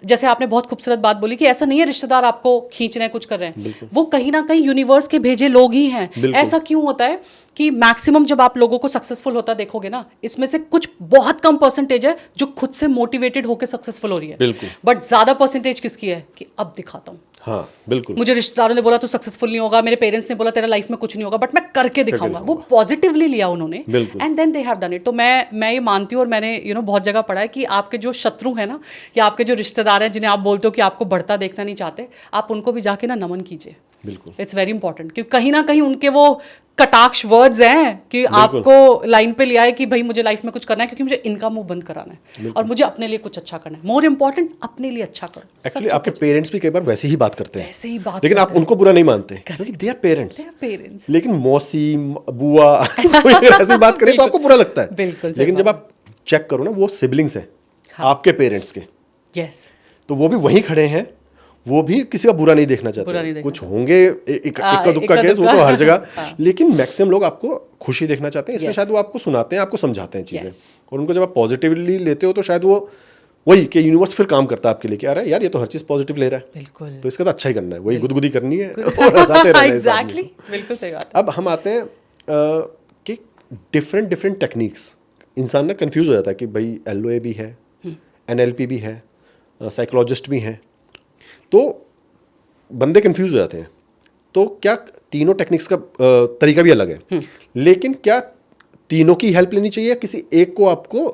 जैसे आपने बहुत खूबसूरत बात बोली कि ऐसा नहीं है रिश्तेदार आपको खींच रहे हैं, कुछ कर रहे हैं, वो कहीं ना कहीं यूनिवर्स के भेजे लोग ही हैं। ऐसा क्यों होता है कि मैक्सिमम जब आप लोगों को सक्सेसफुल होता देखोगे ना, इसमें से कुछ बहुत कम परसेंटेज है जो खुद से मोटिवेटेड होकर सक्सेसफुल हो रही है, बट ज्यादा परसेंटेज किसकी है कि अब दिखाता हूँ। हाँ, बिल्कुल। मुझे रिश्तेदारों ने बोला तू सक्सेसफुल नहीं होगा, मेरे पेरेंट्स ने बोला तेरा लाइफ में कुछ नहीं होगा, बट मैं करके दिखाऊंगा। वो पॉजिटिवली लिया उन्होंने, and then they have done it. तो मैं ये मानती हूँ, और मैंने बहुत जगह पढ़ा है कि आपके जो शत्रु है ना, या आपके जो रिश्तेदार हैं जिन्हें आप बोलते हो कि आपको बढ़ता देखना नहीं चाहते, आप उनको भी जाके ना नमन कीजिए। बिल्कुल, इट्स वेरी इंपॉर्टेंट, क्योंकि कहीं ना कहीं उनके वो कटाक्ष वर्ड्स हैं कि आपको लाइन पे लिया है कि भाई मुझे लाइफ में कुछ करना है, क्योंकि मुझे इनका मुंह बंद कराना है और मुझे अपने लिए कुछ अच्छा करना है। मोर इंपॉर्टेंट अपने लिए अच्छा करो। एक्चुअली आपके पेरेंट्स भी कई बार वैसे ही बात करते हैं, वैसे ही बात, लेकिन आप उनको बुरा नहीं मानते क्योंकि दे आर पेरेंट्स। लेकिन मौसी बुआ कोई ऐसी बात करे तो आपको बुरा लगता है। बिल्कुल। लेकिन जब आप चेक करो ना, वो सिबलिंग्स हैं आपके पेरेंट्स के, यस, तो वो भी वहीं खड़े हैं, वो भी किसी का बुरा नहीं देखना चाहते। कुछ होंगे इक्का दुक्का केस, वो तो हर जगह, लेकिन मैक्सिमम लोग आपको खुशी देखना चाहते हैं, इसलिए शायद वो आपको सुनाते हैं, आपको समझाते हैं चीज़ें, और उनको जब आप पॉजिटिवली लेते हो तो शायद वो वही कि यूनिवर्स फिर काम करता है आपके लिए कि अरे यार ये तो हर चीज़ पॉजिटिव ले रहा है, बिल्कुल, तो इसका तो अच्छा ही करना है, वही गुदगुदी करनी है और हंसाते रहना है। एग्जैक्टली, बिल्कुल सही बात। अब हम आते हैं कि डिफरेंट टेक्निक्स, इंसान ना कंफ्यूज हो जाता है कि भाई LOA भी है, NLP भी है, साइकोलॉजिस्ट भी हैं, तो बंदे कंफ्यूज हो जाते हैं। तो क्या तीनों टेक्निक्स का तरीका भी अलग है, लेकिन क्या तीनों की हेल्प लेनी चाहिए, किसी एक को आपको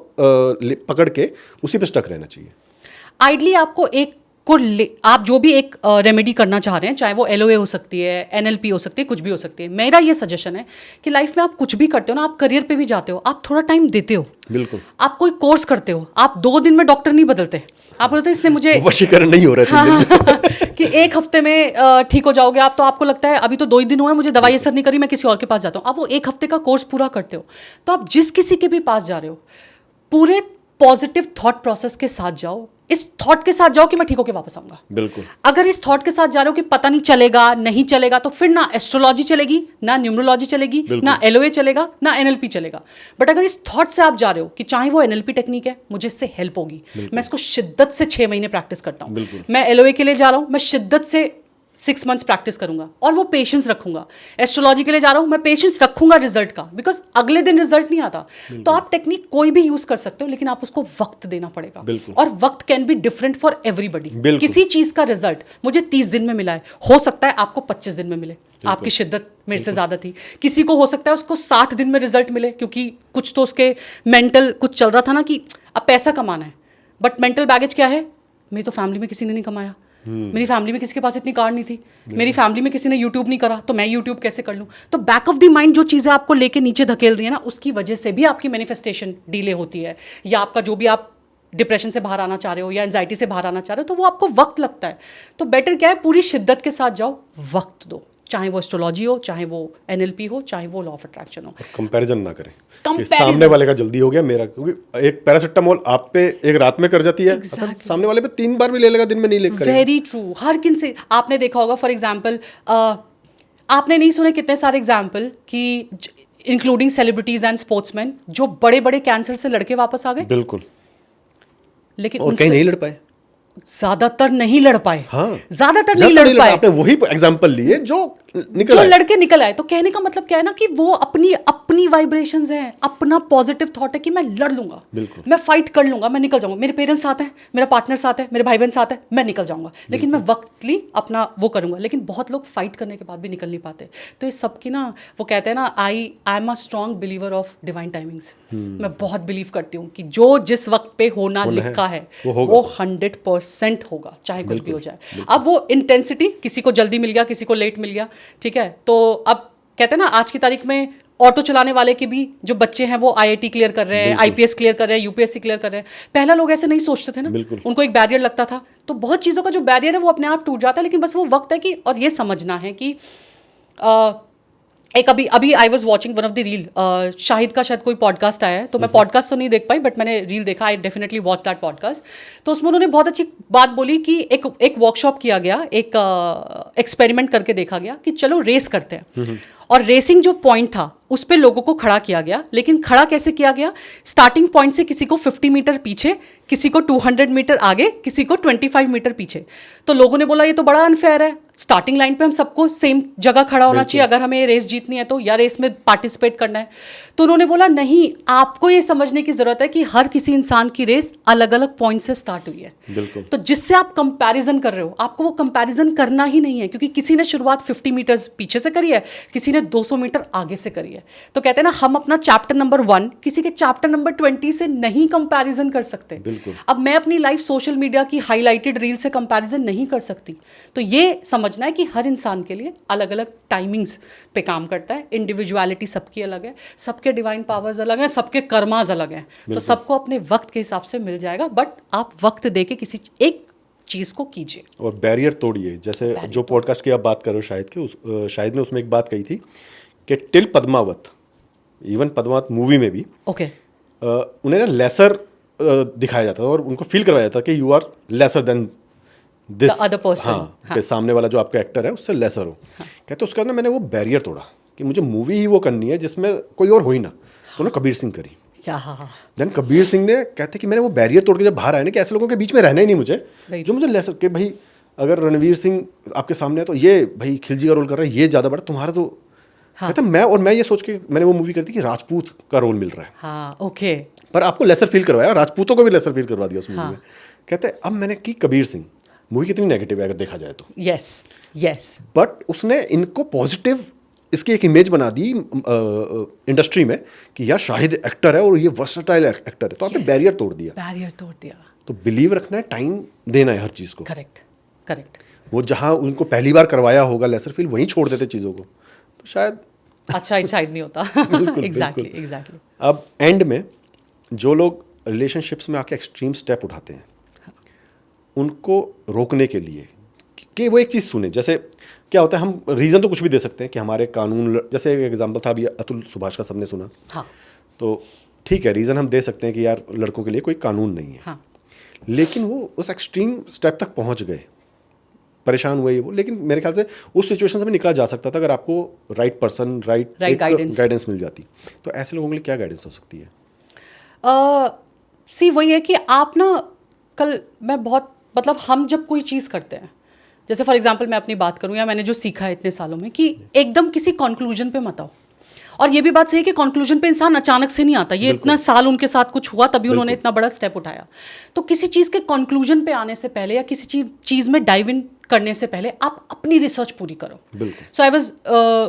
पकड़ के उसी पे स्टक रहना चाहिए? आइडली आपको एक को आप जो भी एक रेमेडी करना चाह रहे हैं, चाहे वो LOA हो सकती है, NLP हो सकती है, कुछ भी हो सकती है, मेरा ये सजेशन है कि लाइफ में आप कुछ भी करते हो ना, आप करियर पे भी जाते हो, आप थोड़ा टाइम देते हो। बिल्कुल। आप कोई कोर्स करते हो, आप 2 दिन में डॉक्टर नहीं बदलते। आप बोलते इसने मुझे वशीकरण नहीं हो रहा है कि 1 हफ्ते में ठीक हो जाओगे आप, तो आपको लगता है अभी तो 2 ही दिन हुए, मुझे दवाई असर नहीं करी, मैं किसी और के पास जाता हूँ। आप वो 1 हफ्ते का कोर्स पूरा करते हो, तो आप जिस किसी के भी पास जा रहे हो, पूरे पॉजिटिव थॉट प्रोसेस के साथ जाओ, इस थॉट के साथ जाओ कि मैं ठीक होके वापस आऊंगा। बिल्कुल। अगर इस थॉट के साथ जा रहे हो कि पता नहीं चलेगा, नहीं चलेगा, तो फिर ना एस्ट्रोलॉजी चलेगी, ना न्यूमरोलॉजी चलेगी, ना LOA चलेगा, ना NLP चलेगा। बट अगर इस थॉट से आप जा रहे हो कि चाहे वो NLP टेक्निक है, मुझे इससे हेल्प होगी, मैं इसको शिद्दत से 6 महीने प्रैक्टिस करता हूँ, मैं LOA के लिए जा रहा हूँ, मैं शिद्दत से 6 मंथ्स प्रैक्टिस करूंगा और वो पेशेंस रखूंगा। एस्ट्रोलॉजी के लिए जा रहा हूं, मैं पेशेंस रखूंगा रिजल्ट का, बिकॉज अगले दिन रिजल्ट नहीं आता। तो आप टेक्निक कोई भी यूज कर सकते हो, लेकिन आप उसको वक्त देना पड़ेगा, और वक्त can be different for everybody. किसी चीज का रिजल्ट मुझे 30 दिन में मिला है, हो सकता है आपको 25 दिन में मिले, आपकी शिद्दत मेरे से ज्यादा थी। किसी को हो सकता है उसको 60 दिन में रिजल्ट मिले, क्योंकि कुछ तो उसके मेंटल कुछ चल रहा था ना कि अब पैसा कमाना है, बट मेंटल बैगेज क्या है, मेरी तो फैमिली में किसी ने नहीं कमाया, मेरी फैमिली में किसी के पास इतनी कार नहीं थी, मेरी फैमिली में किसी ने यूट्यूब नहीं करा, तो मैं यूट्यूब कैसे कर लूँ। तो बैक ऑफ द माइंड जो चीज़ें आपको लेके नीचे धकेल रही है ना, उसकी वजह से भी आपकी मैनिफेस्टेशन डिले होती है, या आपका जो भी आप डिप्रेशन से बाहर आना चाह रहे हो या एंजाइटी से बाहर आना चाह रहे हो, तो वो आपको वक्त लगता है। तो बेटर क्या है, पूरी शिद्दत के साथ जाओ, वक्त दो, चाहे वो एस्ट्रोलॉजी हो, चाहे वो NLP हो, चाहे वो लॉ ऑफ अट्रैक्शन हो। कंपैरिजन ना करें कि सामने वाले का जल्दी हो गया, मेरा, क्योंकि एक पैरासिटामोल आप पे एक रात में कर जाती है, सामने वाले पे 3 बार भी ले लेगा, दिन में नहीं लेकर। Very true. हर किसी से आपने देखा होगा, फॉर एग्जाम्पल आपने नहीं सुने कितने सारे एग्जाम्पल कि इंक्लूडिंग सेलिब्रिटीज एंड स्पोर्ट्समैन, जो बड़े बड़े कैंसर से लड़के वापस आ गए। बिल्कुल। लेकिन और कहीं नहीं लड़ पाए, ज्यादातर नहीं लड़ पाए। हाँ, ज्यादातर नहीं लड़ पाए। आपने वही एग्जांपल लिए जो लड़के निकल आए। तो कहने का मतलब क्या है ना, कि वो अपनी वाइब्रेशंस हैं, अपना पॉजिटिव थॉट है कि मैं लड़ लूंगा, मैं फाइट कर लूंगा, मैं निकल जाऊंगा, मेरे पेरेंट्स साथ हैं, मेरा पार्टनर साथ है, मेरे भाई बहन साथ है, मैं निकल जाऊंगा, लेकिन मैं वक्तली अपना वो करूंगा। लेकिन बहुत लोग फाइट करने के बाद भी निकल नहीं पाते। तो ये सबकी ना, वो कहते हैं ना, I am a strong believer of divine timings. मैं बहुत बिलीव करती हूँ कि जो जिस वक्त पे होना लिखा है वो 100% होगा, चाहे कुछ भी हो जाए। अब वो इंटेंसिटी, किसी को जल्दी मिल गया, किसी को लेट मिल गया, ठीक है। तो अब कहते हैं ना, आज की तारीख में ऑटो चलाने वाले के भी जो बच्चे हैं वो IIT क्लियर कर रहे हैं, IPS क्लियर कर रहे हैं, UPSC क्लियर कर रहे हैं। पहला लोग ऐसे नहीं सोचते थे ना, उनको एक बैरियर लगता था। तो बहुत चीज़ों का जो बैरियर है वो अपने आप टूट जाता है, लेकिन बस वो वक्त है कि, और ये समझना है कि एक अभी I was watching one of the reel, Shahid का शायद कोई पॉडकास्ट आया है, तो मैं पॉडकास्ट तो नहीं देख पाई, बट मैंने रील देखा, I definitely watch that podcast. तो उसमें उन्होंने बहुत अच्छी बात बोली कि एक वर्कशॉप किया गया, एक एक्सपेरिमेंट करके देखा गया कि चलो रेस करते हैं, और रेसिंग जो पॉइंट था उस पे लोगों को खड़ा किया गया। लेकिन खड़ा कैसे किया गया, स्टार्टिंग पॉइंट से किसी को 50 मीटर पीछे, किसी को 200 मीटर आगे, किसी को 25 मीटर पीछे। तो लोगों ने बोला ये तो बड़ा अनफेयर है, स्टार्टिंग लाइन पे हम सबको सेम जगह खड़ा होना चाहिए अगर हमें रेस जीतनी है तो, या रेस में पार्टिसिपेट करना है। तो उन्होंने बोला नहीं, आपको ये समझने की जरूरत है कि हर किसी इंसान की रेस अलग अलग पॉइंट से स्टार्ट हुई है। तो जिससे आप कंपैरिजन कर रहे हो, आपको वो कंपैरिजन करना ही नहीं है, क्योंकि किसी ने शुरुआत 50 मीटर्स पीछे से करी है, किसी ने 200 मीटर आगे से करी है। तो कहते हैं ना, हम अपना चैप्टर नंबर 1 किसी के चैप्टर नंबर 20 से नहीं कंपैरिजन कर सकते। अब मैं अपनी लाइफ सोशल मीडिया की हाईलाइटेड रील से कंपैरिजन नहीं कर सकती। तो ये समझना है कि हर इंसान के लिए अलग अलग टाइमिंग्स पे काम करता है, इंडिविजुअलिटी सबकी अलग है, सबके डिवाइन पावर्स अलग हैं, सबके कर्मास अलग हैं। तो सबको अपने वक्त के हिसाब से मिल जाएगा, बट आप वक्त दे के किसी एक चीज़ को कीजिए और बैरियर तोड़िए। जैसे जो पॉडकास्ट की आप बात कर रहे हो शाहिद के, शाहिद ने उसमें एक बात कही थी कि till Padmaavat, even Padmaavat movie में भी, उन्हें ना लेसर दिखाया जाता था और उनको फील करवाया जाता कि you are lesser than this The other person, हाँ, कि सामने वाला जो आपका एक्टर है उससे लेसर हो। कहते उसके बाद ना मैंने वो बैरियर तोड़ा कि मुझे मूवी ही वो करनी है जिसमें कोई और हो ही ना। तो ना कबीर सिंह करी। क्या हाँ देन कबीर सिंह ने कहते कि मैंने वो बैरियर तोड़ के जब बाहर आया ना कि ऐसे लोगों के बीच में रहना ही नहीं मुझे, जो मुझे लेसर कि भाई अगर रणवीर सिंह आपके सामने है तो ये भाई खिलजी का रोल कर रहा है, ये ज़्यादा बड़ा तुम्हारा तो कहते मैं ये सोच के मैंने वो मूवी कर दी कि राजपूत का रोल मिल रहा है। हाँ ओके। पर आपको लेसर फील करवाया, राजपूतों को भी लेसर फील करवा दिया उस मूवी में। कहते अब मैंने की कबीर सिंह, मूवी कितनी नेगेटिव है अगर देखा जाए तो, यस यस, बट उसने इनको पॉजिटिव इसकी एक इमेज बना दी इंडस्ट्री में कि यार शाहिद एक्टर है और ये वर्सटाइल एक्टर है। तो आपने बैरियर तोड़ दिया, बैरियर तोड़ दिया। तो बिलीव रखना है, टाइम देना है हर चीज़ को। Correct correct. वो जहाँ उनको पहली बार करवाया होगा लेसर फील, वहीं छोड़ देते चीज़ों को तो शायद अच्छा शायद नहीं होता। बिल्कुल एग्जैक्टली बिल्कुल। एग्जैक्टली। अब एंड में जो लोग रिलेशनशिप्स में आके एक्सट्रीम स्टेप उठाते हैं, उनको रोकने के लिए कि वो एक चीज़ सुने। जैसे क्या होता है, हम रीज़न तो कुछ भी दे सकते हैं कि हमारे कानून, जैसे एक एग्जांपल था अभी अतुल सुभाष का सबने सुना, हाँ तो ठीक है रीज़न हम दे सकते हैं कि यार लड़कों के लिए कोई कानून नहीं है। हाँ लेकिन वो उस एक्सट्रीम स्टेप तक पहुंच गए, परेशान हुए वो। लेकिन मेरे ख्याल से उस सिचुएशन से भी निकला जा सकता था अगर आपको राइट पर्सन, राइट गाइडेंस मिल जाती। तो ऐसे लोगों के लिए क्या गाइडेंस हो सकती है? सी वही है कि आप ना, कल मैं बहुत मतलब हम जब कोई चीज़ करते हैं, जैसे फॉर एग्जांपल मैं अपनी बात करूं या मैंने जो सीखा है इतने सालों में, कि एकदम किसी कंक्लूजन पे मत आओ। और ये भी बात सही है कि कंक्लूजन पे इंसान अचानक से नहीं आता। ये इतना साल उनके साथ कुछ हुआ तभी उन्होंने इतना बड़ा स्टेप उठाया। तो किसी चीज़ के कंक्लूजन पे आने से पहले या किसी चीज़ में डाइव इन करने से पहले आप अपनी रिसर्च पूरी करो। सो आई वाज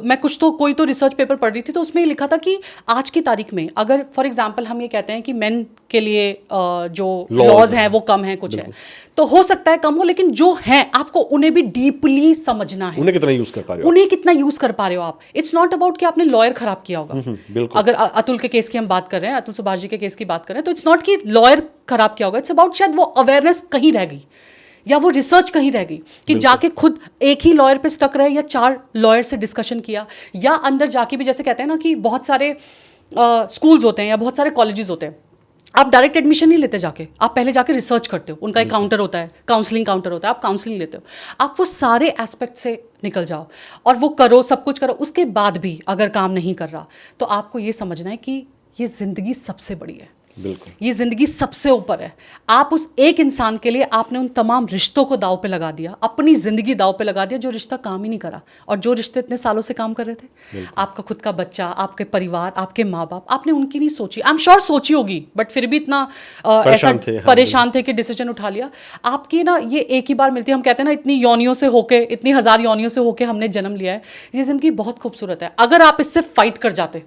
मैं कोई तो रिसर्च पेपर पढ़ रही थी, तो उसमें ये लिखा था कि आज की तारीख में अगर फॉर एग्जांपल हम ये कहते हैं कि मेन के लिए जो लॉज हैं वो कम हैं, कुछ है, तो हो सकता है कम हो, लेकिन जो हैं आपको उन्हें भी डीपली समझना है। उन्हें कितना यूज कर पा रहे हो, उन्हें कितना यूज कर पा रहे हो आप। इट्स नॉट अबाउट कि आपने लॉयर खराब किया होगा। अगर अतुल के केस की हम बात कर रहे हैं, अतुल सुभाष जी के केस की बात कर रहे हैं, तो इट्स नॉट कि लॉयर खराब किया होगा। इट्स अबाउट शायद वो अवेयरनेस कहीं रह गई या वो रिसर्च कहीं रह गई कि जाके खुद एक ही लॉयर पे स्टक रहे या 4 लॉयर से डिस्कशन किया, या अंदर जाके भी, जैसे कहते हैं ना कि बहुत सारे स्कूल्स होते हैं या बहुत सारे कॉलेजेस होते हैं, आप डायरेक्ट एडमिशन नहीं लेते जाके, आप पहले जाके रिसर्च करते हो। उनका एक काउंटर होता है, काउंसलिंग काउंटर होता है, आप काउंसलिंग लेते हो। आप वो सारे एस्पेक्ट से निकल जाओ और वो करो, सब कुछ करो। उसके बाद भी अगर काम नहीं कर रहा तो आपको ये समझना है कि ये ज़िंदगी सबसे बड़ी है। बिल्कुल, ये ज़िंदगी सबसे ऊपर है। आप उस एक इंसान के लिए आपने उन तमाम रिश्तों को दाव पे लगा दिया, अपनी ज़िंदगी दाव पे लगा दिया, जो रिश्ता काम ही नहीं करा, और जो रिश्ते इतने सालों से काम कर रहे थे। आपका खुद का बच्चा, आपके परिवार, आपके माँ बाप, आपने उनकी नहीं सोची। आई एम श्योर सोची होगी, बट फिर भी इतना ऐसा परेशान थे कि डिसीजन उठा लिया। आपकी ना ये एक ही बार मिलती है। हम कहते हैं ना, इतनी योनियों से होके, इतनी हज़ार योनियों से होके हमने जन्म लिया है। ये ज़िंदगी बहुत खूबसूरत है। अगर आप इससे फाइट कर जाते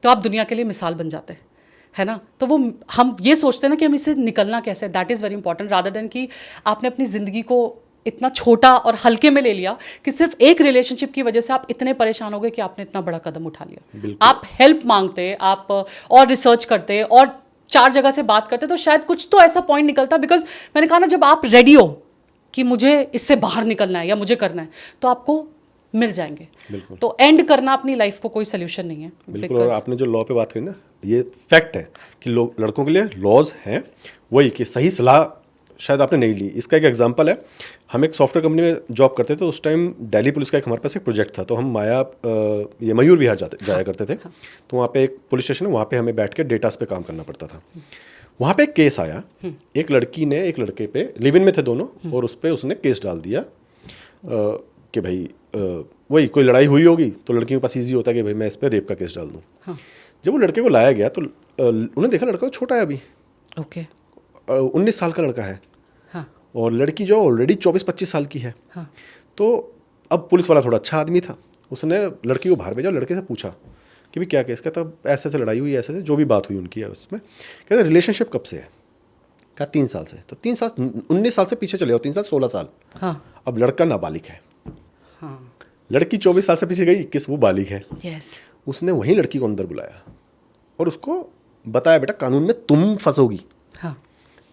तो आप दुनिया के लिए मिसाल बन जाते, है ना। तो वो हम ये सोचते हैं ना कि हम इससे निकलना कैसे, that is very important, rather than कि आपने अपनी ज़िंदगी को इतना छोटा और हल्के में ले लिया कि सिर्फ एक रिलेशनशिप की वजह से आप इतने परेशान हो गए कि आपने इतना बड़ा कदम उठा लिया। आप हेल्प मांगते, आप और रिसर्च करते और 4 जगह से बात करते, तो शायद कुछ तो ऐसा पॉइंट निकलता। बिकॉज मैंने कहा ना, जब आप रेडी हो कि मुझे इससे बाहर निकलना है या मुझे करना है, तो आपको मिल जाएंगे। तो एंड करना अपनी लाइफ को कोई सोल्यूशन नहीं है। बिल्कुल। और आपने जो लॉ पे बात करी ना, ये फैक्ट है कि लोग, लड़कों के लिए लॉज हैं, वही कि सही सलाह शायद आपने नहीं ली। इसका एक एग्जांपल है, हम एक सॉफ्टवेयर कंपनी में जॉब करते थे, तो उस टाइम दिल्ली पुलिस का एक हमारे पास एक प्रोजेक्ट था। तो हम ये मयूर विहार जाया करते थे। तो वहाँ पे एक पुलिस स्टेशन है, वहाँ पे हमें बैठ के डेटास पे काम करना पड़ता था। वहाँ पे एक केस आया, एक लड़की ने एक लड़के पे, लिव इन में थे दोनों, और उस पर उसने केस डाल दिया कि भाई वही कोई लड़ाई हुई होगी तो लड़की के पास ईजी होता है कि भाई मैं इस पर रेप का केस डाल दूँ। जब वो लड़के को लाया गया तो उन्हें देखा लड़का तो छोटा है अभी, ओके, 19 साल का लड़का है। हाँ। और लड़की जो ऑलरेडी 24-25 साल की है। हाँ। तो अब पुलिस वाला थोड़ा अच्छा आदमी था, उसने लड़की को बाहर भेजा, लड़के से पूछा कि भाई क्या केस, कहता ऐसे ऐसे लड़ाई हुई, ऐसे जो भी बात हुई उनकी है उसमें। कहते रिलेशनशिप कब से है, कहा 3 साल से। तो 3 साल 19 साल से पीछे चले जाओ, 3 साल 16 साल। हाँ। अब लड़का नाबालिग है। हाँ। लड़की 24 साल से पीछे गई, 21 वो बालिग है। यस। उसने वहीं लड़की को अंदर बुलाया और उसको बताया बेटा कानून में तुम फंसोगी। हाँ।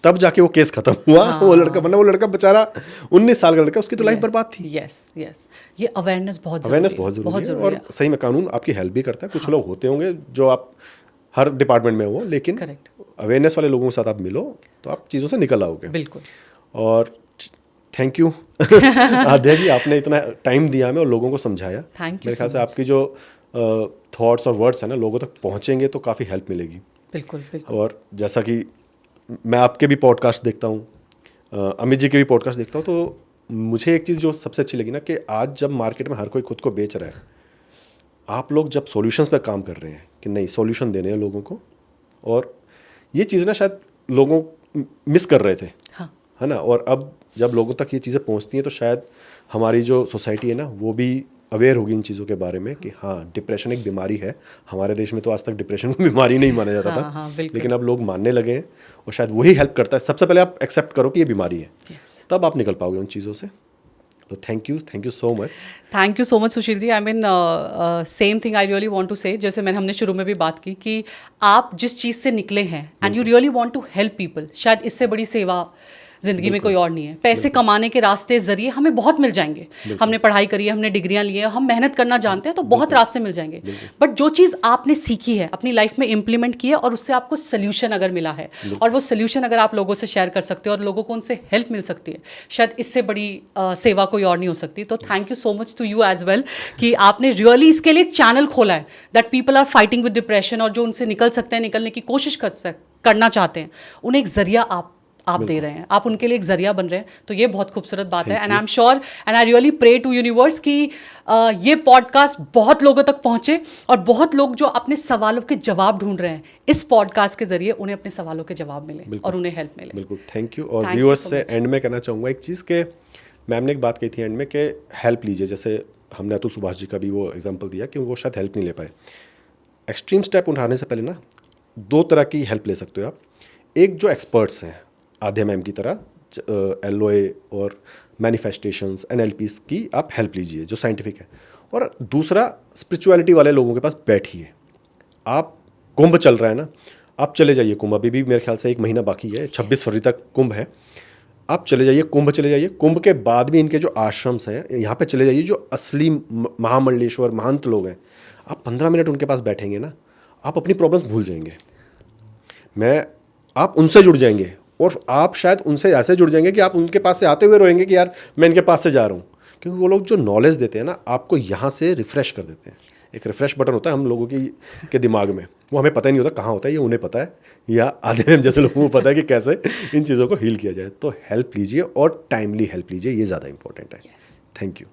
तब जाके वो केस खत्म हुआ। हाँ। वो लड़का बेचारा 19 साल का लड़का, उसकी तो लाइफ बर्बाद थी। यस यस, ये अवेयरनेस बहुत जरूरी है। और सही में कानून आपकी हेल्प भी करता है। कुछ लोग होते होंगे जो आप हर डिपार्टमेंट में हो, लेकिन करेक्ट, अवेयरनेस वाले लोगों के साथ आप मिलो तो आप चीज़ों से निकल आओगे। बिल्कुल। और थैंक यू आध्या जी, आपने इतना टाइम दिया हमें और लोगों को समझाया। Thank you मेरे ख्याल so से much. आपकी जो थॉट्स और वर्ड्स हैं ना, लोगों तक पहुंचेंगे तो काफ़ी हेल्प मिलेगी। बिल्कुल बिल्कुल। और जैसा कि मैं आपके भी पॉडकास्ट देखता हूँ, अमित जी के भी पॉडकास्ट देखता हूँ, तो मुझे एक चीज़ जो सबसे अच्छी लगी ना, कि आज जब मार्केट में हर कोई खुद को बेच रहा है, आप लोग जब सॉल्यूशंस पे काम कर रहे हैं कि नहीं सॉल्यूशन देने हैं लोगों को, और ये चीज़ ना शायद लोगों मिस कर रहे थे, हाँ, है ना। और अब जब लोगों तक ये चीज़ें पहुंचती हैं तो शायद हमारी जो सोसाइटी है ना, वो भी अवेयर होगी इन चीज़ों के बारे में कि हाँ, डिप्रेशन एक बीमारी है। हमारे देश में तो आज तक डिप्रेशन को बीमारी नहीं माना जाता हाँ, था, हाँ, बिल्कुल। लेकिन अब लोग मानने लगे हैं, और शायद वही हेल्प करता है। सबसे पहले आप एक्सेप्ट करो कि ये बीमारी है, Yes. तब आप निकल पाओगे उन चीज़ों से। तो thank you so much. Thank you so much Sushil ji. I mean same thing I really want to say, जैसे मैंने हमने शुरू में भी बात की कि आप जिस चीज़ से निकले हैं and you really want to help people, शायद इससे बड़ी सेवा ज़िंदगी में कोई और नहीं है। पैसे कमाने के रास्ते जरिए हमें बहुत मिल जाएंगे, हमने पढ़ाई करी है, हमने डिग्रियां ली है, हम मेहनत करना जानते हैं, तो बहुत रास्ते मिल जाएंगे। बट जो चीज़ आपने सीखी है, अपनी लाइफ में इम्प्लीमेंट की है, और उससे आपको सोल्यूशन अगर मिला है, और वो सोल्यूशन अगर आप लोगों से शेयर कर सकते हो और लोगों को उनसे हेल्प मिल सकती है, शायद इससे बड़ी सेवा कोई और नहीं हो सकती। तो thank you so much to you as well कि आपने रियली इसके लिए चैनल खोला है that people are fighting with depression, और जो उनसे निकल सकते हैं, निकलने की कोशिश करना चाहते हैं, उन्हें एक जरिया आप दे रहे हैं, आप उनके लिए एक जरिया बन रहे हैं। तो ये बहुत खूबसूरत बात है, and I am sure and I really pray to universe कि ये पॉडकास्ट बहुत लोगों तक पहुंचे, और बहुत लोग जो अपने सवालों के जवाब ढूंढ रहे हैं, इस पॉडकास्ट के जरिए उन्हें अपने सवालों के जवाब मिले और उन्हें हेल्प मिले। बिल्कुल, थैंक यू। और Thank you व्यूअर्स so से much. एंड में कहना चाहूँगा एक चीज़ के, मैम ने एक बात कही थी एंड में कि हेल्प लीजिए। जैसे हमने अतुल सुभाष जी का भी वो एग्जांपल दिया कि वो शायद हेल्प नहीं ले पाए। एक्सट्रीम स्टेप उठाने से पहले ना, दो तरह की हेल्प ले सकते हो आप। एक जो एक्सपर्ट्स हैं, आध्या मैम की तरह, LOA और मैनिफेस्टेशंस, NLPs की आप हेल्प लीजिए जो साइंटिफिक है। और दूसरा, स्पिरिचुअलिटी वाले लोगों के पास बैठिए। आप, कुंभ चल रहा है ना, आप चले जाइए कुंभ। अभी भी मेरे ख्याल से 1 महीना बाकी है, 26 फरवरी तक कुंभ है। आप चले जाइए कुंभ, चले जाइए। कुंभ के बाद भी इनके जो आश्रम्स हैं, यहाँ पे चले जाइए। जो असली महामंडलेश्वर महंत लोग हैं, आप 15 मिनट उनके पास बैठेंगे ना, आप अपनी प्रॉब्लम्स भूल जाएंगे। आप उनसे जुड़ जाएंगे, और आप शायद उनसे ऐसे जुड़ जाएंगे कि आप उनके पास से आते हुए रोएंगे कि यार मैं इनके पास से जा रहा हूँ। क्योंकि वो लोग जो नॉलेज देते हैं ना, आपको यहाँ से रिफ़्रेश कर देते हैं। एक रिफ़्रेश बटन होता है हम लोगों के दिमाग में, वो हमें पता ही नहीं होता कहाँ होता है, ये उन्हें पता है, या आधे में जैसे लोगों को पता है कि कैसे इन चीज़ों को हील किया जाए। तो हेल्प लीजिए, और टाइमली हेल्प लीजिए, ये ज़्यादा इंपॉर्टेंट है। Thank you.